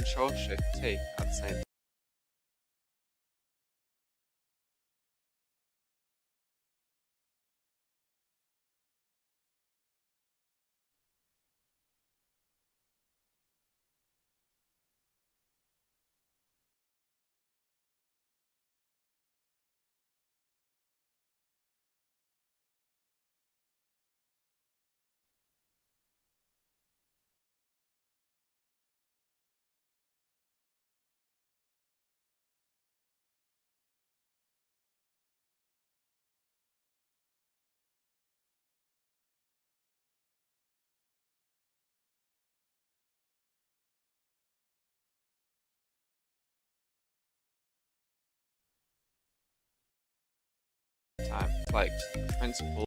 Ctrl-Shift-T at the same time. Like Principled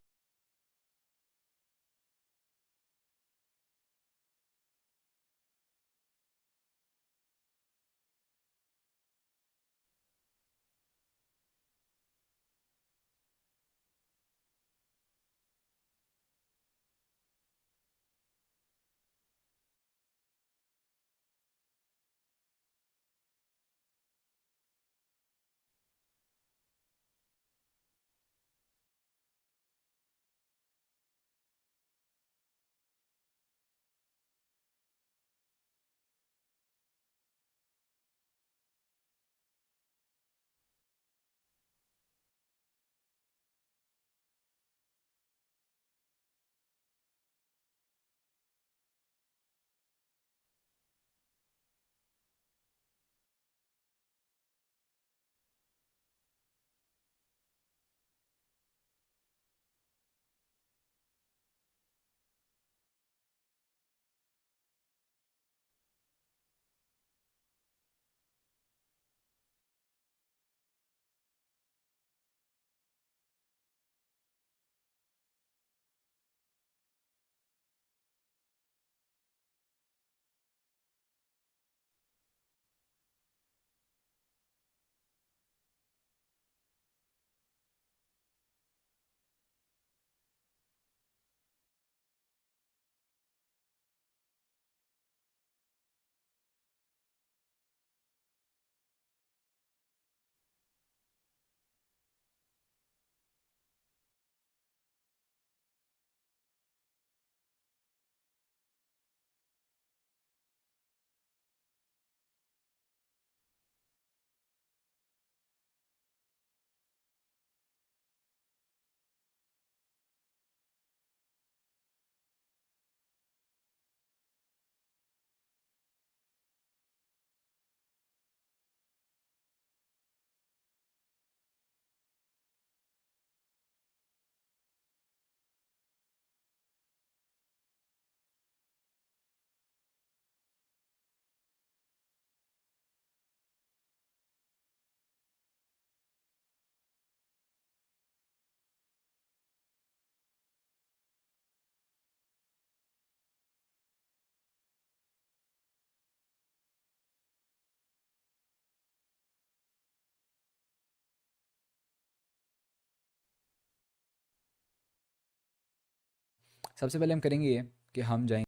सबसे पहले हम करेंगे ये कि हम जाएंगे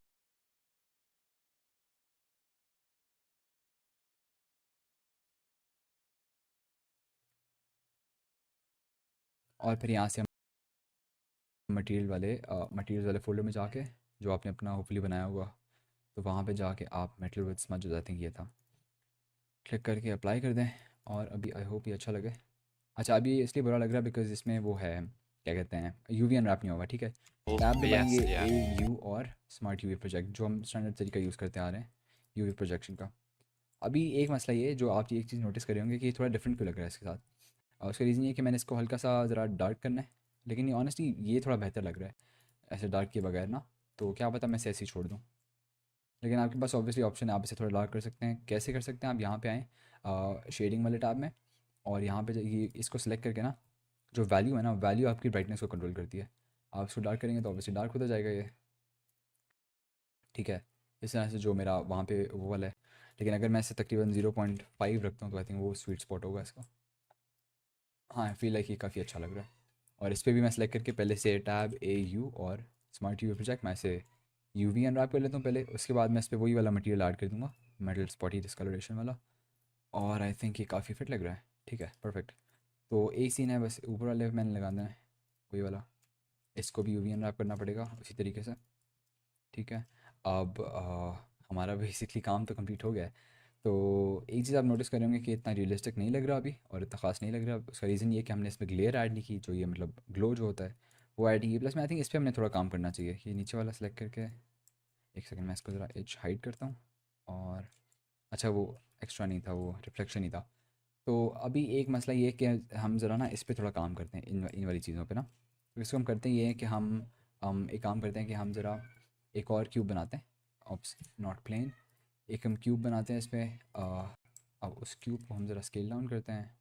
और फिर यहाँ से हम मटेरियल वाले फोल्डर में जाके जो आपने अपना होपफुली बनाया होगा, तो वहाँ पे जाके आप मेटल विद स्मज जो जाते हैं ये था, क्लिक करके अप्लाई कर दें। और अभी आई होप ये अच्छा लगे। अच्छा, अभी ये इसलिए बुरा लग रहा है बिकॉज इसमें वो है, क्या कहते हैं, यूवी अनरैप नहीं होगा, ठीक है। टैब दबाएंगे ए यू और स्मार्ट यूवी प्रोजेक्ट, जो हम स्टैंडर्ड तरीका यूज़ करते आ रहे हैं यूवी प्रोजेक्शन का। अभी एक मसला ये जो आप एक चीज़ नोटिस कर होंगे कि ये थोड़ा डिफरेंट क्यों लग रहा है इसके साथ, और उसका रीज़न ये है कि मैंने इसको हल्का सा ज़रा डार्क करना है, लेकिन ये ऑनेस्टली ये थोड़ा बेहतर लग रहा है ऐसे डार्क के बगैर ना। तो क्या पता मैं इसे ऐसे ही छोड़ दूँ, लेकिन आपके पास ऑब्वियसली ऑप्शन है, आप इसे थोड़ा डार्क कर सकते हैं। कैसे कर सकते हैं, आप यहाँ पे आएँ शेडिंग वाले टैब में, और यहाँ पे ये इसको सेलेक्ट करके ना, जो वैल्यू है ना, वैल्यू आपकी ब्राइटनेस को कंट्रोल करती है। आप इसको डार्क करेंगे तो ऑब्वियसली डार्क होता जाएगा ये, ठीक है। इस तरह से जो मेरा वहाँ पे वो वाला है, लेकिन अगर मैं इसे तकरीबन 0.5 रखता हूँ तो आई थिंक वो स्वीट स्पॉट होगा इसका। हाँ, आई फील लाइक ये काफ़ी अच्छा लग रहा है। और इस पर भी मैं सेलेक्ट करके पहले से टैब ए यू और स्मार्ट यू प्रोजेक्ट, मैं इसे यू वी अनरैप कर लेता हूँ पहले, उसके बाद मैं इस पर वही वाला मटेरियल ऐड कर दूँगा, मेटल स्पॉटी डिस्कलरेशन वाला। और आई थिंक ये काफ़ी फिट लग रहा है, ठीक है, परफेक्ट। तो एक सीन है बस, ऊपर वाले मैंने लगाना है वही वाला, इसको भी यूवी अनरैप करना पड़ेगा उसी तरीके से, ठीक है। अब हमारा बेसिकली काम तो कंप्लीट हो गया है। तो एक चीज़ आप नोटिस करेंगे कि इतना रियलिस्टिक नहीं लग रहा अभी, और इतना ख़ास नहीं लग रहा। उसका रीज़न ये है कि हमने इसमें ग्लेयर ऐड नहीं की, जो ये मतलब ग्लो जो होता है वो ऐड नहीं की। प्लस मैं आई थिंक इस पर हमने थोड़ा काम करना चाहिए। ये नीचे वाला सेलेक्ट करके, एक सेकंड मैं इसको ज़रा एज हाइड करता हूँ। और अच्छा, वो एक्स्ट्रा नहीं था, वो रिफ्लेक्शन ही था। तो अभी एक मसला ये है कि हम ज़रा ना इस पे थोड़ा काम करते हैं, इन वाली चीज़ों पे ना। तो इसको हम करते हैं ये है कि हम एक काम करते हैं कि हम ज़रा एक और क्यूब बनाते हैं, ऑप्स नॉट प्लेन, एक हम क्यूब बनाते हैं इस पर। अब उस क्यूब को हम ज़रा स्केल डाउन करते हैं,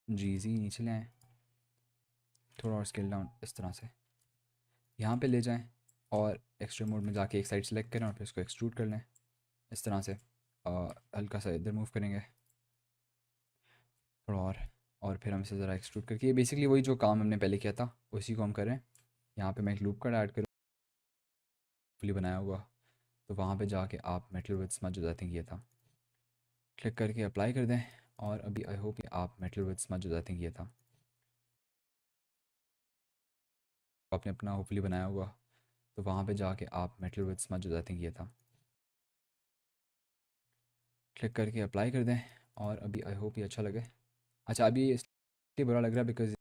जी नीचे ले आएँ, थोड़ा और स्केल डाउन इस तरह से यहाँ पे ले जाएं, और एक्सट्रीम मोड में जाके एक साइड सेलेक्ट करें और फिर इसको एक्सट्रूड कर लें इस तरह से। हल्का सा इधर मूव करेंगे थोड़ा और फिर हम इसे ज़रा एक्सट्रूड करके, ये बेसिकली वही जो काम हमने पहले किया था उसी को हम करें। यहाँ पे मैं एक लूप कार्ड ऐड करूँ फुली बनाया हुआ, तो वहाँ पे जाके आप मेटल विद स्मज हो जाते हैं ये था, क्लिक करके अप्लाई कर दें। और अभी आई होप कि आप मेटल विद स्मज हो जाते हैं ये था, आपने अपना होपफुली बनाया हुआ, तो वहाँ पे जाके आप मेटल विद स्मज हो जाते हैं ये था, क्लिक करके अप्लाई कर दें। और अभी आई होप ये अच्छा लगे। अच्छा, अभी इसलिए बुरा लग रहा है because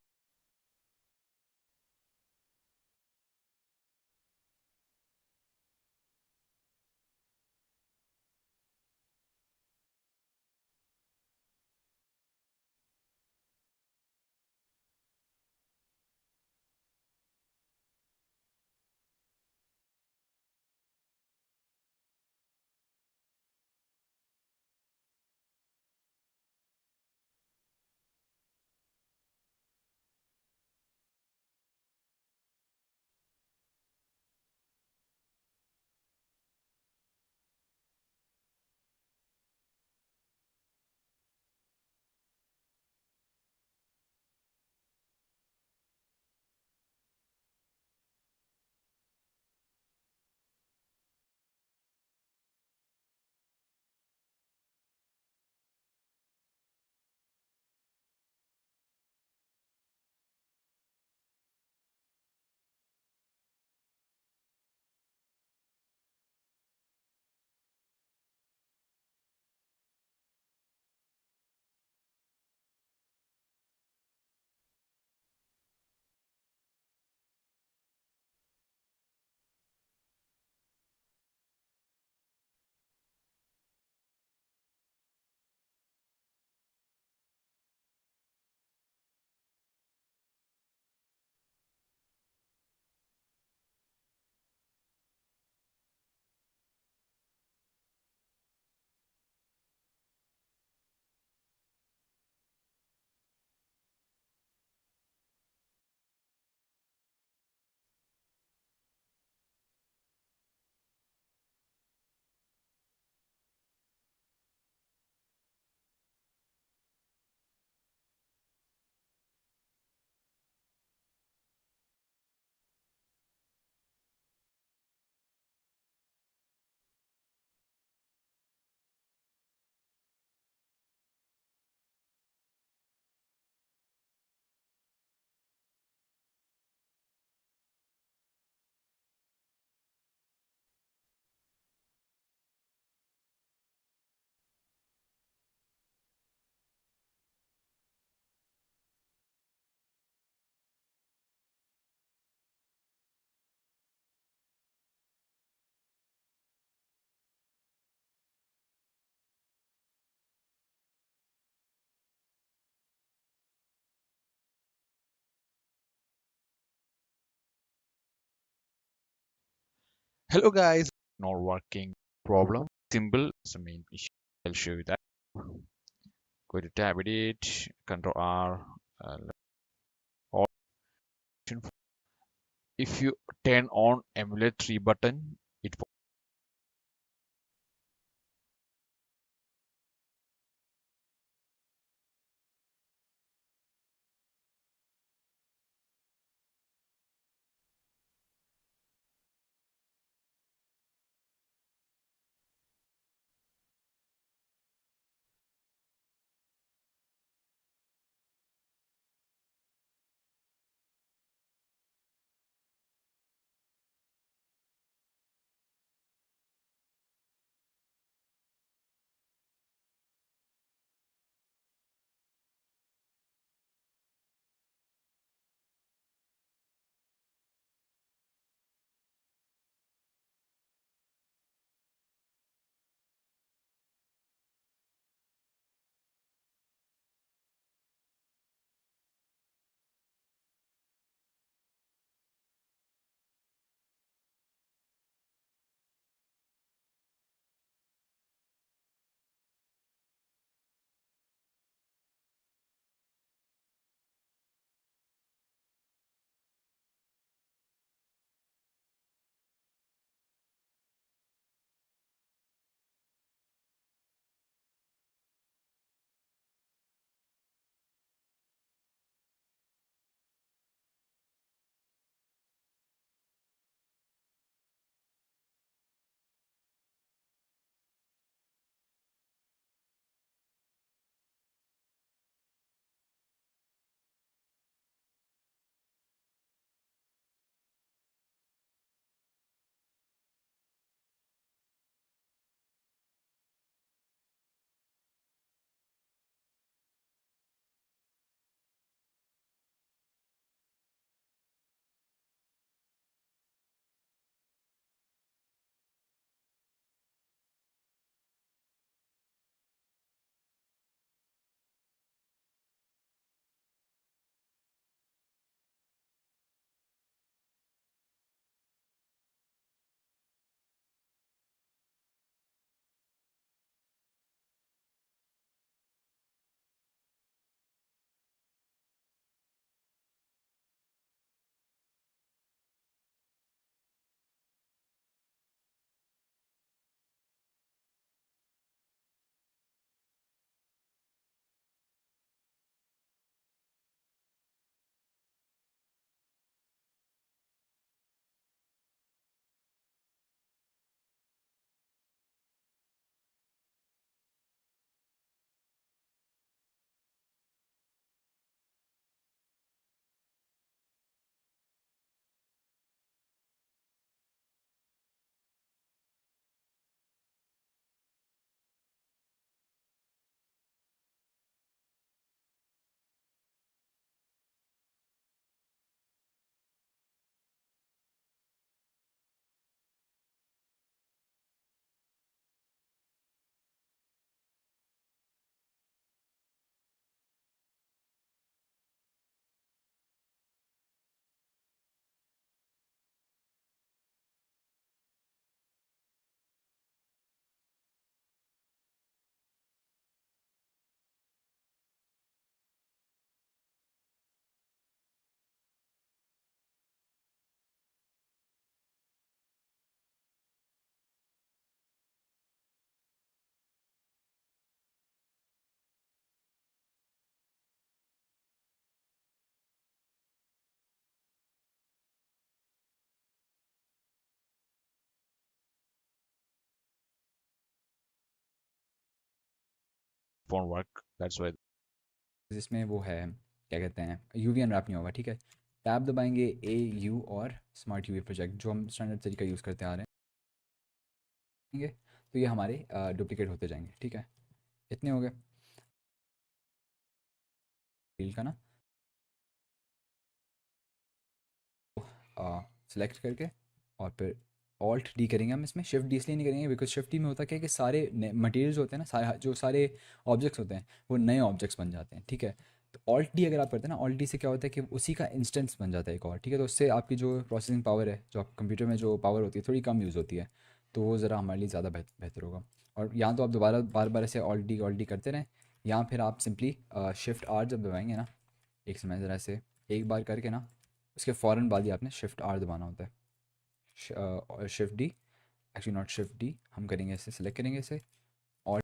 Hello guys, not working problem. Simple is the main issue. I'll show you that. Go to tab edit, Control R. Or if you turn on emulate 3 button, it won't work. That's why. जिसमें वो है क्या कहते हैं UV unwrap नहीं होगा, ठीक है। टैब दबाएंगे ए यू और स्मार्ट यूवी प्रोजेक्ट जो हम स्टैंडर्ड तरीका यूज़ करते आ रहे हैं, तो ये हमारे डुप्लीकेट होते जाएंगे, ठीक है। इतने हो गए फील्ड का ना, सेलेक्ट करके और फिर ऑल्ट डी करेंगे हम। इसमें शिफ्ट डी इसलिए नहीं करेंगे बिकॉज शिफ्ट डी में होता क्या है कि सारे मटेरियल्स होते हैं ना, सारे जो सारे ऑब्जेक्ट्स होते हैं वो नए ऑब्जेक्ट्स बन जाते हैं, ठीक है। तो ऑल्ट डी अगर आप करते हैं ना, ऑल्ट डी से क्या होता है कि उसी का इंस्टेंस बन जाता है एक और, ठीक है। तो उससे आपकी जो प्रोसेसिंग पावर है, जो आप कंप्यूटर में जो पावर होती है थोड़ी कम यूज़ होती है, तो वो ज़रा हमारे लिए ज़्यादा बेहतर होगा। और यहाँ तो आप दोबारा बार बार ऐसे ऑल्ट डी करते रहें, या फिर आप सिंपली शिफ्ट आर जब दबाएंगे ना, एक समय ज़रा से एक बार करके ना, उसके फ़ौरन बाद ही आपने शिफ्ट आर दबाना होता है। Shift D, actually not shift D, हम करेंगे इसे, सेलेक्ट करेंगे इसे और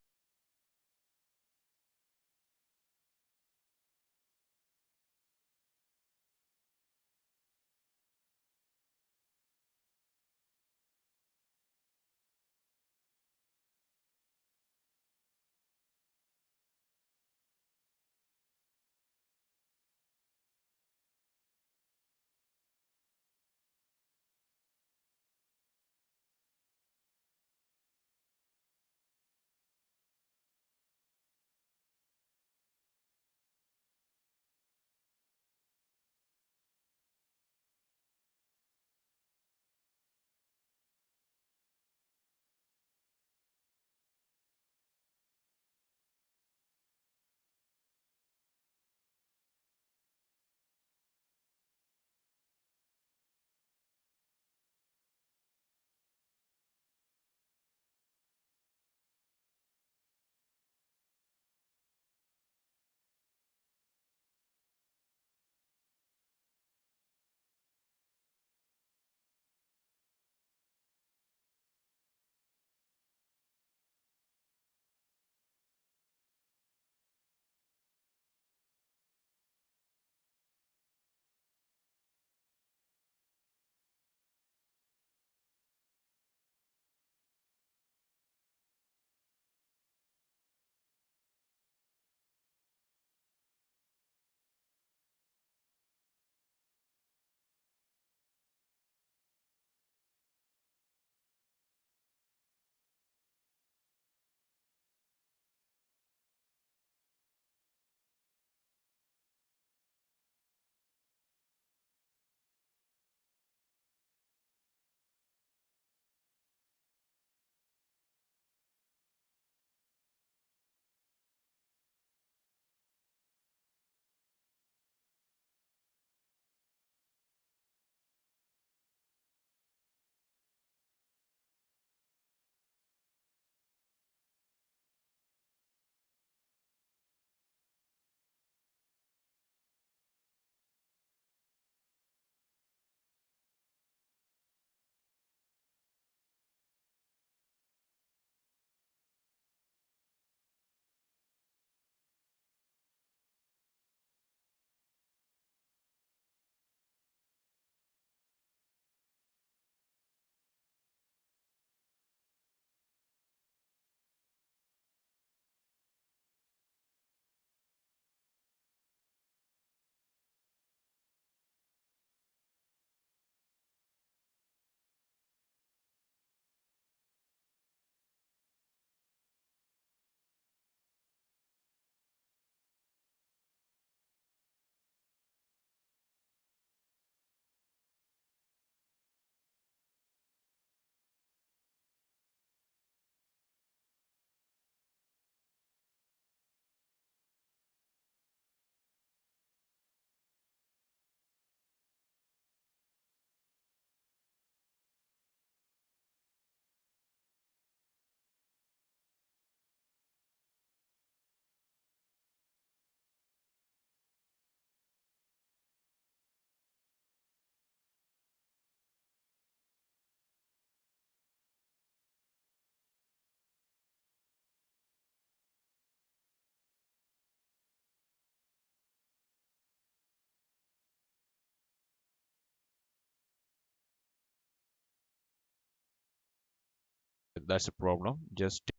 That's a problem. Just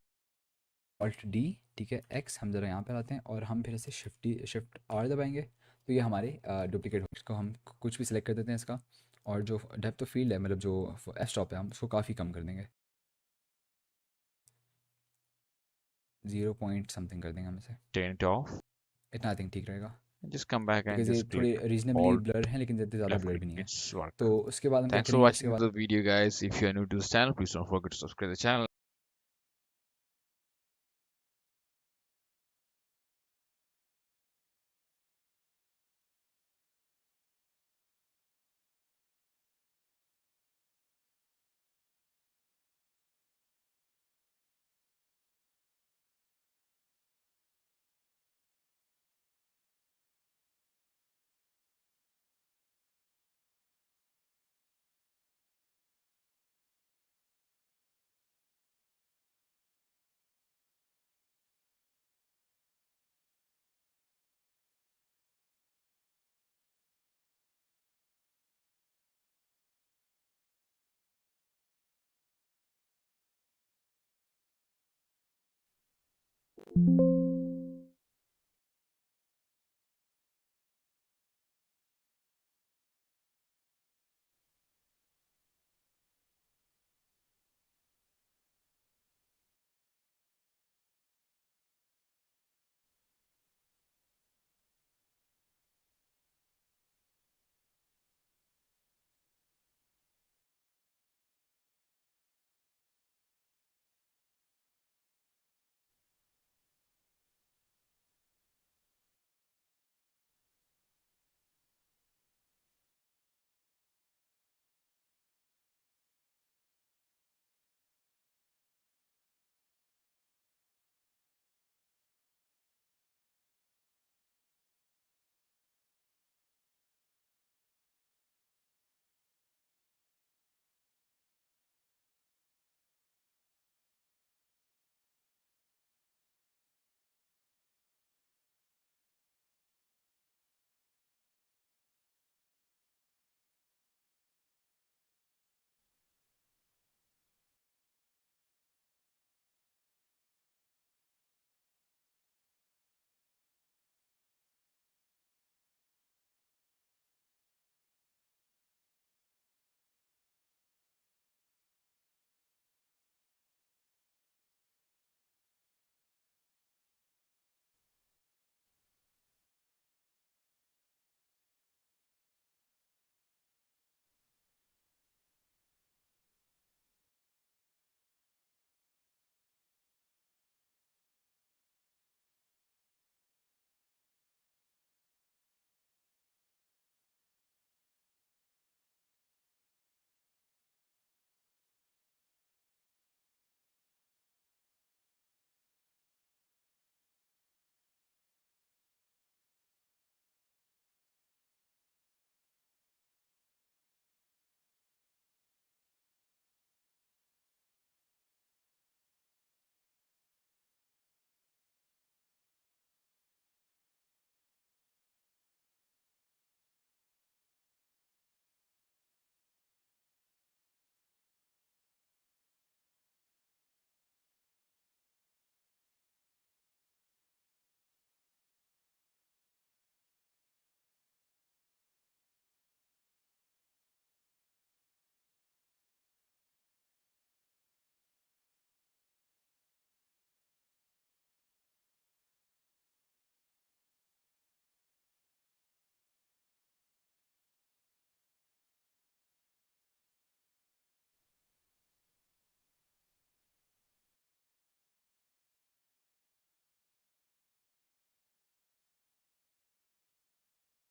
alt D, ठीक है, एक्स, हम ज़रा यहाँ पर आते हैं और हम फिर से शिफ्ट आर दबाएंगे, तो ये हमारे डुप्लीकेट को हम कुछ भी सिलेक्ट कर देते हैं इसका, और जो डेप्थ ऑफ फील्ड है, मतलब जो एफ स्टॉप है, हम उसको काफ़ी कम कर देंगे, 0 पॉइंट समथिंग कर देंगे हम इसे, turn it off. इतना आई थिंक ठीक रहेगा, Just come back and because ये just थोड़े click रीजनेबली Alt ब्लर हैं लेकिन ज़्यादा left ब्लर click. भी नहीं है। It's work. तो उसके बाद हम क्या Thanks for करेंगे, उसके watching बाद the video, guys. If you are new to this channel, please don't forget to subscribe the channel.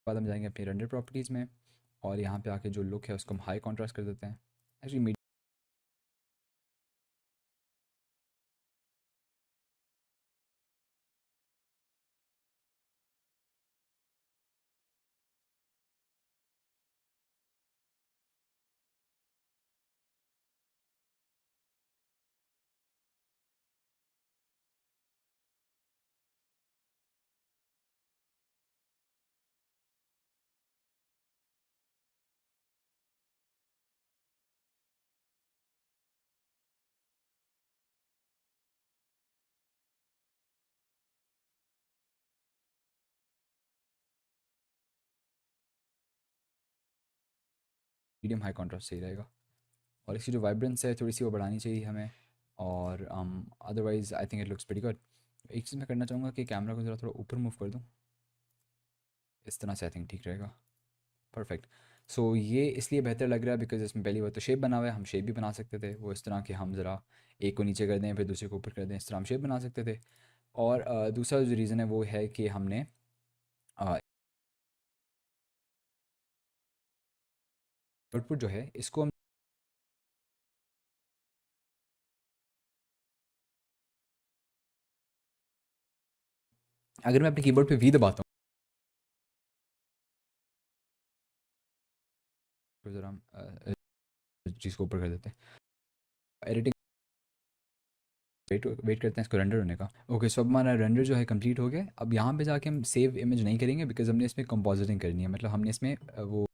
बाद हम जाएंगे अपनी रेंडर प्रॉपर्टीज़ में और यहाँ पे आके जो लुक है उसको हम हाई कॉन्ट्रास्ट कर देते हैं। एक्चुअली मीडियम हाई कॉन्ट्रास्ट सही रहेगा और इसकी जो वाइब्रेंस है थोड़ी सी वो बढ़ानी चाहिए हमें और otherwise I think it looks pretty good. एक चीज़ मैं करना चाहूँगा कि कैमरा को ज़रा थोड़ा ऊपर मूव कर दूँ, इस तरह से आई थिंक ठीक रहेगा। परफेक्ट। सो ये इसलिए बेहतर लग रहा है बिकॉज इसमें पहली बात तो शेप बना हुआ है, हम शेप भी बना सकते थे वो इस तरह कि हम ज़रा एक को नीचे कर दें फिर दूसरे को ऊपर कर दें, इस तरह हम शेप बना सकते थे। और दूसरा जो रीज़न है वो है कि हमने आउटपुट जो है इसको हम अगर मैं अपने कीबोर्ड पे वी दबाता हूँ ज़रा हम चीज़ को ऊपर कर देते हैं, एडिटिंग वेट करते हैं इसको रेंडर होने का। ओके सो अब हमारा रेंडर जो है कंप्लीट हो गया। अब यहाँ पे जाके हम सेव इमेज नहीं करेंगे बिकॉज हमने इसमें कंपोजिटिंग करनी है, मतलब हमने इसमें वो